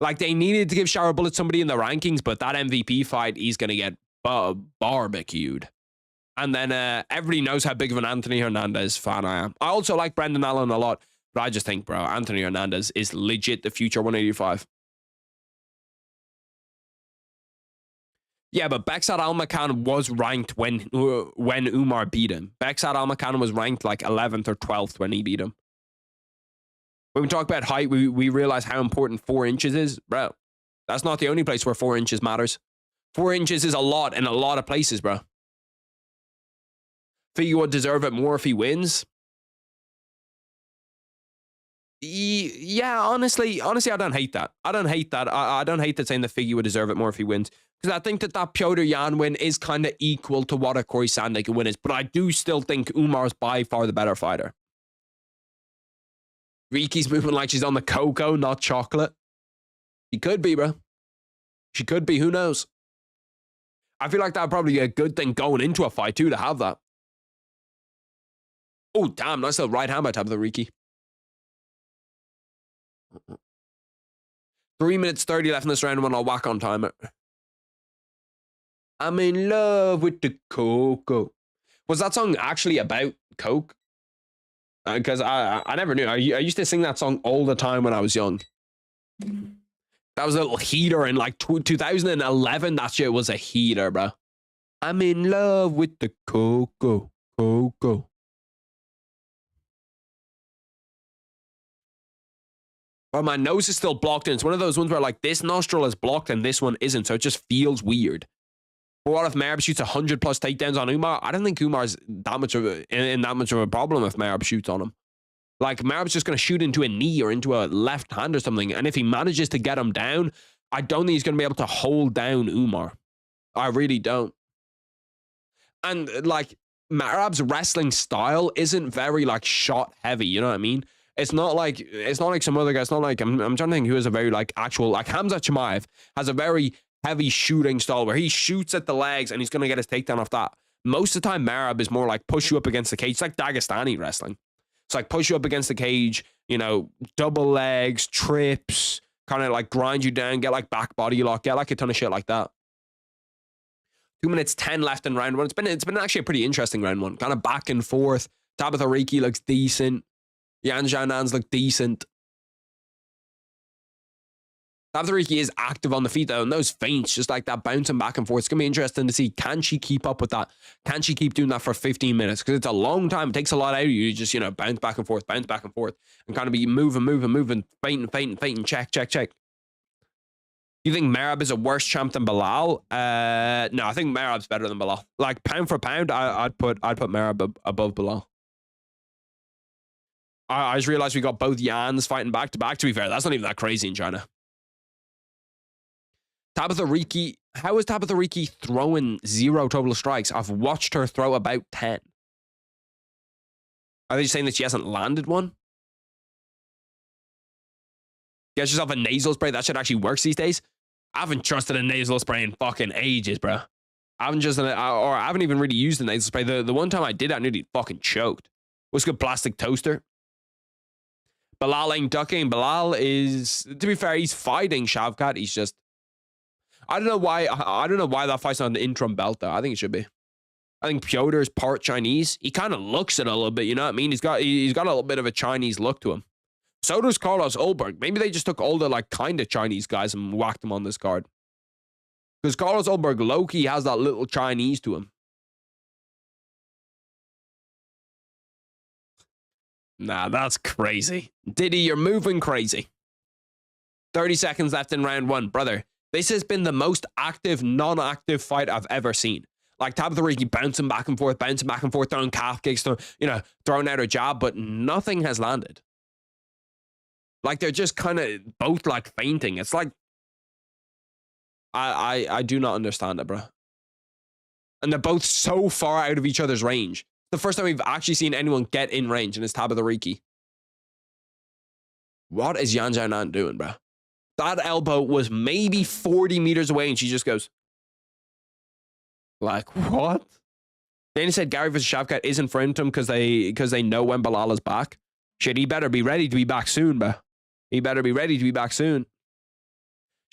Like, they needed to give Shara Bullet somebody in the rankings, but that MVP fight, he's going to get barbecued. And then everybody knows how big of an Anthony Hernandez fan I am. I also like Brendan Allen a lot, but I just think, bro, Anthony Hernandez is legit the future 185. Yeah, but Beksat Almakan was ranked when Umar beat him. Beksat Almakan was ranked like 11th or 12th when he beat him. When we talk about height, we realize how important 4 inches is. Bro, that's not the only place where 4 inches matters. 4 inches is a lot in a lot of places, bro. Figgy would deserve it more if he wins. Yeah, honestly, I don't hate that. I don't hate that. I don't hate that saying that Figgy would deserve it more if he wins. Because I think that Petr Yan win is kind of equal to what a Corey Sandhagen win is. But I do still think Umar's by far the better fighter. Riki's moving like she's on the cocoa, not chocolate. She could be, bro. She could be. Who knows? I feel like that'd probably be a good thing going into a fight, too, to have that. Oh, damn. Nice little right hand by Tabitha Riki. 3 minutes 30 left in this round when I'll whack on timer. I'm in love with the cocoa. Was that song actually about coke? Because I never knew. I used to sing that song all the time when I was young. That was a little heater in like 2011. That shit was a heater, bro. I'm in love with the cocoa. Cocoa. Well, my nose is still blocked in. It's one of those ones where like this nostril is blocked and this one isn't. So it just feels weird. But what if Merab shoots 100+ takedowns on Umar? I don't think Umar's that much of a problem if Merab shoots on him. Like, Merab's just going to shoot into a knee or into a left hand or something. And if he manages to get him down, I don't think he's going to be able to hold down Umar. I really don't. And, like, Merab's wrestling style isn't very, like, shot heavy. You know what I mean? It's not like some other guy. It's not like, I'm trying to think who has a very, like, actual, like, Hamza Chimaev has a very heavy shooting style where he shoots at the legs and he's going to get his takedown off that. Most of the time, Merab is more like push you up against the cage. It's like Dagestani wrestling. It's like push you up against the cage, you know, double legs, trips, kind of like grind you down, get like back body lock, get like a ton of shit like that. 2 minutes 10 left in round one. It's been actually a pretty interesting round one. Kind of back and forth. Tabitha Ricci looks decent. Yan Xiaonan's look decent. Tabitha Ricci is active on the feet though, and those feints, just like that bouncing back and forth. It's going to be interesting to see, can she keep up with that? Can she keep doing that for 15 minutes? Because it's a long time. It takes a lot out of you. You just, bounce back and forth, and kind of be moving, feinting, check. You think Merab is a worse champ than Belal? No, I think Merab's better than Belal. Like, pound for pound, I'd put Merab above Belal. I just realized we got both Yans fighting back to back. To be fair, that's not even that crazy in China. Tabitha Ricci, how is Tabitha Ricci throwing 0 total strikes? I've watched her throw about 10. Are they saying that she hasn't landed one? Get yourself a nasal spray. That shit actually works these days. I haven't trusted a nasal spray in fucking ages, bro. I haven't even really used a nasal spray. The one time I did, I nearly fucking choked. What's good, plastic toaster? Belal ain't ducking. Belal is, to be fair, he's fighting Shavkat. He's just, I don't know why that fight's on the interim belt though. I think it should be. I think Pyotr's part Chinese. He kind of looks it a little bit, you know what I mean? He's got a little bit of a Chinese look to him. So does Carlos Ulberg. Maybe they just took all the like kind of Chinese guys and whacked them on this card. Because Carlos Ulberg low-key has that little Chinese to him. Nah, that's crazy. Diddy, you're moving crazy. 30 seconds left in round one. Brother, this has been the most active, non-active fight I've ever seen. Like Tabitha Ricci bouncing back and forth, throwing calf kicks, throwing out her jab, but nothing has landed. Like they're just kind of both like fainting. It's like, I do not understand it, bro. And they're both so far out of each other's range. The first time we've actually seen anyone get in range, and it's Tabitha Ricci. What is Yan Xiaonan doing, bro? That elbow was maybe 40 meters away, and she just goes, like, what? Then he said Gary vs. Shavkat isn't for him because they know when Belal is back. Shit, he better be ready to be back soon, bro. He better be ready to be back soon.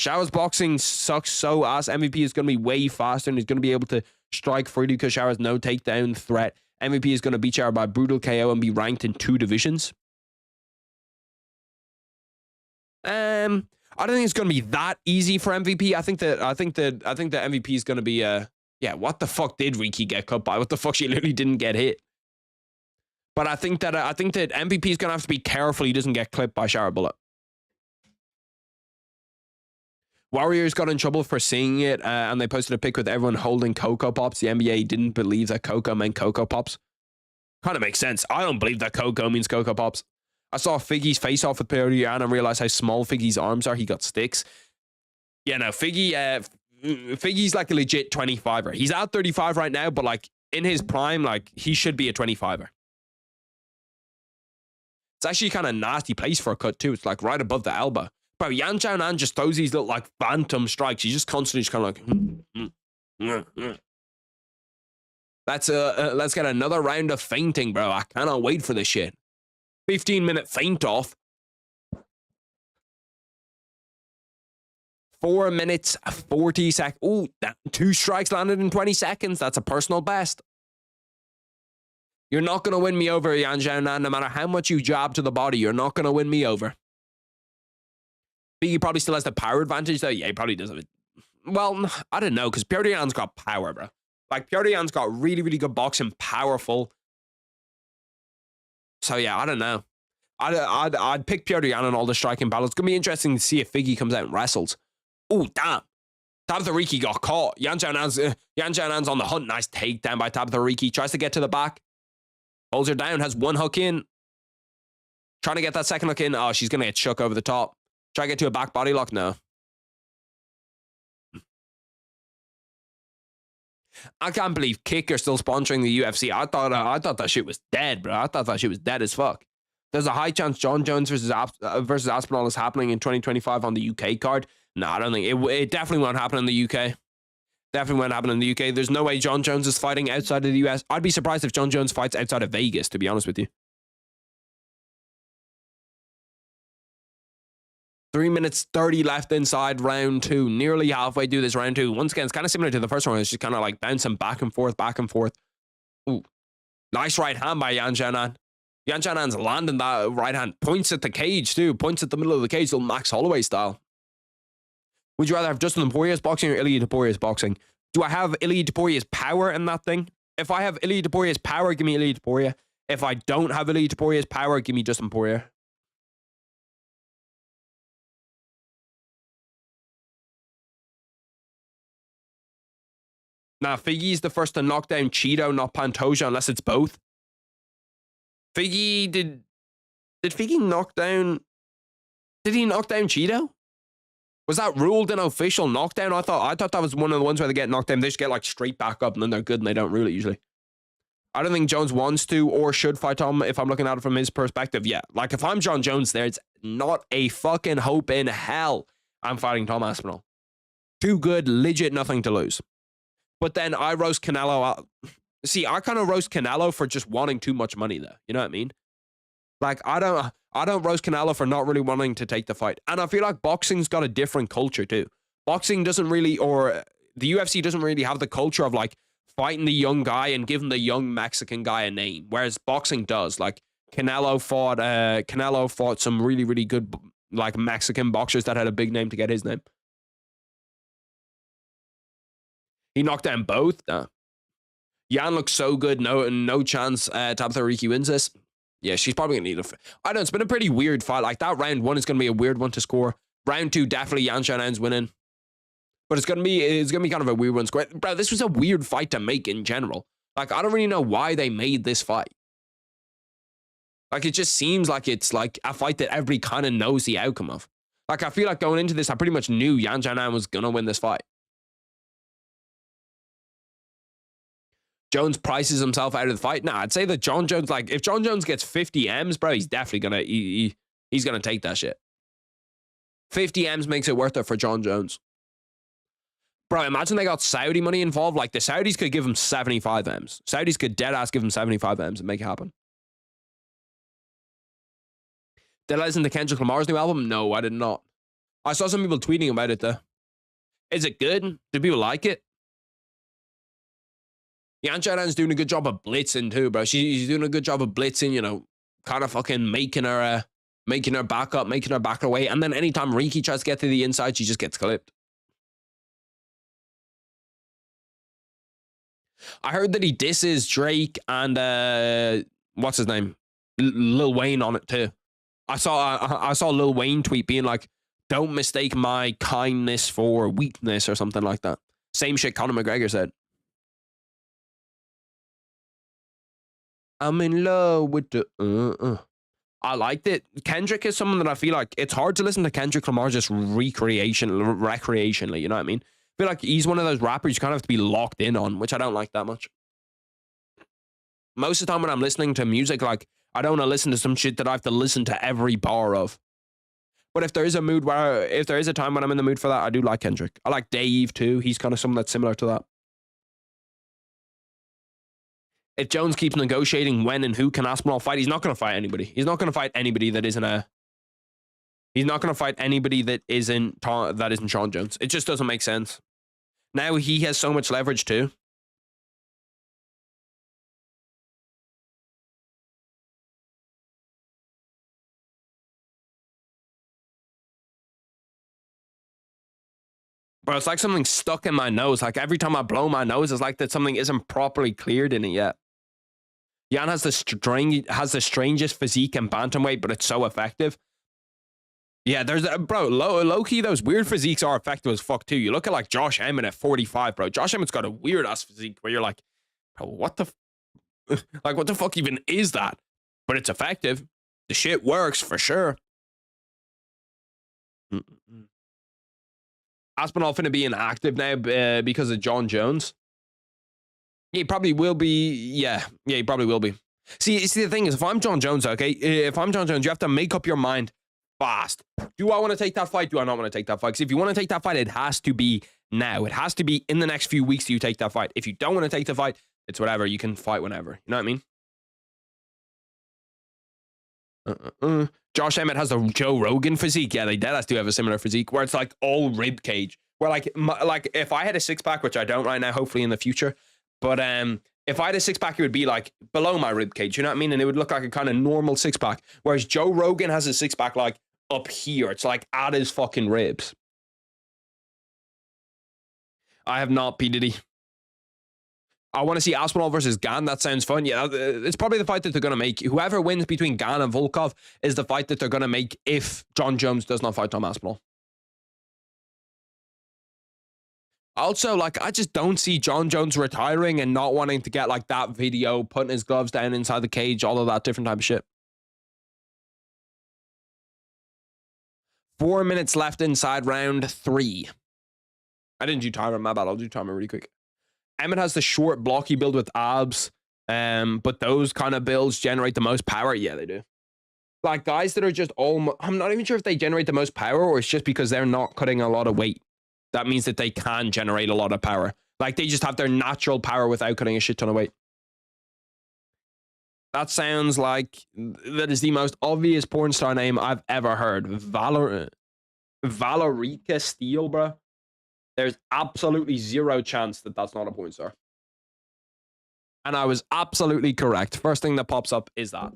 Xiao's boxing sucks so ass. MVP is going to be way faster, and he's going to be able to strike freely because Xiao has no takedown threat. MVP is going to beat Xiao by brutal KO and be ranked in 2 divisions. I don't think it's going to be that easy for MVP. I think that MVP is going to be yeah, what the fuck did Ricci get cut by? What the fuck, she literally didn't get hit. But I think that MVP is going to have to be careful he doesn't get clipped by Shara Bullet. Warriors got in trouble for seeing it, and they posted a pic with everyone holding Cocoa Pops. The NBA didn't believe that Cocoa meant Cocoa Pops. Kind of makes sense. I don't believe that Cocoa means Cocoa Pops. I saw Figgy's face off with Pereira and realized how small Figgy's arms are. He got sticks. Yeah, no, Figgy's like a legit 25er. He's at 35 right now, but like in his prime, like he should be a 25er. It's actually kind of nasty place for a cut too. It's like right above the elbow. Bro, Yan Xiaonan just throws these little like phantom strikes. He's just constantly just kind of like. Let's get another round of fainting, bro. I cannot wait for this shit. 15-minute faint off. 4 minutes, 40 seconds. Ooh, 2 strikes landed in 20 seconds. That's a personal best. You're not going to win me over, Yan Xiaonan. No matter how much you jab to the body, you're not going to win me over. He probably still has the power advantage, though. Yeah, he probably does have it. Well, I don't know, because Pereira's got power, bro. Like, Pereira's got really, really good boxing, powerful. So, yeah, I don't know. I'd pick Pereira in all the striking battles. It's going to be interesting to see if Figgy comes out and wrestles. Oh, damn. Tabitha Ricci got caught. Yan Xiaonan's on the hunt. Nice takedown by Tabitha Ricci. Tries to get to the back. Holds her down. Has 1 hook in. Trying to get that second hook in. Oh, she's going to get shook over the top. Try to get to a back body lock? No. I can't believe Kick are still sponsoring the UFC. I thought that shit was dead, bro. I thought that shit was dead as fuck. There's a high chance Jon Jones versus Aspinall is happening in 2025 on the UK card. No, I don't think it definitely won't happen in the UK. Definitely won't happen in the UK. There's no way Jon Jones is fighting outside of the US. I'd be surprised if Jon Jones fights outside of Vegas, to be honest with you. 3 minutes 30 left inside round 2. Nearly halfway through this round 2. Once again, it's kind of similar to the first one. It's just kind of like bouncing back and forth, back and forth. Ooh. Nice right hand by Yan Xiaonan. Yan Xiaonan's landing that right hand. Points at the cage, too. Points at the middle of the cage, little Max Holloway style. Would you rather have Justin Poirier's boxing or Ilia Topuria's boxing? Do I have Ilia Topuria's power in that thing? If I have Ilia Topuria's power, give me Ilia Topuria. If I don't have Ilia Topuria's power, give me Justin Poirier. Nah, Figgy's the first to knock down Cheeto, not Pantoja, unless it's both. Figgy, did Figgy knock down... Did he knock down Cheeto? Was that ruled an official knockdown? I thought that was one of the ones where they get knocked down. They just get like straight back up and then they're good and they don't rule it usually. I don't think Jones wants to or should fight Tom if I'm looking at it from his perspective. Yeah, like if I'm Jon Jones, there's not a fucking hope in hell I'm fighting Tom Aspinall. Too good, legit nothing to lose. But then I roast Canelo out. See, I kind of roast Canelo for just wanting too much money there. You know what I mean? Like, I don't roast Canelo for not really wanting to take the fight. And I feel like boxing's got a different culture too. Boxing doesn't really, or the UFC doesn't really have the culture of like fighting the young guy and giving the young Mexican guy a name. Whereas boxing does. Like Canelo fought some really, really good like Mexican boxers that had a big name to get his name. He knocked down both. Yan looks so good. No chance Tabitha Ricci wins this. Yeah, she's probably going to need I don't know. It's been a pretty weird fight. Like that round 1 is going to be a weird one to score. Round 2, definitely Yan Xiaonan's winning. But it's going to be kind of a weird one to score. Bro, this was a weird fight to make in general. Like, I don't really know why they made this fight. Like, it just seems like it's like a fight that everybody kind of knows the outcome of. Like, I feel like going into this, I pretty much knew Yan Xiaonan was going to win this fight. Jones prices himself out of the fight. Nah, I'd say that Jon Jones, like, if Jon Jones gets 50 M's, bro, he's definitely gonna, he's gonna take that shit. 50 M's makes it worth it for Jon Jones. Bro, imagine they got Saudi money involved. Like, the Saudis could give him 75 M's. Saudis could deadass give him 75 M's and make it happen. Did I listen to Kendrick Lamar's new album? No, I did not. I saw some people tweeting about it, though. Is it good? Do people like it? Yan Xiaonan's doing a good job of blitzing too, bro. She's doing a good job of blitzing, you know, kind of fucking making her back up, making her back away. And then anytime Riki tries to get to the inside, she just gets clipped. I heard that he disses Drake and what's his name? Lil Wayne on it too. I saw Lil Wayne tweet being like, "Don't mistake my kindness for weakness" or something like that. Same shit Conor McGregor said. I'm in love with the I liked it. Kendrick is someone that I feel like it's hard to listen to Kendrick Lamar just recreationally, you know what I mean? I feel like he's one of those rappers you kind of have to be locked in on, which I don't like that much. Most of the time when I'm listening to music, like, I don't want to listen to some shit that I have to listen to every bar of. But if there is a time when I'm in the mood for that, I do like Kendrick. I like Dave too. He's kind of someone that's similar to that. If Jones keeps negotiating when and who can Aspinall fight, he's not going to fight anybody. He's not going to fight anybody that isn't He's not going to fight anybody that isn't Jon Jones. It just doesn't make sense. Now he has so much leverage too. Bro, it's like something stuck in my nose. Like every time I blow my nose, it's like that something isn't properly cleared in it yet. Yan has the strangest physique and bantamweight, but it's so effective. Yeah, there's low key, those weird physiques are effective as fuck too. You look at like Josh Emmett at 45, bro. Josh Emmett's got a weird ass physique where you're like, bro, what the fuck even is that? But it's effective. The shit works for sure. Aspinall finna be inactive now because of Jon Jones. Yeah, he probably will be. Yeah, he probably will be. See, the thing is, if I'm Jon Jones, okay, if I'm Jon Jones, you have to make up your mind fast. Do I want to take that fight? Do I not want to take that fight? Because if you want to take that fight, it has to be now. It has to be in the next few weeks you take that fight. If you don't want to take the fight, it's whatever. You can fight whenever. You know what I mean? Josh Emmett has the Joe Rogan physique. Yeah, they deadass do have a similar physique where it's like all rib cage. Where like if I had a six pack, which I don't right now, hopefully in the future, but if I had a six pack, it would be like below my rib cage. You know what I mean? And it would look like a kind of normal six pack. Whereas Joe Rogan has a six pack like up here. It's like at his fucking ribs. I have not, P. Diddy. I want to see Aspinall versus Gan. That sounds fun. Yeah, it's probably the fight that they're going to make. Whoever wins between Gan and Volkov is the fight that they're going to make if Jon Jones does not fight Tom Aspinall. Also, like, I just don't see Jon Jones retiring and not wanting to get, like, that video, putting his gloves down inside the cage, all of that different type of shit. 4 minutes left inside round 3. I didn't do timer, my bad. I'll do timer really quick. Emmett has the short, blocky build with abs, but those kind of builds generate the most power. Yeah, they do. Like, guys that are just almost... I'm not even sure if they generate the most power or it's just because they're not cutting a lot of weight. That means that they can generate a lot of power. Like, they just have their natural power without cutting a shit ton of weight. That sounds like... That is the most obvious porn star name I've ever heard. Valerica Steele, bro. There's absolutely zero chance that that's not a porn star. And I was absolutely correct. First thing that pops up is that.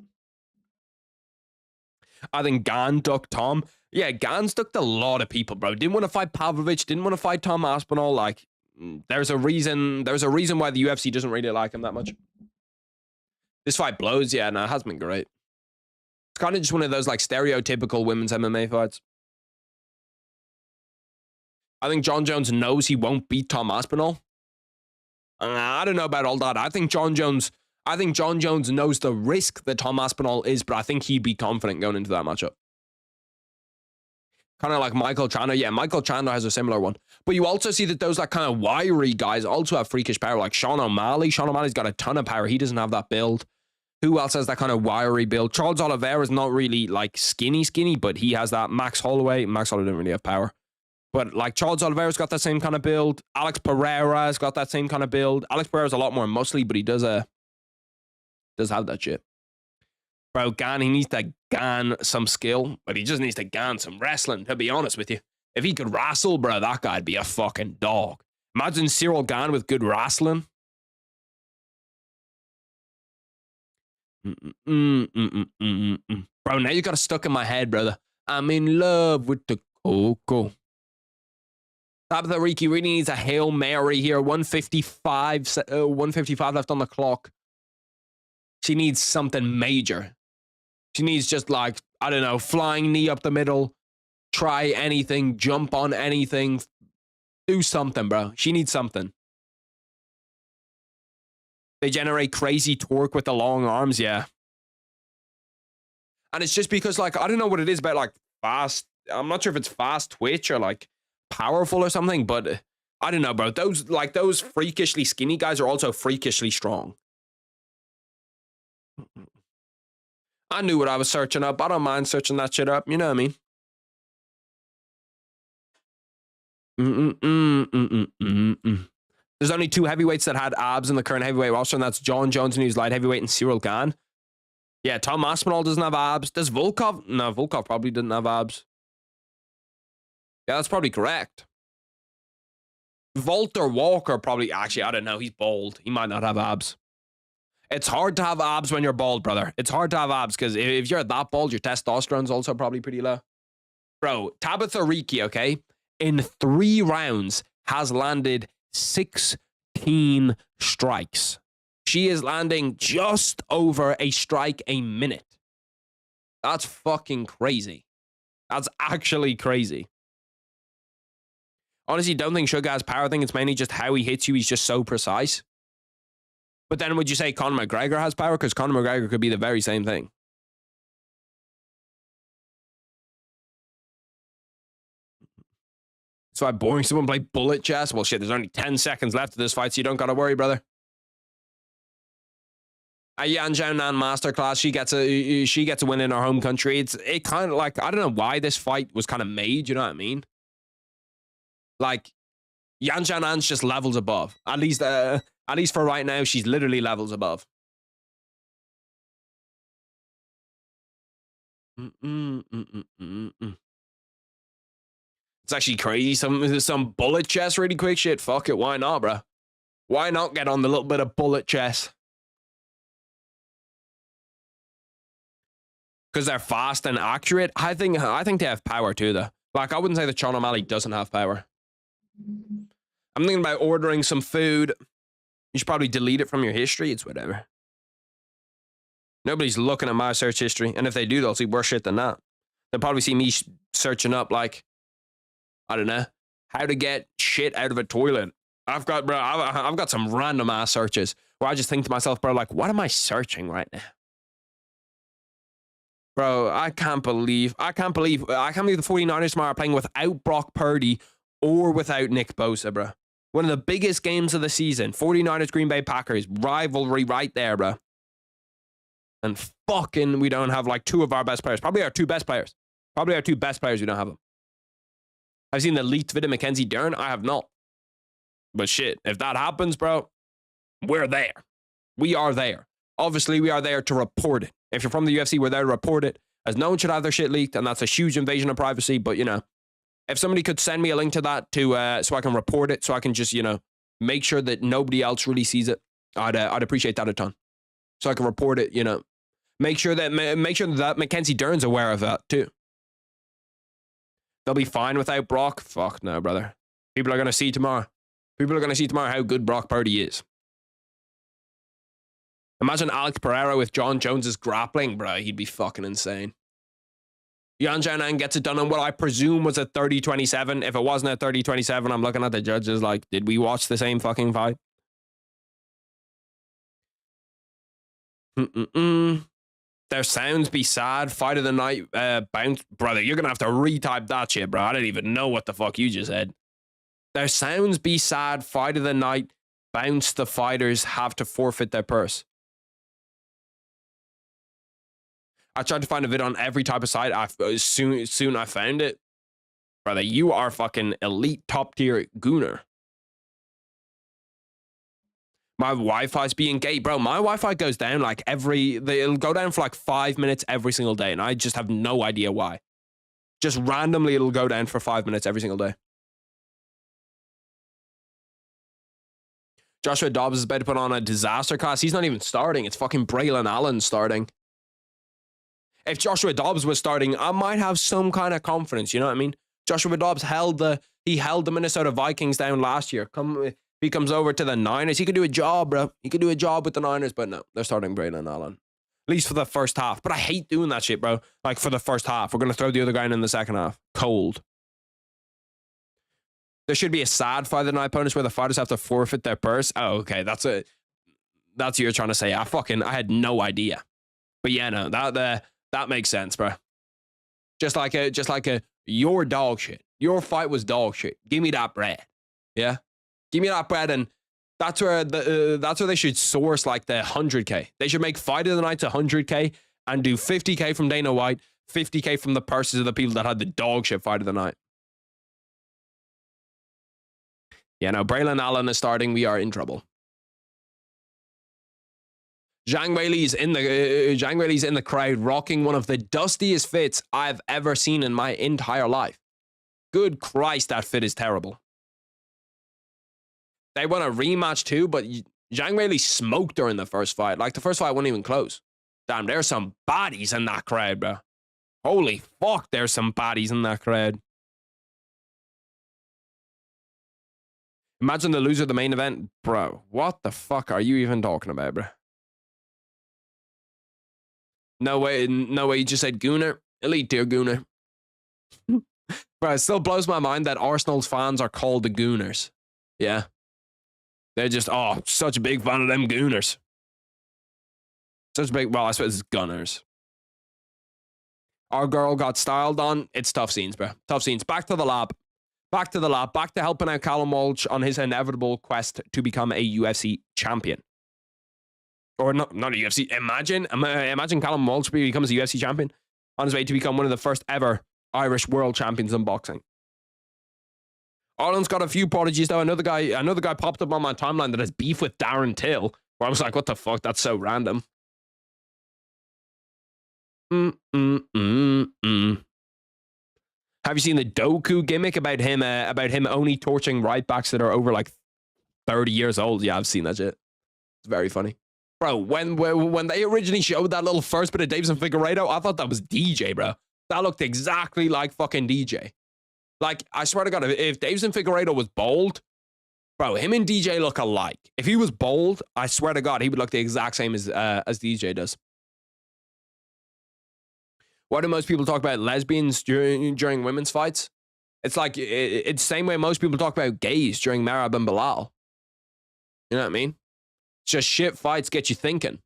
I think Gan ducked Tom. Yeah, Gan's ducked a lot of people, bro. Didn't want to fight Pavlovich. Didn't want to fight Tom Aspinall. Like, there's a reason why the UFC doesn't really like him that much. This fight blows. Yeah, no, it has been great. It's kind of just one of those, like, stereotypical women's MMA fights. I think Jon Jones knows he won't beat Tom Aspinall. I don't know about all that. I think Jon Jones knows the risk that Tom Aspinall is, but I think he'd be confident going into that matchup. Kind of like Michael Chandler. Yeah, Michael Chandler has a similar one. But you also see that those like kind of wiry guys also have freakish power, like Sean O'Malley. Sean O'Malley's got a ton of power. He doesn't have that build. Who else has that kind of wiry build? Charles Oliveira is not really like skinny, but he has that. Max Holloway didn't really have power. But like Charles Oliveira's got that same kind of build. Alex Pereira's got that same kind of build. Alex Pereira's a lot more muscly, but he does have that shit. Bro, Gan, he needs to gan some skill, but he just needs to gan some wrestling, to be honest with you. If he could wrestle, bro, that guy'd be a fucking dog. Imagine Cyril Gan with good wrestling. Bro, now you got it stuck in my head, brother. I'm in love with the cocoa. Tabitha Ricci really needs a Hail Mary here. 155 left on the clock. She needs something major. She needs just like, I don't know, flying knee up the middle, try anything, jump on anything, do something, bro. She needs something. They generate crazy torque with the long arms, yeah. And it's just because, like, I don't know what it is about, like, fast. I'm not sure if it's fast twitch or, like, powerful or something, but I don't know, bro. Those freakishly skinny guys are also freakishly strong. I knew what I was searching up. I don't mind searching that shit up. You know what I mean? There's only 2 heavyweights that had abs in the current heavyweight roster, and that's Jon Jones, and he's light heavyweight, and Cyril Gan. Yeah, Tom Aspinall doesn't have abs. Does Volkov? No, Volkov probably didn't have abs. Yeah, that's probably correct. Walter Walker probably, actually, I don't know. He's bald. He might not have abs. It's hard to have abs when you're bald, brother. It's hard to have abs because if you're that bald, your testosterone's also probably pretty low. Bro, Tabitha Ricci, okay, in 3 rounds has landed 16 strikes. She is landing just over a strike a minute. That's fucking crazy. That's actually crazy. Honestly, don't think Sugar has power. I think it's mainly just how he hits you. He's just so precise. But then would you say Conor McGregor has power? Because Conor McGregor could be the very same thing. So I'm boring someone play bullet chess? Well, shit, there's only 10 seconds left of this fight, so you don't got to worry, brother. A Yan Xiaonan masterclass. She gets a win in her home country. It kind of like, I don't know why this fight was kind of made, you know what I mean? Like, Yan Xiaonan's just levels above. At least for right now, she's literally levels above. It's actually crazy. Some bullet chess really quick shit. Fuck it. Why not, bro? Why not get on the little bit of bullet chess? Because they're fast and accurate. I think they have power too, though. Like, I wouldn't say that Sean O'Malley doesn't have power. I'm thinking about ordering some food. You should probably delete it from your history. It's whatever. Nobody's looking at my search history. And if they do, they'll see worse shit than that. They'll probably see me searching up, like, I don't know, how to get shit out of a toilet. I've got some random ass searches where I just think to myself, bro, like, what am I searching right now? Bro, I can't believe the 49ers tomorrow are playing without Brock Purdy or without Nick Bosa, bro. One of the biggest games of the season. 49ers, Green Bay Packers. Rivalry right there, bro. And fucking we don't have like two of our best players. Probably our two best players. We don't have them. I've seen the leaked vid of Mackenzie Dern. I have not. But shit, if that happens, bro, we're there. We are there. Obviously, we are there to report it. If you're from the UFC, we're there to report it, as no one should have their shit leaked, and that's a huge invasion of privacy. But, you know, if somebody could send me a link to that so I can report it, so I can just, you know, make sure that nobody else really sees it, I'd appreciate that a ton. So I can report it, you know. Make sure that Mackenzie Dern's aware of that, too. They'll be fine without Brock. Fuck no, brother. People are going to see tomorrow. How good Brock Purdy is. Imagine Alex Pereira with Jon Jones' grappling, bro. He'd be fucking insane. Yan Xiaonan gets it done on what I presume was a 30-27. If it wasn't a 30-27, I'm looking at the judges like, did we watch the same fucking fight? Their sounds be sad. Fight of the night bounce. Brother, you're going to have to retype that shit, bro. I don't even know what the fuck you just said. Their sounds be sad. Fight of the night bounce. The fighters have to forfeit their purse. I tried to find a vid on every type of site. Soon I found it. Brother, you are fucking elite top tier gooner. My Wi-Fi's being gay. Bro, my Wi-Fi goes down like it'll go down for like 5 minutes every single day. And I just have no idea why. Just randomly, it'll go down for 5 minutes every single day. Joshua Dobbs is about to put on a disaster class. He's not even starting. It's fucking Braylon Allen starting. If Joshua Dobbs was starting, I might have some kind of confidence. You know what I mean? Joshua Dobbs held the Minnesota Vikings down last year. He comes over to the Niners. He could do a job, bro. He could do a job with the Niners, but no, they're starting Braylon Allen. At least for the first half. But I hate doing that shit, bro. Like for the first half. We're going to throw the other guy in the second half. Cold. There should be a sad fight of the night bonus where the fighters have to forfeit their purse. Oh, okay. That's what you're trying to say. I had no idea. But yeah, no, that makes sense, bro. Just like your dog shit. Your fight was dog shit. Give me that bread. Yeah? Give me that bread, and that's where they should source like the 100K. They should make fight of the nights 100K and do 50K from Dana White, 50K from the purses of the people that had the dog shit fight of the night. Yeah, no, Braylon Allen is starting. We are in trouble. Zhang Weili's in the crowd, rocking one of the dustiest fits I've ever seen in my entire life. Good Christ, that fit is terrible. They want a rematch too, but Zhang Weili smoked her in the first fight. Like, the first fight wasn't even close. Damn, there's some bodies in that crowd, bro. Holy fuck, there's some bodies in that crowd. Imagine the loser of the main event. Bro, what the fuck are you even talking about, bro? No way, you just said Gooner. Elite tier Gooner. Bro, it still blows my mind that Arsenal's fans are called the Gooners. Yeah. They're just, such a big fan of them Gooners. Well, I suppose it's Gunners. Our girl got styled on. It's tough scenes, bro. Tough scenes. Back to the lab. Back to helping out Callum Walsh on his inevitable quest to become a UFC champion. Or not a UFC. Imagine Callum Walsh becomes a UFC champion on his way to become one of the first ever Irish world champions in boxing. Ireland's got a few prodigies though. Another guy popped up on my timeline that has beef with Darren Till, where I was like, what the fuck? That's so random. Have you seen the Doku gimmick about him only torching right backs that are over like 30 years old? Yeah, I've seen that shit. It's very funny. Bro, when they originally showed that little first bit of Deveison Figueiredo, I thought that was DJ, bro. That looked exactly like fucking DJ. Like, I swear to God, if Deveison Figueiredo was bald, bro, him and DJ look alike. If he was bald, I swear to God, he would look the exact same as DJ does. Why do most people talk about lesbians during women's fights? It's like, it's the same way most people talk about gays during Merab and Bilal. You know what I mean? It's just shit fights get you thinking.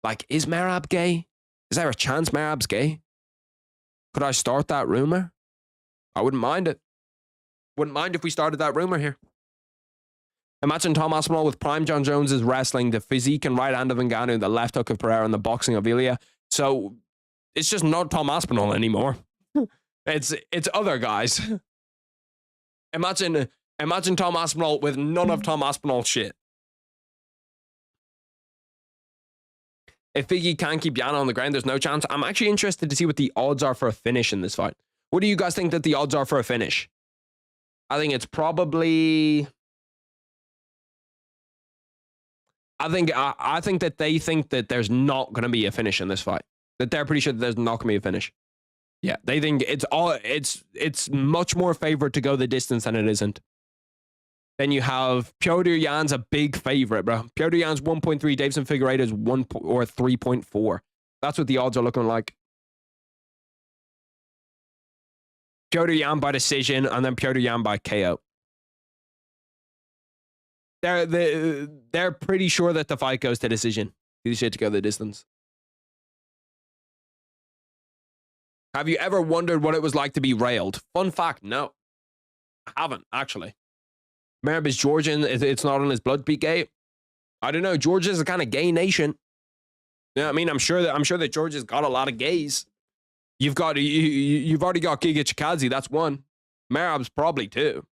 Like, is Merab gay? Is there a chance Merab's gay? Could I start that rumor? I wouldn't mind it. Wouldn't mind if we started that rumor here. Imagine Tom Aspinall with prime Jon Jones is wrestling, the physique and right hand of Ngannou, the left hook of Pereira, and the boxing of Ilya. So it's just not Tom Aspinall anymore. It's other guys. Imagine Tom Aspinall with none of Tom Aspinall's shit. If Figgy can't keep Yana on the ground, there's no chance. I'm actually interested to see what the odds are for a finish in this fight. What do you guys think that the odds are for a finish? I think it's probably... I think that they think that there's not going to be a finish in this fight. That they're pretty sure that there's not going to be a finish. Yeah, they think it's much more favored to go the distance than it isn't. Then you have Petr Yan's a big favorite, bro. Petr Yan's 1.3, Deveison Figueiredo is 3.4. That's what the odds are looking like. Petr Yan by decision, and then Petr Yan by KO. They're pretty sure that the fight goes to decision. You should to go the distance. Have you ever wondered what it was like to be railed? Fun fact, no. I haven't, actually. Merab is Georgian. It's not on his blood, PK. I don't know. Georgia's a kind of gay nation. You know what I mean? I'm sure that Georgia's got a lot of gays. You've already got Giga Chikadze. That's one. Merab's probably two.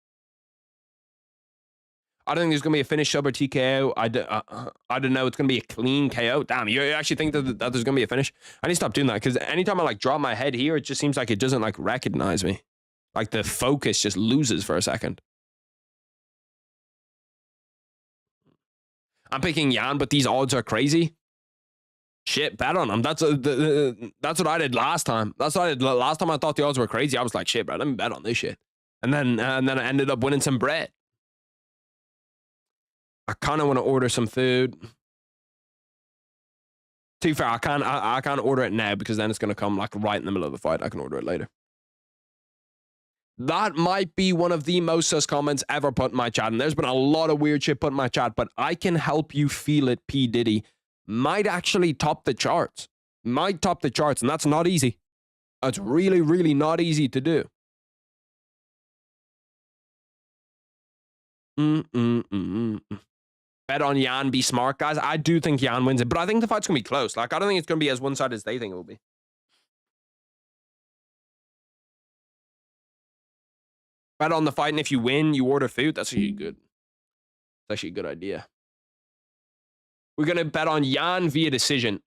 I don't think there's going to be a finish sub or TKO. I don't know. It's going to be a clean KO. Damn, you actually think that there's going to be a finish? I need to stop doing that because anytime I like drop my head here, it just seems like it doesn't like recognize me. Like the focus just loses for a second. I'm picking Yan, but these odds are crazy. Shit, bet on him. That's what I did last time. That's what I did last time. I thought the odds were crazy. I was like, shit, bro, let me bet on this shit. And then I ended up winning some bread. I kind of want to order some food. To be fair, I can't order it now because then it's going to come like right in the middle of the fight. I can order it later. That might be one of the most sus comments ever put in my chat. And there's been a lot of weird shit put in my chat, but I can help you feel it. P. Diddy might actually top the charts. Might top the charts. And that's not easy. That's really, really not easy to do. Bet on Yan, be smart, guys. I do think Yan wins it, but I think the fight's going to be close. Like, I don't think it's going to be as one-sided as they think it will be. Bet on the fight, and if you win, you order food. That's actually good. That's actually a good idea. We're going to bet on Yan via decision.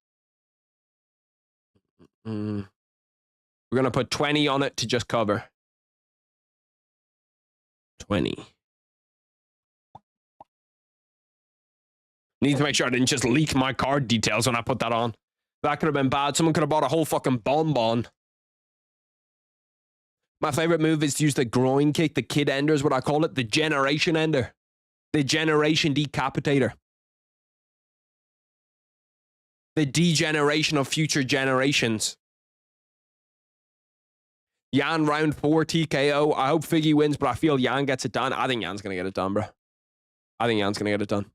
We're going to put 20 on it to just cover. 20. Need to make sure I didn't just leak my card details when I put that on. That could have been bad. Someone could have bought a whole fucking bonbon. My favorite move is to use the groin kick. The kid ender is what I call it. The generation ender. The generation decapitator. The degeneration of future generations. Yan round 4 TKO. I hope Figgy wins, but I feel Yan gets it done. I think Yan's going to get it done, bro. I think Yan's going to get it done.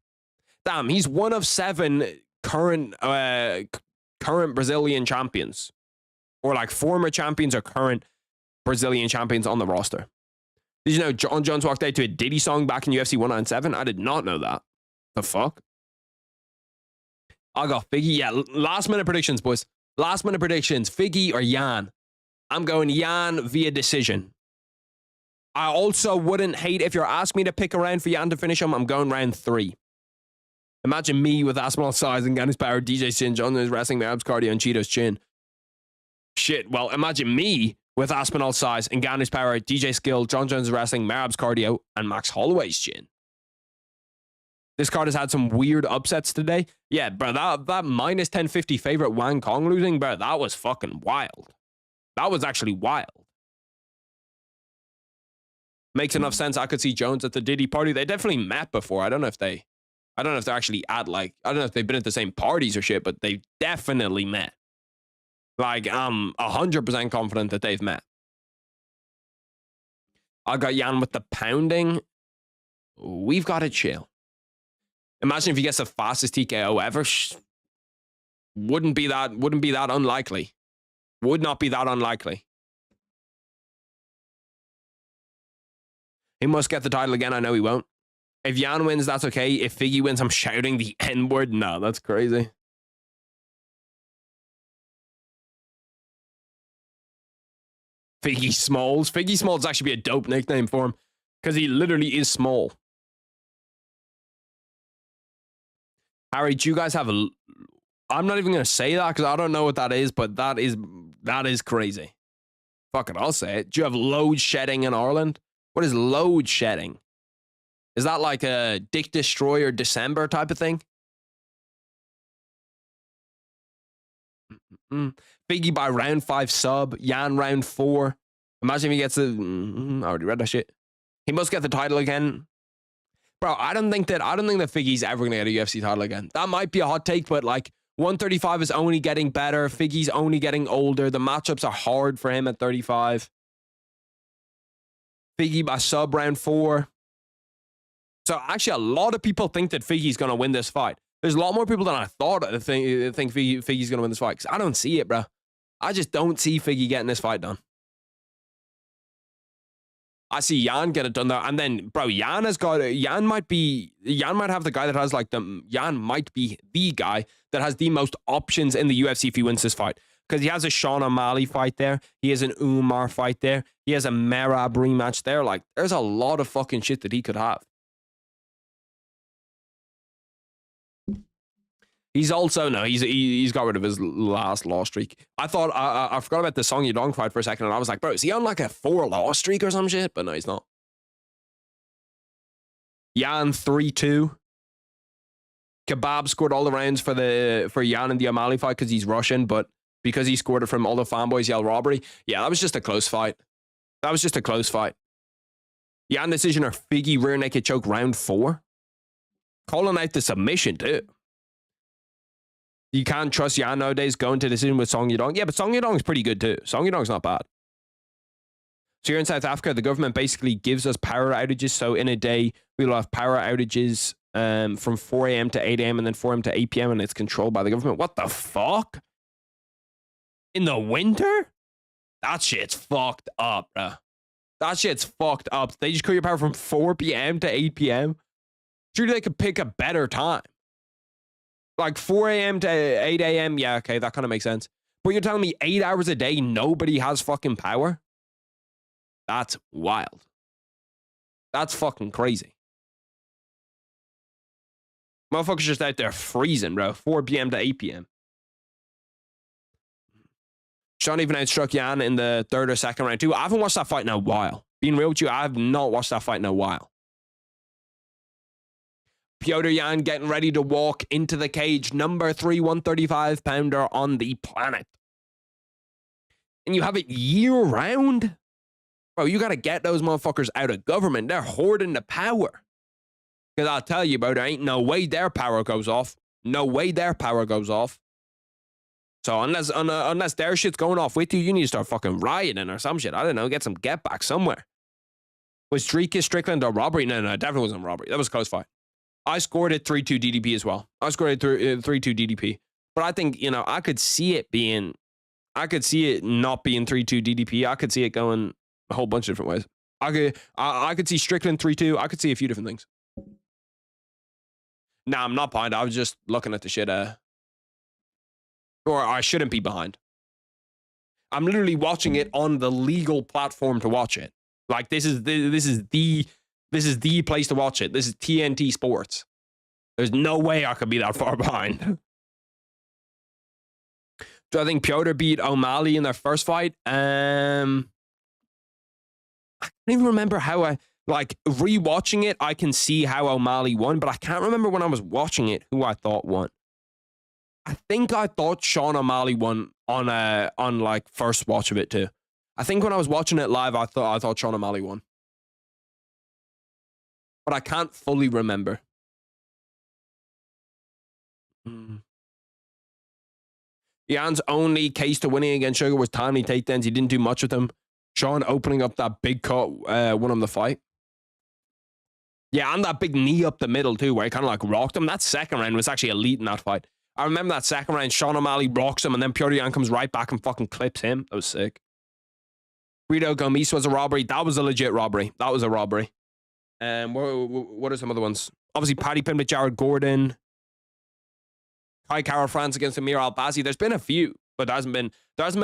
Damn, he's one of 7 current Brazilian champions. Or like former champions or current Brazilian champions on the roster. Did you know Jon Jones walked out to a Diddy song back in UFC 197? I did not know that. The fuck? I got Figgy. Yeah, last minute predictions, boys. Last minute predictions. Figgy or Yan? I'm going Yan via decision. I also wouldn't hate if you're asking me to pick a round for Yan to finish him. I'm going round 3. Imagine me with Aspinall's size and Gannis power, DJ Sin, Jon Jones wrestling, Merab's cardio, and Cheeto's chin. Shit, well, imagine me with Aspinall's size, Ngannou's power, DJ skill, Jon Jones' wrestling, Merab's cardio, and Max Holloway's chin. This card has had some weird upsets today. Yeah, bro, that minus 1050 favorite Wang Kong losing, bro, that was fucking wild. That was actually wild. Makes enough sense. I could see Jones at the Diddy party. They definitely met before. I don't know if they're actually at, like, I don't know if they've been at the same parties or shit, but they definitely met. Like, I'm 100% confident that they've met. I got Jan with the pounding. We've got to chill. Imagine if he gets the fastest TKO ever. Wouldn't be that unlikely. Would not be that unlikely. He must get the title again. I know he won't. If Jan wins, that's okay. If Figgy wins, I'm shouting the N-word. No, that's crazy. Figgy Smalls. Figgy Smalls actually be a dope nickname for him because he literally is small. Harry, do you guys have a... I'm not even going to say that because I don't know what that is, but that is crazy. Fuck it, I'll say it. Do you have load shedding in Ireland? What is load shedding? Is that like a Dick Destroyer December type of thing? Figgy by round 5 sub. Jan round 4. Imagine if he gets the... I already read that shit. He must get the title again. Bro, I don't think that Figgy's ever going to get a UFC title again. That might be a hot take, but like 135 is only getting better. Figgy's only getting older. The matchups are hard for him at 35. Figgy by sub round 4. So actually a lot of people think that Figgy's going to win this fight. There's a lot more people than I thought that think Figgy's going to win this fight. Because I don't see it, bro. I just don't see Figgy getting this fight done. I see Jan get it done there. And then, bro, Jan might have the guy that has like Jan might be the guy that has the most options in the UFC if he wins this fight. Because he has a Sean O'Malley fight there. He has an Umar fight there. He has a Merab rematch there. Like, there's a lot of fucking shit that he could have. He's also, no, he's got rid of his last loss streak. I thought, I forgot about the Song Yadong fight for a second, and I was like, bro, is he on like a 4 loss streak or some shit? But no, he's not. Jan 3-2. Kebab scored all the rounds for Jan in the O'Malley fight because he's Russian, but because he scored it from all the fanboys yell robbery. Yeah, that was just a close fight. Jan decision or Figgy rear naked choke round 4. Calling out the submission too. You can't trust Jan nowadays going to decision with Song Yadong. Yeah, but Song Yadong is pretty good too. Song Yadong's not bad. So here in South Africa, the government basically gives us power outages. So in a day, we'll have power outages from 4 a.m. to 8 a.m. and then 4 a.m. to 8 p.m. and it's controlled by the government. What the fuck? In the winter? That shit's fucked up, bro. That shit's fucked up. They just cut your power from 4 p.m. to 8 p.m. Surely they could pick a better time. Like 4 a.m. to 8 a.m. Yeah, okay, that kind of makes sense. But you're telling me 8 hours a day, nobody has fucking power? That's wild. That's fucking crazy. Motherfuckers just out there freezing, bro. 4 p.m. to 8 p.m. Sean even outstruck Jan in the 3rd or 2nd round too. I haven't watched that fight in a while. Being real with you, I have not watched that fight in a while. Piotr Jan getting ready to walk into the cage. Number 3 135-pounder on the planet. And you have it year-round? Bro, you got to get those motherfuckers out of government. They're hoarding the power. Because I'll tell you, bro, there ain't no way their power goes off. No way their power goes off. So unless their shit's going off with you, you need to start fucking rioting or some shit. I don't know. Get some get back somewhere. Was Driekus Strickland a robbery? No, it definitely wasn't a robbery. That was a close fight. I scored it 3-2 DDP as well. I scored it 3-2 DDP. But I think, you know, I could see it not being 3-2 DDP. I could see it going a whole bunch of different ways. I could see Strickland 3-2. I could see a few different things. Nah, I'm not behind. I was just looking at the shit. Or I shouldn't be behind. I'm literally watching it on the legal platform to watch it. Like this is the place to watch it. This is TNT Sports. There's no way I could be that far behind. So I think Piotr beat O'Malley in their first fight. I don't even remember how rewatching it, I can see how O'Malley won, but I can't remember when I was watching it who I thought won. I think I thought Sean O'Malley won on like first watch of it too. I think when I was watching it live, I thought Sean O'Malley won. But I can't fully remember. Jan's only case to winning against Sugar was timely takedowns. He didn't do much with them. Sean opening up that big cut won him the fight. Yeah, and that big knee up the middle too, where he kind of like rocked him. That second round was actually elite in that fight. I remember that second round, Sean O'Malley rocks him, and then Petr Yan comes right back and fucking clips him. That was sick. Guido Gomis was a robbery. That was a legit robbery. That was a robbery. What are some other ones? Obviously, Paddy pinned with Jared Gordon. Kai Kara France against Amir Albazi. There's been a few, but there hasn't been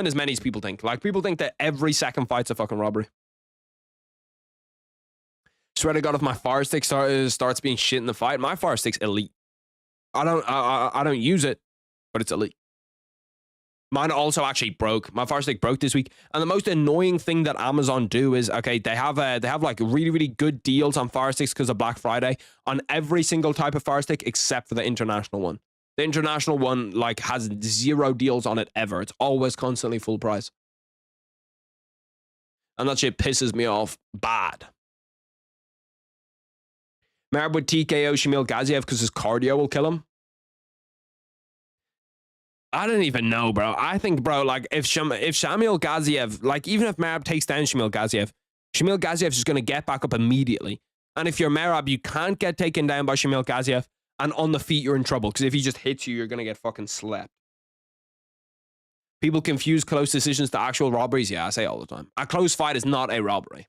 as many as people think. Like, people think that every second fight's a fucking robbery. Swear to God, if my fire stick starts being shit in the fight, my fire stick's elite. I don't use it, but it's elite. Mine also actually broke. My fire stick broke this week. And the most annoying thing that Amazon do is, okay, they have like really, really good deals on fire sticks because of Black Friday on every single type of fire stick except for the international one. The international one like has 0 deals on it ever. It's always constantly full price. And that shit pisses me off bad. Merab would TKO Shamil Gaziev because his cardio will kill him. I don't even know, bro. I think, bro, like if Shamil Gaziev, like even if Merab takes down Shamil Gaziev is just going to get back up immediately. And if you're Merab, you can't get taken down by Shamil Gaziev, and on the feet you're in trouble because if he just hits you, you're going to get fucking slept. People confuse close decisions to actual robberies. Yeah, I say all the time. A close fight is not a robbery.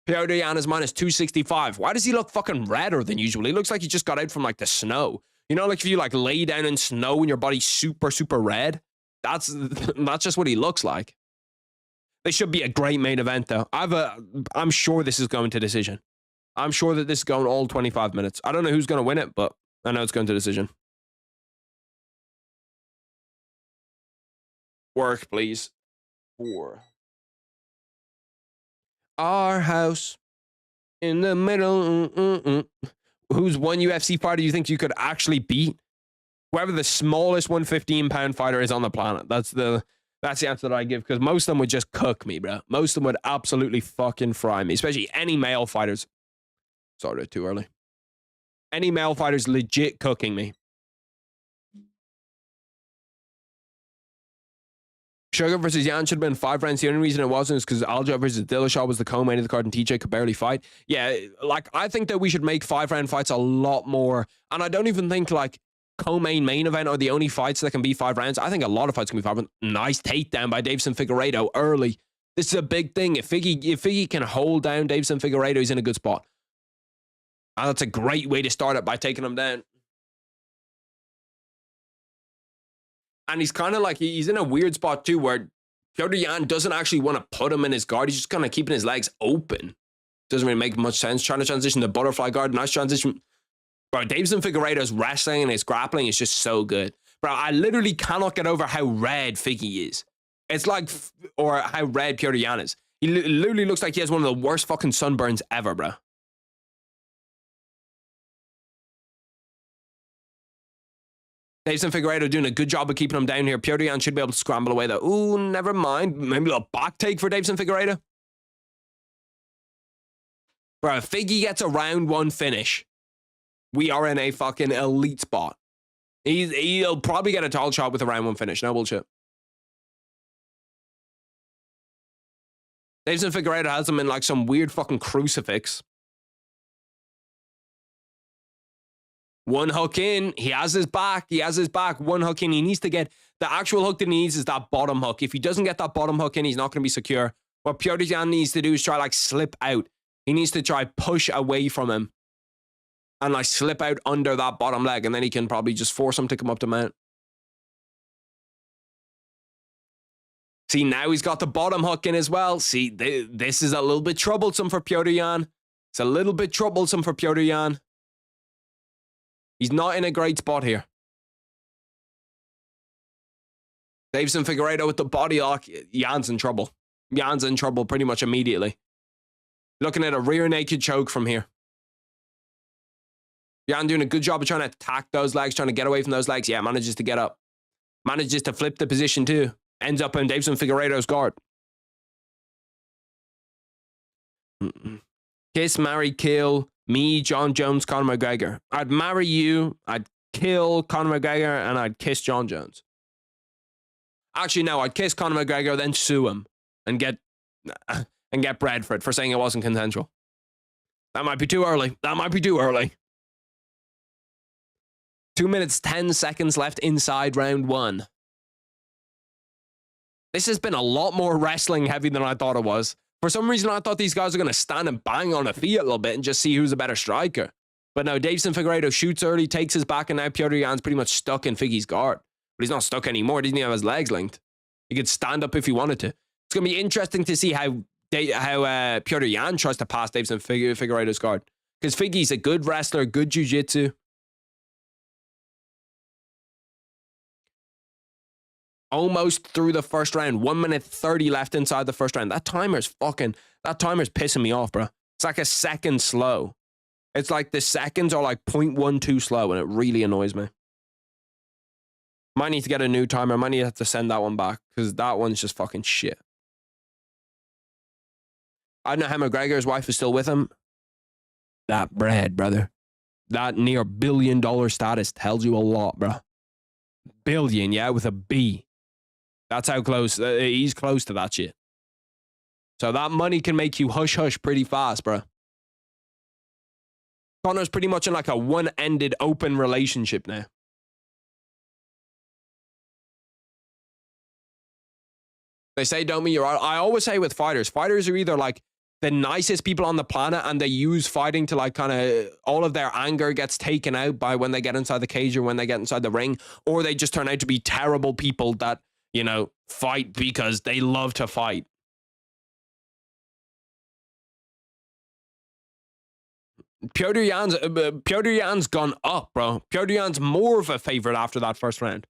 Petr Yan is minus 265. Why does he look fucking redder than usual? He looks like he just got out from like the snow. You know, like if you like lay down in snow and your body's super, super red, that's just what he looks like. This should be a great main event though. I'm sure this is going to decision. I'm sure that this is going all 25 minutes. I don't know who's going to win it, but I know it's going to decision. Work, please. 4. Our house in the middle. Who's one UFC fighter you think you could actually beat? Whoever the smallest 115-pound fighter is on the planet. That's the answer that I give, because most of them would just cook me, bro. Most of them would absolutely fucking fry me, especially any male fighters. Sorry, too early. Any male fighters legit cooking me. Sugar versus Yan should have been 5 rounds. The only reason it wasn't is because Aljo versus Dillashaw was the co-main of the card and TJ could barely fight. Yeah, like, I think that we should make 5-round fights a lot more. And I don't even think, like, main event are the only fights that can be 5 rounds. I think a lot of fights can be 5 rounds. Nice takedown by Deveison Figueiredo early. This is a big thing. If Figgy can hold down Deveison Figueiredo, he's in a good spot. And that's a great way to start it, by taking him down. And he's kind of like, he's in a weird spot too, where Petr Yan doesn't actually want to put him in his guard. He's just kind of keeping his legs open. Doesn't really make much sense. Trying to transition to butterfly guard. Nice transition. Bro, Deveison Figueiredo's wrestling and his grappling is just so good. Bro, I literally cannot get over how red Figgy is. It's like, or how red Petr Yan is. He literally looks like he has one of the worst fucking sunburns ever, bro. Deveison Figueiredo doing a good job of keeping him down here. Petr Yan should be able to scramble away though. Ooh, never mind. Maybe a back take for Deveison Figueiredo. Bro, if Figgy gets a round 1 finish, we are in a fucking elite spot. He'll probably get a tall shot with a round 1 finish. No bullshit. Deveison Figueiredo has him in like some weird fucking crucifix. One hook in, he has his back. One hook in. He needs to get the actual hook that he needs is that bottom hook. If he doesn't get that bottom hook in, he's not going to be secure. What Petr Yan needs to do is try like slip out. He needs to try push away from him and like slip out under that bottom leg, and then he can probably just force him to come up to mount. See, now he's got the bottom hook in as well. See, this is a little bit troublesome for Petr Yan. It's a little bit troublesome for Petr Yan. He's not in a great spot here. Deveison Figueiredo with the body lock. Jan's in trouble. Jan's in trouble pretty much immediately. Looking at a rear naked choke from here. Jan doing a good job of trying to attack those legs, trying to get away from those legs. Yeah, manages to get up. Manages to flip the position too. Ends up in Deveison Figueiredo's guard. Kiss, marry, kill. Me, Jon Jones, Conor McGregor. I'd marry you. I'd kill Conor McGregor, and I'd kiss Jon Jones. Actually, no, I'd kiss Conor McGregor, then sue him and get bread for it for saying it wasn't consensual. That might be too early. That might be too early. 2 minutes, 10 seconds left inside round 1. This has been a lot more wrestling heavy than I thought it was. For some reason, I thought these guys are going to stand and bang on a feet a little bit and just see who's a better striker. But no, Deveison Figueiredo shoots early, takes his back, and now Petr Jan's pretty much stuck in Figgy's guard. But he's not stuck anymore. He doesn't even have his legs linked. He could stand up if he wanted to. It's going to be interesting to see how Petr Yan tries to pass Deveison Figueiredo's guard. Because Figgy's a good wrestler, good jiu-jitsu. Almost through the first round. 1 minute 30 left inside the first round. That timer's pissing me off, bro. It's like a second slow. It's like the seconds are like 0.12 slow, and it really annoys me. Might need to get a new timer. Might need to have to send that one back, because that one's just fucking shit. I don't know how McGregor's wife is still with him. That bread, brother. That near $1 billion status tells you a lot, bro. Billion, yeah, with a B. That's how close. He's close to that shit. So that money can make you hush-hush pretty fast, bro. Conor's pretty much in like a one-ended open relationship now. They say, don't mean you're out. I always say with fighters are either like the nicest people on the planet, and they use fighting to like kind of, all of their anger gets taken out by when they get inside the cage or when they get inside the ring, or they just turn out to be terrible people that, you know, fight because they love to fight. Petr Jan's gone up, bro. Petr Jan's more of a favorite after that first round.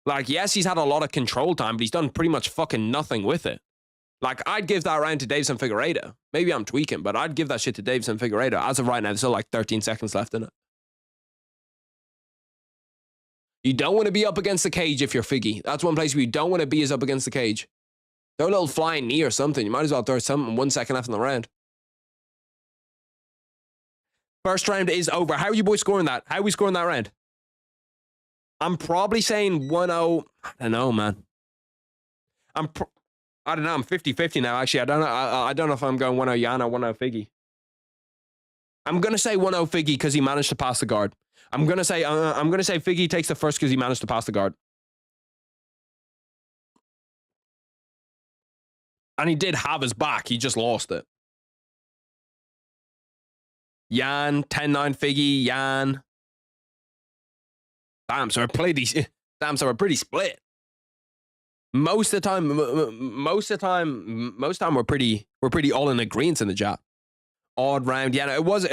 Like, yes, he's had a lot of control time, but he's done pretty much fucking nothing with it. Like, I'd give that round to Deveison Figueiredo. Maybe I'm tweaking, but I'd give that shit to Deveison Figueiredo. As of right now, there's still like 13 seconds left in it. You don't want to be up against the cage if you're Figgy. That's one place where you don't want to be, is up against the cage. Throw a little flying knee or something. You might as well throw something 1 second left in the round. First round is over. How are you boys scoring that? How are we scoring that round? I'm probably saying 1-0. I don't know, man. I don't know. I'm 50-50 now, actually. I don't know if I'm going 1-0 Jan or 1-0 Figgy. I'm going to say 1-0 Figgy because he managed to pass the guard. I'm going to say Figgy takes the first because he managed to pass the guard. And he did have his back. He just lost it. Jan, 10-9 Figgy, Jan. Damn, so we're pretty split. Most of the time we're pretty all in agreement in the chat. Odd round. Yeah, it was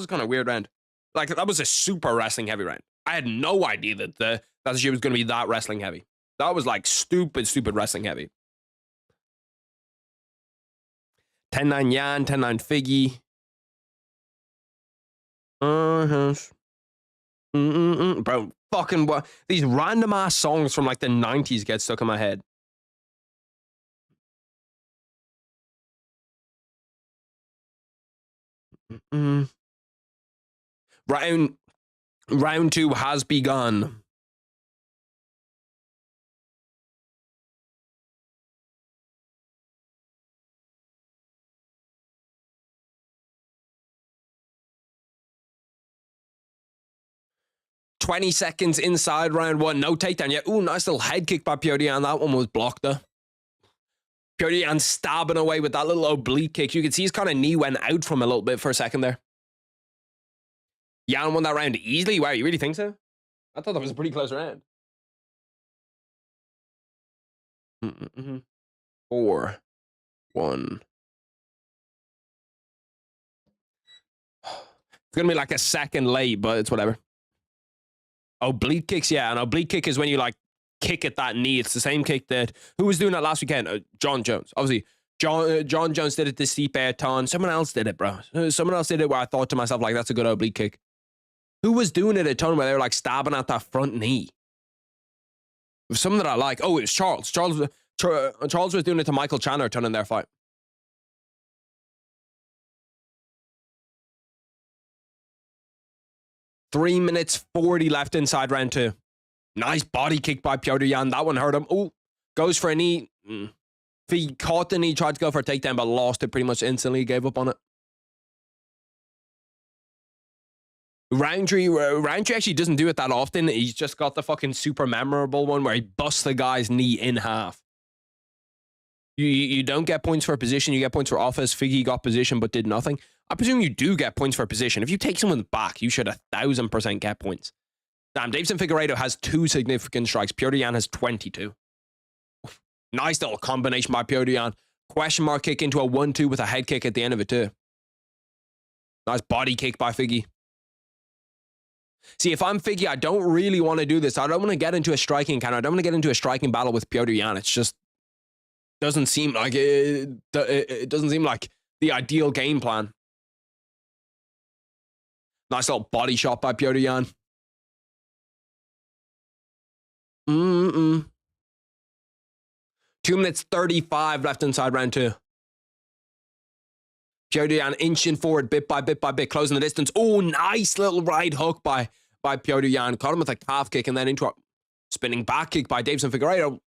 kind of weird round. Like, that was a super wrestling heavy round. I had no idea that that shit was going to be that wrestling heavy. That was like stupid wrestling heavy. 10-9 Jan, 10-9 Figgy. Bro, fucking what? These random ass songs from like the 90s get stuck in my head. Round 2 has begun. $20 seconds inside round 1. No takedown yet. Ooh, nice little head kick by Petr Yan. That one was blocked though. Petr Yan stabbing away with that little oblique kick. You can see his kind of knee went out from a little bit for a second there. Yan won that round easily. Wow, you really think so? I thought that was a pretty close round. 4, 1. It's gonna be like a second late, but it's whatever. Oblique kicks, yeah. An oblique kick is when you like kick at that knee. It's the same kick that who was doing that last weekend? Jon Jones. Obviously, Jon Jones did it to Stipe a ton. Someone else did it, bro. Someone else did it where I thought to myself, like, that's a good oblique kick. Who was doing it a ton where they were like stabbing at that front knee? It was something that I like. Oh, it was Charles. Charles was doing it to Michael Chandler a ton in their fight. Three minutes 40 left inside round 2. Nice body kick by Petr Yan. That one hurt him. Oh, goes for a knee. He caught the knee, tried to go for a takedown, but lost it pretty much instantly. Gave up on it. Roundtree actually doesn't do it that often. He's just got the fucking super memorable one where he busts the guy's knee in half. You don't get points for position. You get points for office. Figgy got position but did nothing. I presume you do get points for position. If you take someone's back, you should 1,000% get points. Damn, Deveison Figueiredo has 2 significant strikes. Petr Yan has 22. Nice little combination by Petr Yan. Question mark kick into a 1-2 with a head kick at the end of it too. Nice body kick by Figgy. See, if I'm Figgy, I don't really want to do this. I don't want to get into a striking encounter. I don't want to get into a striking battle with Petr Yan. It's just doesn't seem like it doesn't seem like the ideal game plan. Nice little body shot by Petr Yan. 2 minutes 35 left inside round 2. Petr Yan inching forward bit by bit by bit, closing the distance. Oh, nice little right hook by Petr Yan. Caught him with a calf kick and then into a spinning back kick by Deveison Figueiredo.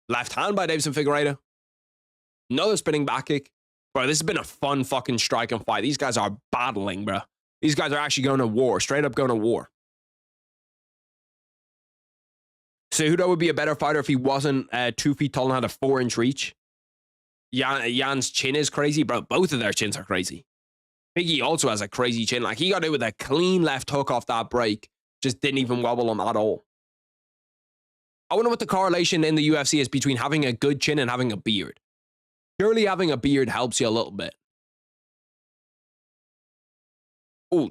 Left hand by Deveison Figueiredo. Another spinning back kick. Bro, this has been a fun fucking striking fight. These guys are battling, bro. These guys are actually going to war. Straight up going to war. Cejudo would be a better fighter if he wasn't 2 feet tall and had a 4-inch reach. Jan's chin is crazy, bro. Both of their chins are crazy. Figgy also has a crazy chin. Like, he got it with a clean left hook off that break. Just didn't even wobble him at all. I wonder what the correlation in the UFC is between having a good chin and having a beard. Purely having a beard helps you a little bit. Oh,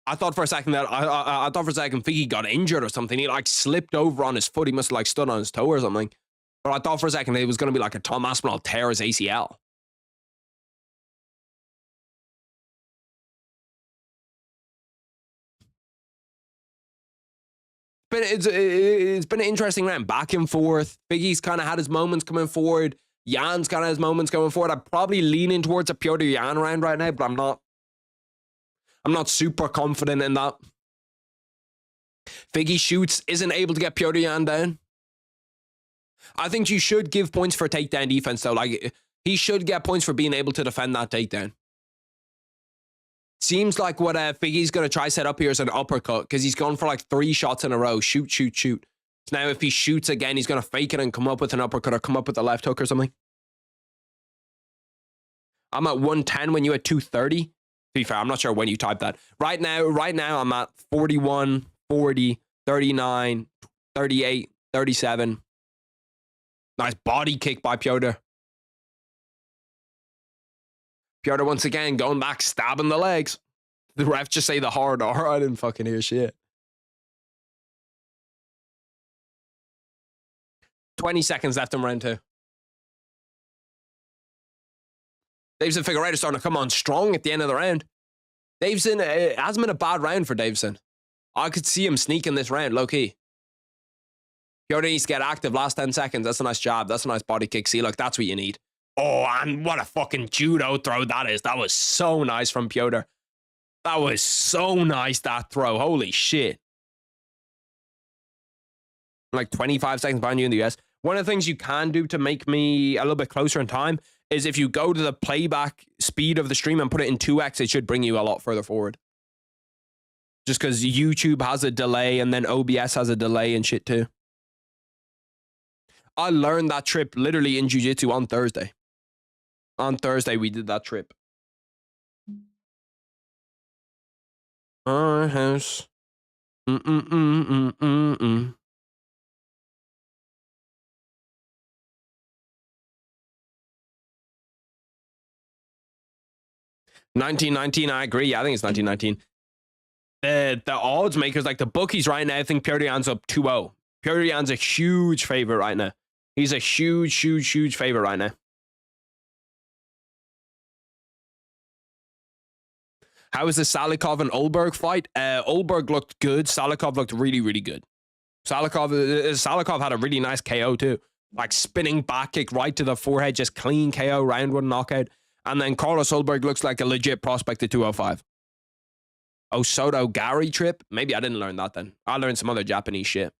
I thought for a second Figgy got injured or something. He like slipped over on his foot. He must have like stood on his toe or something. But I thought for a second it was going to be like a Tom Aspinall tear his ACL. But it's been an interesting round, back and forth. Figgy's kind of had his moments coming forward. Jan's kind of his moments going forward. I'm probably leaning towards a Petr Yan round right now, but I'm not super confident in that. Figgy shoots, isn't able to get Petr Yan down. I think you should give points for takedown defense, though. Like, he should get points for being able to defend that takedown. Seems like what Figgy's going to try set up here is an uppercut, because he's gone for like 3 shots in a row. Shoot, shoot, shoot. So now if he shoots again, he's going to fake it and come up with an uppercut or come up with a left hook or something. I'm at 110 when you at 230. To be fair, I'm not sure when you typed that. Right now, I'm at 41, 40, 39, 38, 37. Nice body kick by Petr. Petr once again going back, stabbing the legs. The refs just say the hard R. I didn't fucking hear shit. 20 seconds left in round 2. Deveison Figueiredo starting to come on strong at the end of the round. Deveison, it hasn't been a bad round for Deveison. I could see him sneaking this round, low-key. Petr needs to get active last 10 seconds. That's a nice jab. That's a nice body kick. See, look, that's what you need. Oh, and what a fucking judo throw that is. That was so nice from Petr. That was so nice, that throw. Holy shit. Like 25 seconds behind you in the US. One of the things you can do to make me a little bit closer in time is if you go to the playback speed of the stream and put it in 2x, it should bring you a lot further forward. Just because YouTube has a delay and then OBS has a delay and shit too. I learned that trip literally in jiu-jitsu on Thursday. On Thursday, we did that trip. Our house. 1919, I agree. Yeah, I think it's 1919. The odds makers, like the bookies right now, I think Petr Yan's up 2-0. Petr Yan's a huge favorite right now. He's a huge favorite right now. How was the Salikov and Ulberg fight? Ulberg looked good. Salikov looked really good. Salikov had a really nice KO too. Like spinning back kick right to the forehead, just clean KO, round one knockout. And then Carlos Ulberg looks like a legit prospect at 205. Oh, Soto Gary trip? Maybe I didn't learn that then. I learned some other Japanese shit.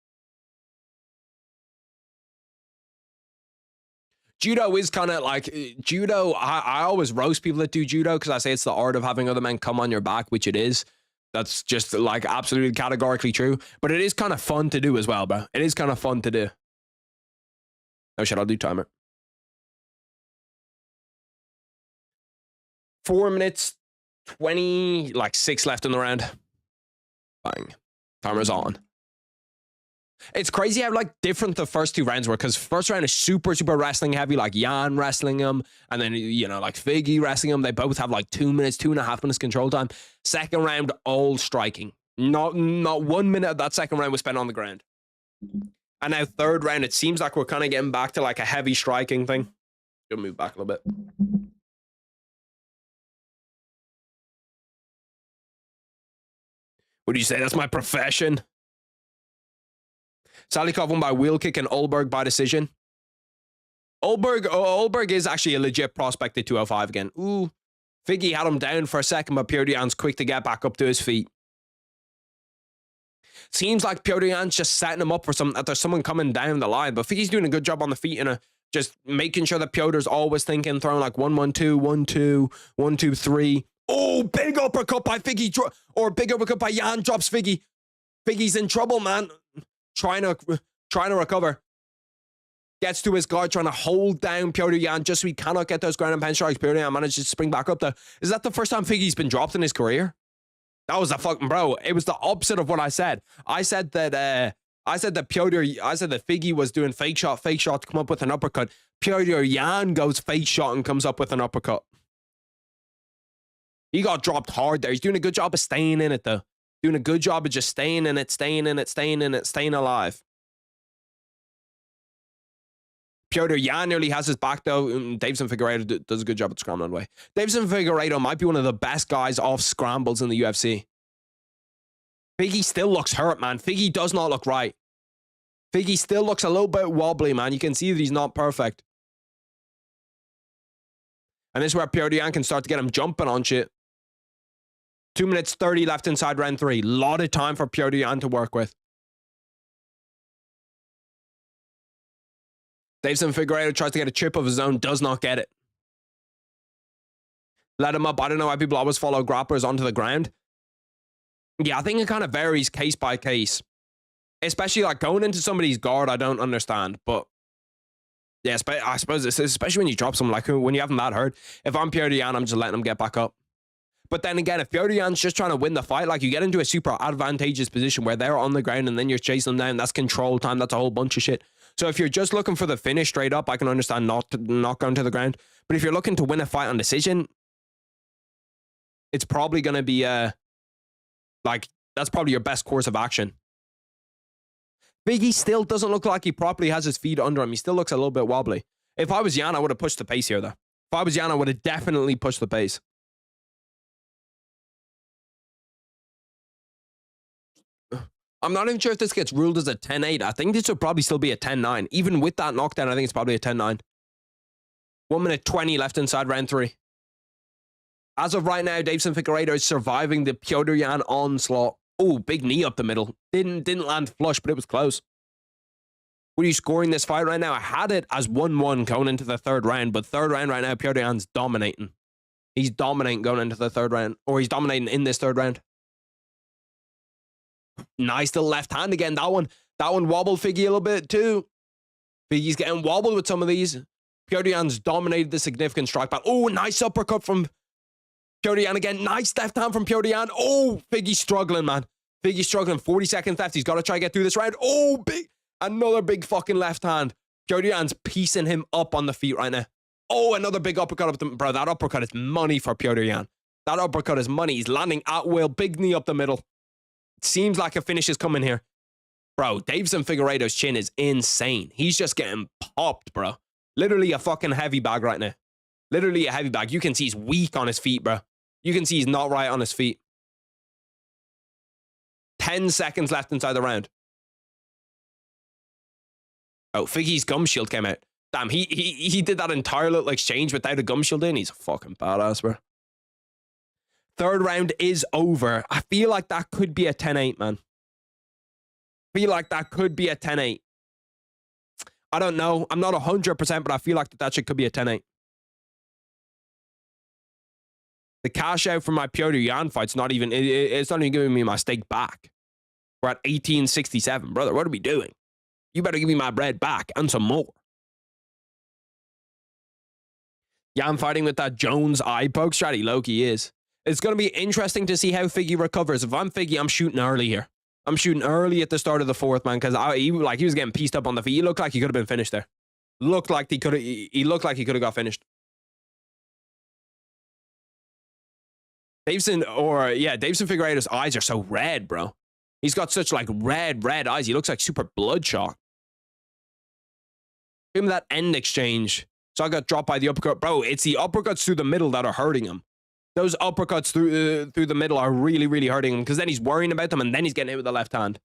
Judo is kind of like, judo, I always roast people that do judo because I say it's the art of having other men come on your back, which it is. That's just like absolutely categorically true. But it is kind of fun to do as well, bro. It is kind of fun to do. Oh shit, I'll do timer. 4 minutes, 20, like 6 left in the round. Bang. Timer's on. It's crazy how like different the first 2 rounds were, because first round is super wrestling heavy, like Jan wrestling him, and then, you know, like Figgy wrestling him. They both have like 2 minutes, 2.5 minutes control time. Second round, all striking. Not 1 minute of that second round was spent on the ground. And now third round, it seems like we're kind of getting back to like a heavy striking thing. Gonna move back a little bit. What do you say? That's my profession. Salikov won by wheel kick and Ulberg by decision. Ulberg is actually a legit prospect at 205 again. Ooh. Figgy had him down for a second, but Petr Yan's quick to get back up to his feet. Seems like Petr Yan's just setting him up for that there's someone coming down the line, but Figgy's doing a good job on the feet and just making sure that Petr's always thinking, throwing like 1-1-2, 1-2, 1-2-3. Oh, big uppercut by Figgy, or big uppercut by Jan, drops Figgy. Figgy's in trouble, man. Trying to recover. Gets to his guard, trying to hold down Petr Yan just so he cannot get those ground and pound strikes. Petr Yan manages to spring back up there. Is that the first time Figgy's been dropped in his career? That was the fucking bro. It was the opposite of what I said. I said that Figgy was doing fake shot to come up with an uppercut. Petr Yan goes fake shot and comes up with an uppercut. He got dropped hard there. He's doing a good job of staying in it though. Doing a good job of just staying in it, staying alive. Petr Yan nearly has his back though. Deveison Figueiredo does a good job at scrambling away. Deveison Figueiredo might be one of the best guys off scrambles in the UFC. Figgy still looks hurt, man. Figgy does not look right. Figgy still looks a little bit wobbly, man. You can see that he's not perfect. And this is where Petr Yan can start to get him jumping on shit. 2 minutes 30 left inside round 3. Lot of time for Petr Yan to work with. Deveison Figueiredo tries to get a chip of his own, does not get it. Let him up. I don't know why people always follow grapplers onto the ground. Yeah, I think it kind of varies case by case. Especially like going into somebody's guard, I don't understand. But yeah, I suppose it's especially when you drop someone, like when you haven't that hurt. If I'm Petr Yan, I'm just letting him get back up. But then again, if Petr Yan's just trying to win the fight, like you get into a super advantageous position where they're on the ground and then you're chasing them down, that's control time, that's a whole bunch of shit. So if you're just looking for the finish straight up, I can understand not going to the ground. But if you're looking to win a fight on decision, it's probably going to be that's probably your best course of action. Figgy still doesn't look like he properly has his feet under him. He still looks a little bit wobbly. If I was Yan, I would have pushed the pace here though. If I was Yan, I would have definitely pushed the pace. I'm not even sure if this gets ruled as a 10-8. I think this would probably still be a 10-9. Even with that knockdown, I think it's probably a 10-9. 1 minute 20 left inside round 3. As of right now, Deveison Figueiredo is surviving the Petr Yan onslaught. Oh, big knee up the middle. Didn't land flush, but it was close. What are you scoring this fight right now? I had it as 1-1 going into the third round, but third round right now, Petr Yan's dominating. He's dominating going into the third round, or he's dominating in this third round. Nice little left hand again. That one wobbled Figgy a little bit too. Figgy's getting wobbled with some of these. Petr Yan's dominated the significant strike back. Oh, nice uppercut from Petr Yan again. Nice left hand from Petr Yan. Oh, Figgy's struggling, man. Figgy's struggling. 40 seconds left. He's got to try to get through this round. Oh, another big fucking left hand. Petr Yan's piecing him up on the feet right now. Oh, another big uppercut up the... Bro, that uppercut is money for Petr Yan. That uppercut is money. He's landing at will. Big knee up the middle. It seems like a finish is coming here. Bro, Deveison Figueiredo's chin is insane. He's just getting popped, bro. Literally a fucking heavy bag right now. Literally a heavy bag. You can see he's weak on his feet, bro. You can see he's not right on his feet. 10 seconds left inside the round. Oh, Figgy's gum shield came out. Damn, he did that entire little exchange without a gum shield in. He's a fucking badass, bro. Third round is over. I feel like that could be a 10-8, man. I feel like that could be a 10-8. I don't know. I'm not 100%, but I feel like that shit could be a 10-8. The cash out from my Petr Yan fight's not even, it's not even giving me my stake back. We're at 1867. Brother, what are we doing? You better give me my bread back and some more. Yeah, I'm fighting with that Jones eye poke strategy. Loki is. It's going to be interesting to see how Figgy recovers. If I'm Figgy, I'm shooting early here. I'm shooting early at the start of the fourth, man, because he was getting pieced up on the feet. He looked like he could have been finished there. He looked like he could have got finished. Deveison Figueiredo's eyes are so red, bro. He's got such like red eyes. He looks like super bloodshot. Give him that end exchange. So I got dropped by the uppercut. Bro, it's the uppercuts through the middle that are hurting him. Those uppercuts through the middle are really hurting him, because then he's worrying about them and then he's getting hit with the left hand.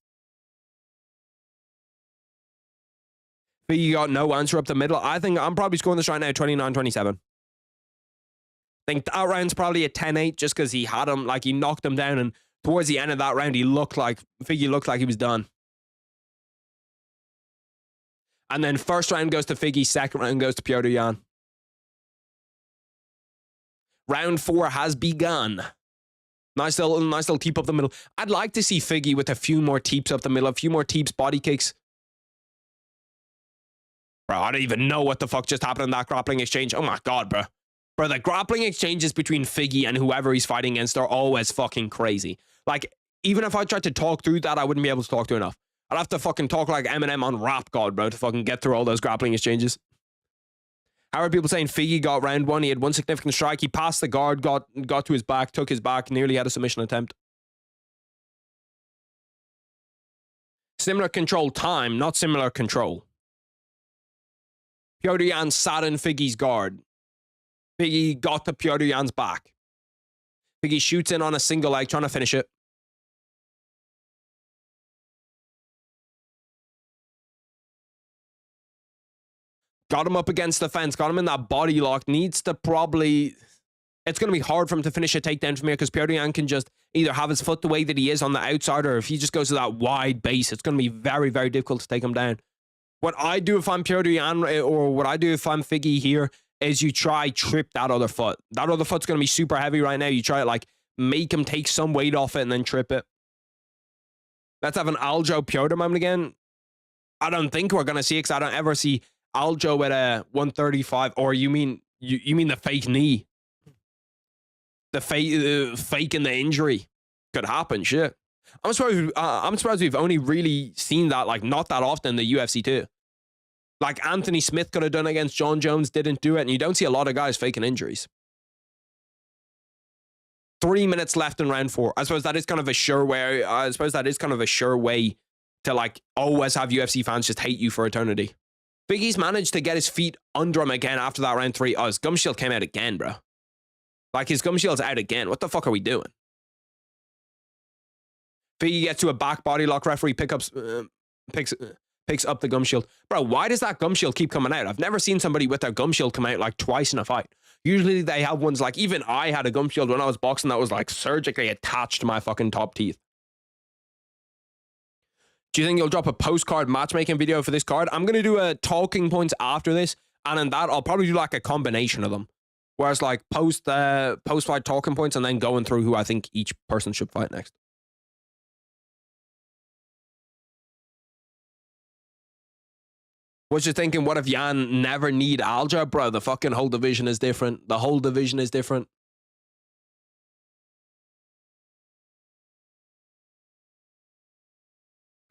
Figgy got no answer up the middle. I think I'm probably scoring this right now 29-27. I think that round's probably a 10-8 just because he had him, like he knocked him down, and towards the end of that round, Figgy looked like he was done. And then first round goes to Figgy, second round goes to Petr Yan. Round 4 has begun. Nice little teep up the middle. I'd like to see Figgy with a few more teeps up the middle, a few more teeps, body kicks. Bro, I don't even know what the fuck just happened in that grappling exchange. Oh my god, bro. Bro, the grappling exchanges between Figgy and whoever he's fighting against are always fucking crazy. Like, even if I tried to talk through that, I wouldn't be able to talk through enough. I'd have to fucking talk like Eminem on Rap God, bro, to fucking get through all those grappling exchanges. How are people saying Figgy got round 1? He had one significant strike. He passed the guard, got to his back, took his back, nearly had a submission attempt. Similar control time, not similar control. Petr Yan sat in Figgy's guard. Figgy got to Petr Yan's back. Figgy shoots in on a single leg, trying to finish it. Got him up against the fence. Got him in that body lock. Needs to probably... It's going to be hard for him to finish a takedown from here, because Petr Yan can just either have his foot the way that he is on the outside, or if he just goes to that wide base, it's going to be very difficult to take him down. What I do if I'm Petr Yan, or what I do if I'm Figgy here, is you try trip that other foot. That other foot's going to be super heavy right now. You try like make him take some weight off it and then trip it. Let's have an Aljo Petr moment again. I don't think we're going to see it, because I don't ever see Aljo at a 135. Or you mean the fake knee? The faking the injury could happen. Shit. I'm surprised we've only really seen that like not that often in the UFC too. Like Anthony Smith could have done it against Jon Jones, didn't do it, and you don't see a lot of guys faking injuries. 3 minutes left in round 4. I suppose that is kind of a sure way. To like always have UFC fans just hate you for eternity. Figgy's managed to get his feet under him again after that round 3. Oh, his gum shield came out again, bro. Like his gum shield's out again. What the fuck are we doing? Figgy gets to a back body lock. Referee picks up the gum shield. Bro, why does that gum shield keep coming out? I've never seen somebody with their gum shield come out like twice in a fight. Usually they have ones like, even I had a gum shield when I was boxing that was like surgically attached to my fucking top teeth. Do you think you'll drop a postcard matchmaking video for this card? I'm going to do a talking points after this, and in that I'll probably do like a combination of them. Whereas like post-fight talking points and then going through who I think each person should fight next. Was you thinking, what if Yan never need Aljo? Bro, the fucking whole division is different. The whole division is different.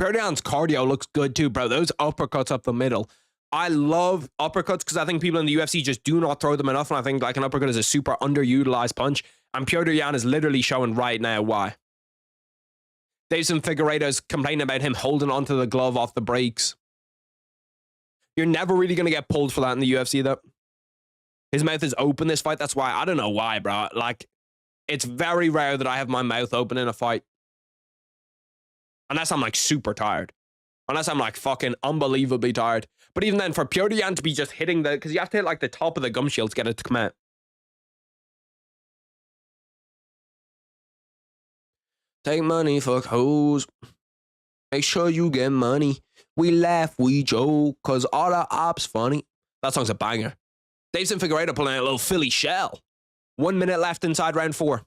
Petr Yan's cardio looks good too, bro. Those uppercuts up the middle. I love uppercuts because I think people in the UFC just do not throw them enough, and I think like an uppercut is a super underutilized punch, and Petr Yan is literally showing right now why. Deveison Figueiredo's complaining about him holding onto the glove off the brakes. You're never really going to get pulled for that in the UFC, though. His mouth is open this fight. That's why. I don't know why, bro. Like, it's very rare that I have my mouth open in a fight. Unless I'm, like, super tired. Unless I'm, like, fucking unbelievably tired. But even then, for Petr Yan to be just hitting the... Because you have to hit, like, the top of the gum shield to get it to come out. Take money, fuck hoes. Make sure you get money. We laugh, we joke, cause all the ops funny. That song's a banger. Deveison Figueiredo pulling out a little Philly shell. 1 minute left inside round 4.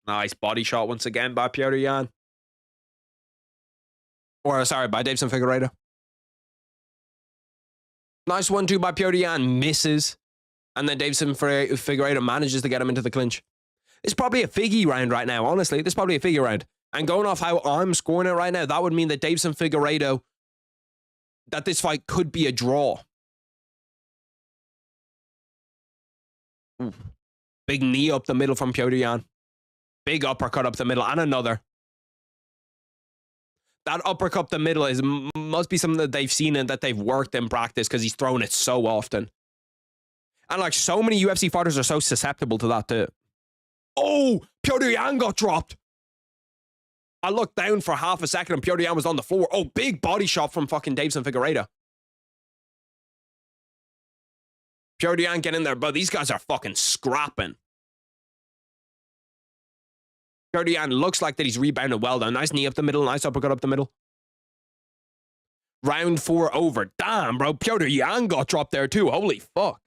Nice body shot once again by Petr Yan. Or, sorry, by Deveison Figueiredo. Nice 1-2 by Petr Yan. Misses. And then Deveison Figueiredo manages to get him into the clinch. It's probably a Figgy round right now, honestly. This is probably a Figgy round. And going off how I'm scoring it right now, that would mean that Deveison Figueiredo, that this fight could be a draw. Ooh. Big knee up the middle from Petr Yan. Big uppercut up the middle and another. That uppercut up the middle must be something that they've seen and that they've worked in practice because he's thrown it so often. And like so many UFC fighters are so susceptible to that too. Oh, Petr Yan got dropped. I looked down for half a second and Petr Yan was on the floor. Oh, big body shot from fucking Deveison Figueiredo. Petr Yan, get in there, but these guys are fucking scrapping. Petr Yan looks like that he's rebounded well though. Nice knee up the middle, nice uppercut up the middle. Round 4 over. Damn, bro. Petr Yan got dropped there too. Holy fuck.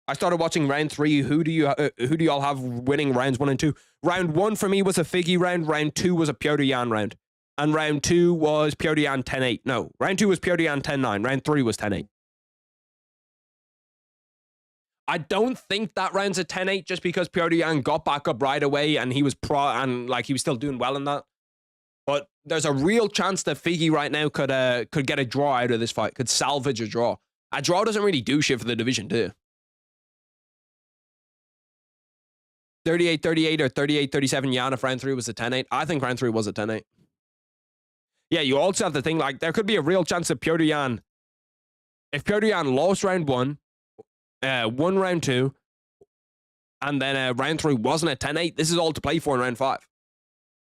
I started watching round 3. Who do you all have winning rounds 1 and 2? Round 1 for me was a Figgy round. Round 2 was a Petr Yan round. And round 2 was Petr Yan 10-8. No, round 2 was Petr Yan 10-9. Round 3 was 10-8. I don't think that round's a 10-8 just because Petr Yan got back up right away and he was he was still doing well in that. But there's a real chance that Figgy right now could get a draw out of this fight, could salvage a draw. A draw doesn't really do shit for the division, too. 38-38 or 38-37 Yan if round 3 was a 10-8. I think round 3 was a 10-8. Yeah, you also have to think, like, there could be a real chance that Petr Yan, if Petr Yan lost round 1, won round 2, and then round 3 wasn't a 10-8, this is all to play for in round 5.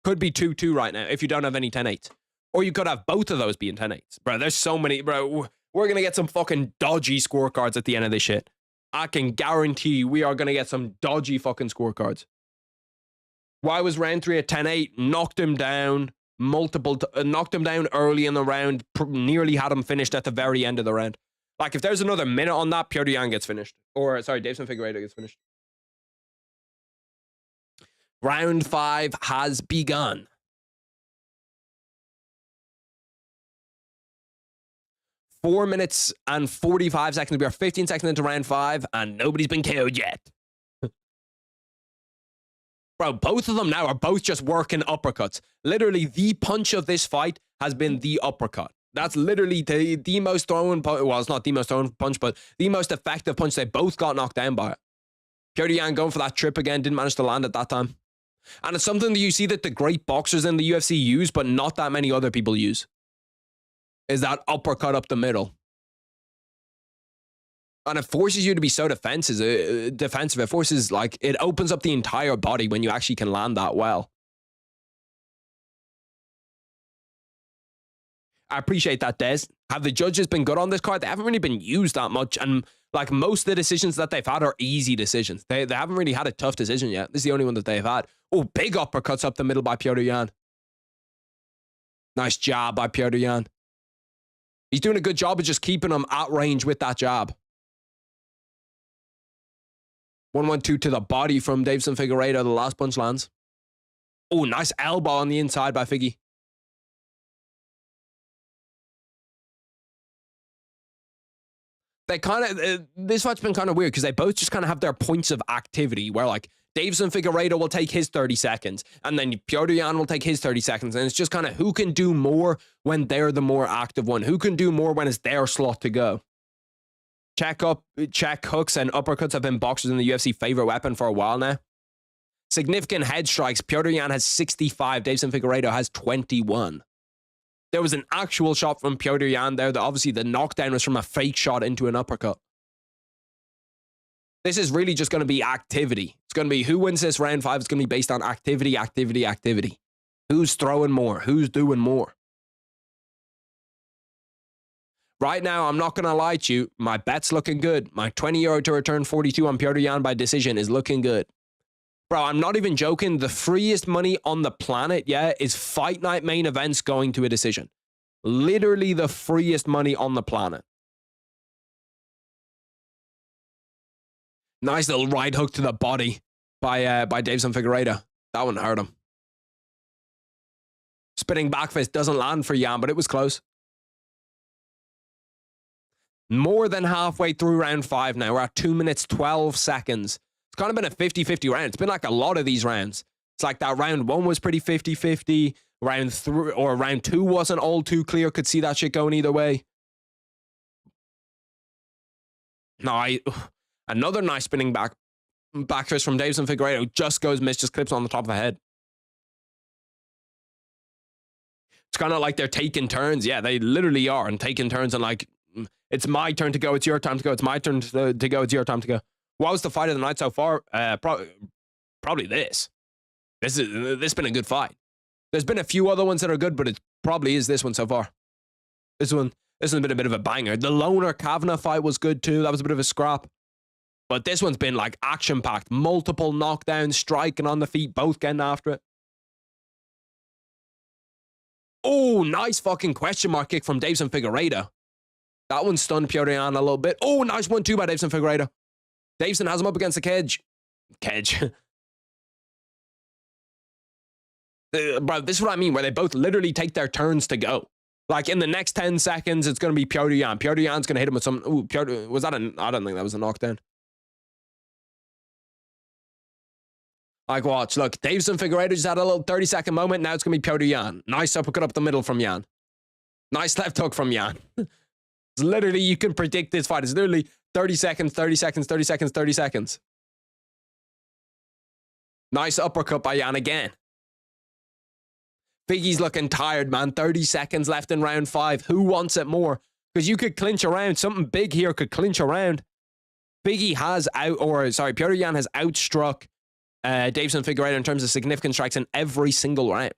Could be 2-2 right now if you don't have any 10-8s. Or you could have both of those being 10-8s. Bro, there's so many. Bro, we're going to get some fucking dodgy scorecards at the end of this shit. I can guarantee you we are going to get some dodgy fucking scorecards. Why was round 3 a 10-8? Knocked him down knocked him down early in the round, nearly had him finished at the very end of the round. Like, if there's another minute on that, Petr Yan gets finished. Or, sorry, Deveison Figueiredo gets finished. Round 5 has begun. Four minutes and 45 seconds. We are 15 seconds into round 5, and nobody's been KO'd yet. Bro, both of them now are both just working uppercuts. Literally, the punch of this fight has been the uppercut. That's literally the most thrown punch. Well, it's not the most thrown punch, but the most effective punch. They both got knocked down by it. Petr Yan going for that trip again. Didn't manage to land at that time. And it's something that you see that the great boxers in the UFC use, but not that many other people use. Is that uppercut up the middle. And it forces you to be so defensive. It forces, like, it opens up the entire body when you actually can land that well. I appreciate that, Des. Have the judges been good on this card? They haven't really been used that much. And, like, most of the decisions that they've had are easy decisions. They haven't really had a tough decision yet. This is the only one that they've had. Oh, big uppercuts up the middle by Petr Yan. Nice jab by Petr Yan. He's doing a good job of just keeping him at range with that jab. 1-1-2 to the body from Deveison Figueiredo. The last punch lands. Oh, nice elbow on the inside by Figgy. They kind of, this fight's been kind of weird because they both just kind of have their points of activity where, like, Deveison Figueiredo will take his 30 seconds and then Petr Yan will take his 30 seconds. And it's just kind of who can do more when they're the more active one. Who can do more when it's their slot to go. Check hooks and uppercuts have been boxers in the UFC favorite weapon for a while now. Significant head strikes. Petr Yan has 65. Deveison Figueiredo has 21. There was an actual shot from Petr Yan there. Obviously, the knockdown was from a fake shot into an uppercut. This is really just going to be activity. It's going to be who wins this round 5. It's going to be based on activity, activity, activity. Who's throwing more? Who's doing more? Right now, I'm not going to lie to you. My bet's looking good. My 20 euro to return 42 on Petr Yan by decision is looking good. Bro, I'm not even joking. The freest money on the planet, yeah, is fight night main events going to a decision. Literally the freest money on the planet. Nice little right hook to the body by Deveison Figueiredo. That one hurt him. Spinning back fist doesn't land for Yan, but it was close. More than halfway through round 5 now. We're at 2 minutes, 12 seconds. It's kind of been a 50-50 round. It's been like a lot of these rounds. It's like that round 1 was pretty 50-50. Round 3 or round 2 wasn't all too clear. Could see that shit going either way. No, another nice spinning back fist from Deveison Figueiredo. Just goes miss, just clips on the top of the head. It's kind of like they're taking turns. Yeah, they literally are, and taking turns and like, it's my turn to go, it's your time to go, it's my turn to go, it's your time to go. What was the fight of the night so far? Probably this. This has been a good fight. There's been a few other ones that are good, but it probably is this one so far. This has been a bit of a banger. The Loner Kavanagh fight was good too. That was a bit of a scrap. But this one's been like action-packed. Multiple knockdowns, striking on the feet, both getting after it. Oh, nice fucking question mark kick from Deveison Figueiredo. That one stunned Petr Yan a little bit. Oh, nice 1-2 by Deveison Figueiredo. Deveison has him up against the cage. Bro, this is what I mean, where they both literally take their turns to go. Like, in the next 10 seconds, it's going to be Petr Yan. Petr Yan's going to hit him with some... Ooh, was that a... I don't think that was a knockdown. Like, watch. Look, Deveison Figueiredo just had a little 30-second moment. Now it's going to be Petr Yan. Nice uppercut up the middle from Yan. Nice left hook from Yan. It's literally, you can predict this fight. It's literally 30 seconds, 30 seconds, 30 seconds, 30 seconds. Nice uppercut by Yan again. Figgy's looking tired, man. 30 seconds left in round 5. Who wants it more? Because you could clinch around. Something big here could clinch around. Petr Yan has outstruck Deveison Figueiredo in terms of significant strikes in every single round.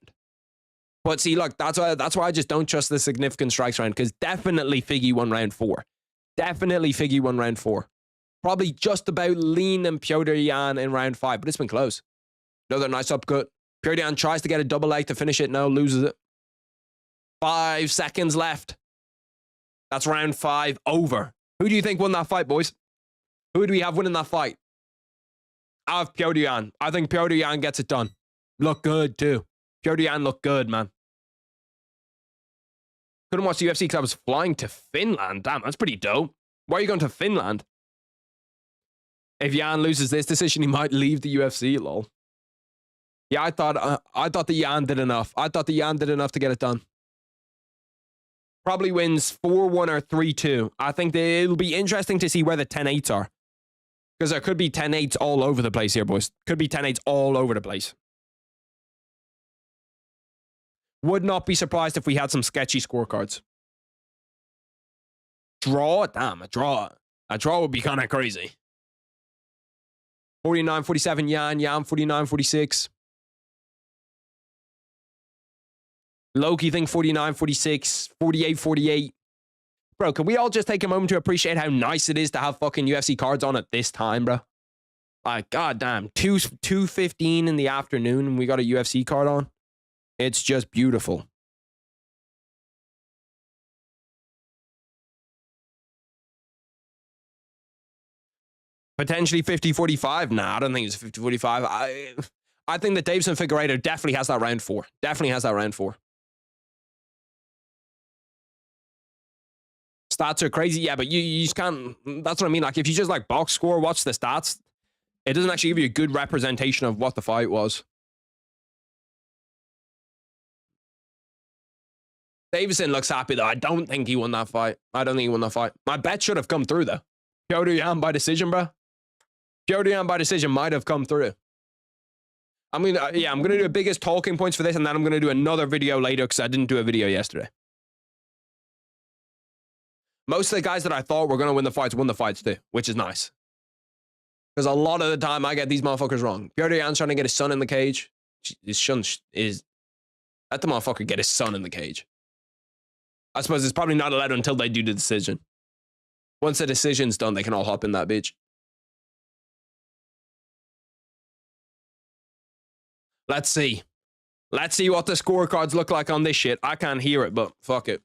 But see, look, that's why I just don't trust the significant strikes round, because definitely Figgy won round 4. Definitely Figgy won round 4. Probably just about leaning Petr Yan in round 5, but it's been close. Another nice upcut. Petr Yan tries to get a double leg to finish it. No, loses it. 5 seconds left. That's round 5 over. Who do you think won that fight, boys? Who do we have winning that fight? I have Petr Yan. I think Petr Yan gets it done. Look good, too. Petr Yan looked good, man. Couldn't watch the UFC because I was flying to Finland. Damn, that's pretty dope. Why are you going to Finland? If Yan loses this decision, he might leave the UFC, lol. Yeah, I thought the Yan did enough. I thought the Yan did enough to get it done. Probably wins 4-1 or 3-2. I think it'll be interesting to see where the 10-8s are. Because there could be 10-8s all over the place here, boys. Could be 10-8s all over the place. Would not be surprised if we had some sketchy scorecards. Draw? Damn, a draw. A draw would be kind of crazy. 49-47 Yan. Yan 49-46. Loki think 49-46. 48-48. Bro, can we all just take a moment to appreciate how nice it is to have fucking UFC cards on at this time, bro? Like, goddamn, 2:15 in the afternoon and we got a UFC card on. It's just beautiful. Potentially 50-45. Nah, I don't think it's 50-45. I think that Deveison Figueiredo definitely has that round 4. Definitely has that round 4. Stats are crazy. Yeah, but you just can't... That's what I mean. Like, if you just, like, box score, watch the stats, it doesn't actually give you a good representation of what the fight was. Deveison looks happy, though. I don't think he won that fight. I don't think he won that fight. My bet should have come through, though. Petr Yan by decision, bro. Petr Yan by decision might have come through. I'm gonna do the biggest talking points for this, and then I'm gonna do another video later because I didn't do a video yesterday. Most of the guys that I thought were gonna win the fights won the fights too, which is nice. Because a lot of the time I get these motherfuckers wrong. Petr trying to get his son in the cage. His son is... Let the motherfucker get his son in the cage. I suppose it's probably not allowed until they do the decision. Once the decision's done, they can all hop in that bitch. Let's see. Let's see what the scorecards look like on this shit. I can't hear it, but fuck it.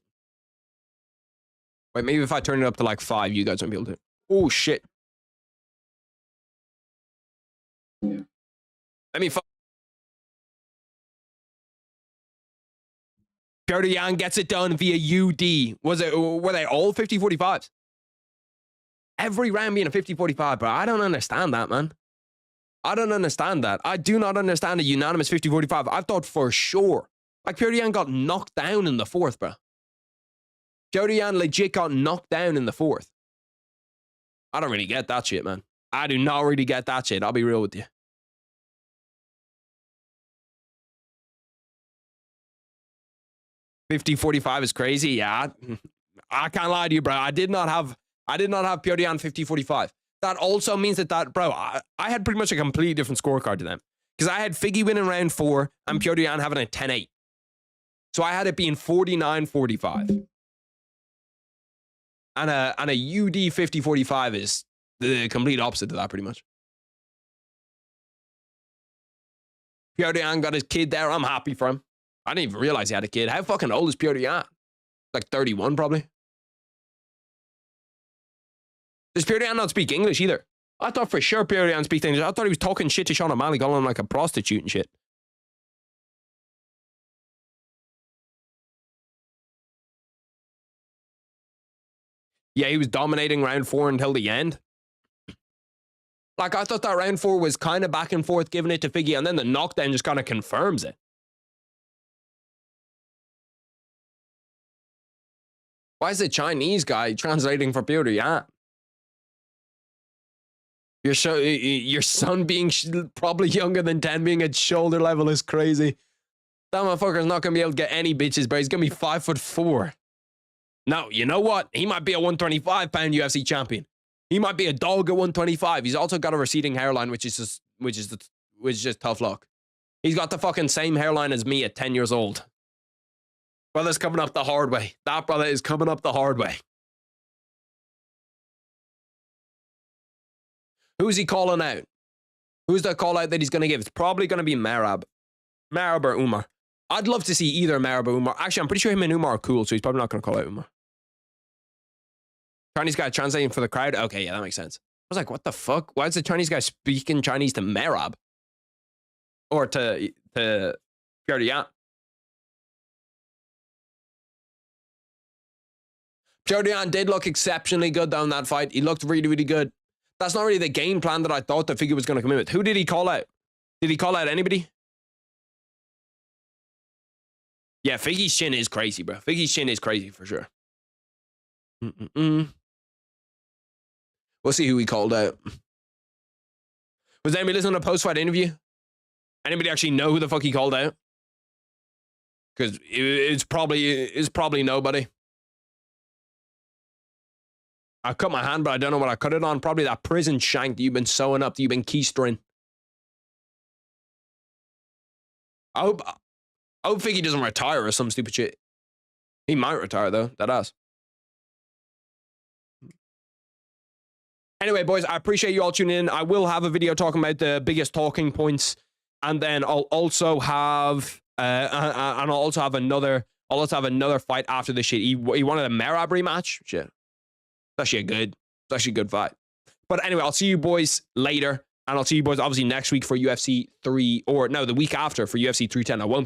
Wait, maybe if I turn it up to like 5, you guys won't be able to. Oh, shit. Yeah. Let me fuck. Petr gets it done via UD. Were they all 50-45s? Every round being a 50-45, bro. I don't understand that, man. I don't understand that. I do not understand a unanimous 50-45. I thought for sure. Like, Petr got knocked down in the 4th, bro. Petr legit got knocked down in the 4th. I don't really get that shit, man. I do not really get that shit. I'll be real with you. $50-45 is crazy. Yeah, I can't lie to you, bro. I did not have Petr 50-45. That also means that bro, I had pretty much a completely different scorecard to them because I had Figgy winning round 4 and Petr having a 10-8. So I had it being 49-45. And a UD 50-45 is the complete opposite to that, pretty much. Petr got his kid there. I'm happy for him. I didn't even realize he had a kid. How fucking old is Petr? Like 31, probably. Does Petr not speak English either? I thought for sure Petr speaks English. I thought he was talking shit to Sean O'Malley, calling him like a prostitute and shit. Yeah, he was dominating round 4 until the end. Like, I thought that round 4 was kind of back and forth, giving it to Figgy, and then the knockdown just kind of confirms it. Why is the Chinese guy translating for Petr? Your son being probably younger than 10 being at shoulder level is crazy. That motherfucker's not going to be able to get any bitches, bro. He's going to be 5'4". No, you know what? He might be a 125-pound UFC champion. He might be a dog at 125. He's also got a receding hairline, which is just tough luck. He's got the fucking same hairline as me at 10 years old. Brother's coming up the hard way. That brother is coming up the hard way. Who's he calling out? Who's the call out that he's going to give? It's probably going to be Merab. Merab or Umar. I'd love to see either Merab or Umar. Actually, I'm pretty sure him and Umar are cool, so he's probably not going to call out Umar. Chinese guy translating for the crowd? Okay, yeah, that makes sense. I was like, what the fuck? Why is the Chinese guy speaking Chinese to Merab? Or to Petr? Petr did look exceptionally good down that fight. He looked really, really good. That's not really the game plan that I thought the figure was going to come in with. Who did he call out? Did he call out anybody? Yeah, Figgy's chin is crazy, bro. Figgy's chin is crazy for sure. We'll see who he called out. Was anybody listening to a post-fight interview? Anybody actually know who the fuck he called out? Because it's probably nobody. I cut my hand, but I don't know what I cut it on. Probably that prison shank that you've been sewing up, that you've been keystering. I hope Figgy doesn't retire or some stupid shit. He might retire, though. That ass. Anyway, boys, I appreciate you all tuning in. I will have a video talking about the biggest talking points, and then I'll also have another fight after this shit. He wanted a Merab rematch. Shit. It's actually a good fight. But anyway, I'll see you boys later, and I'll see you boys obviously next week for UFC 3, or no, the week after for UFC 310. I won't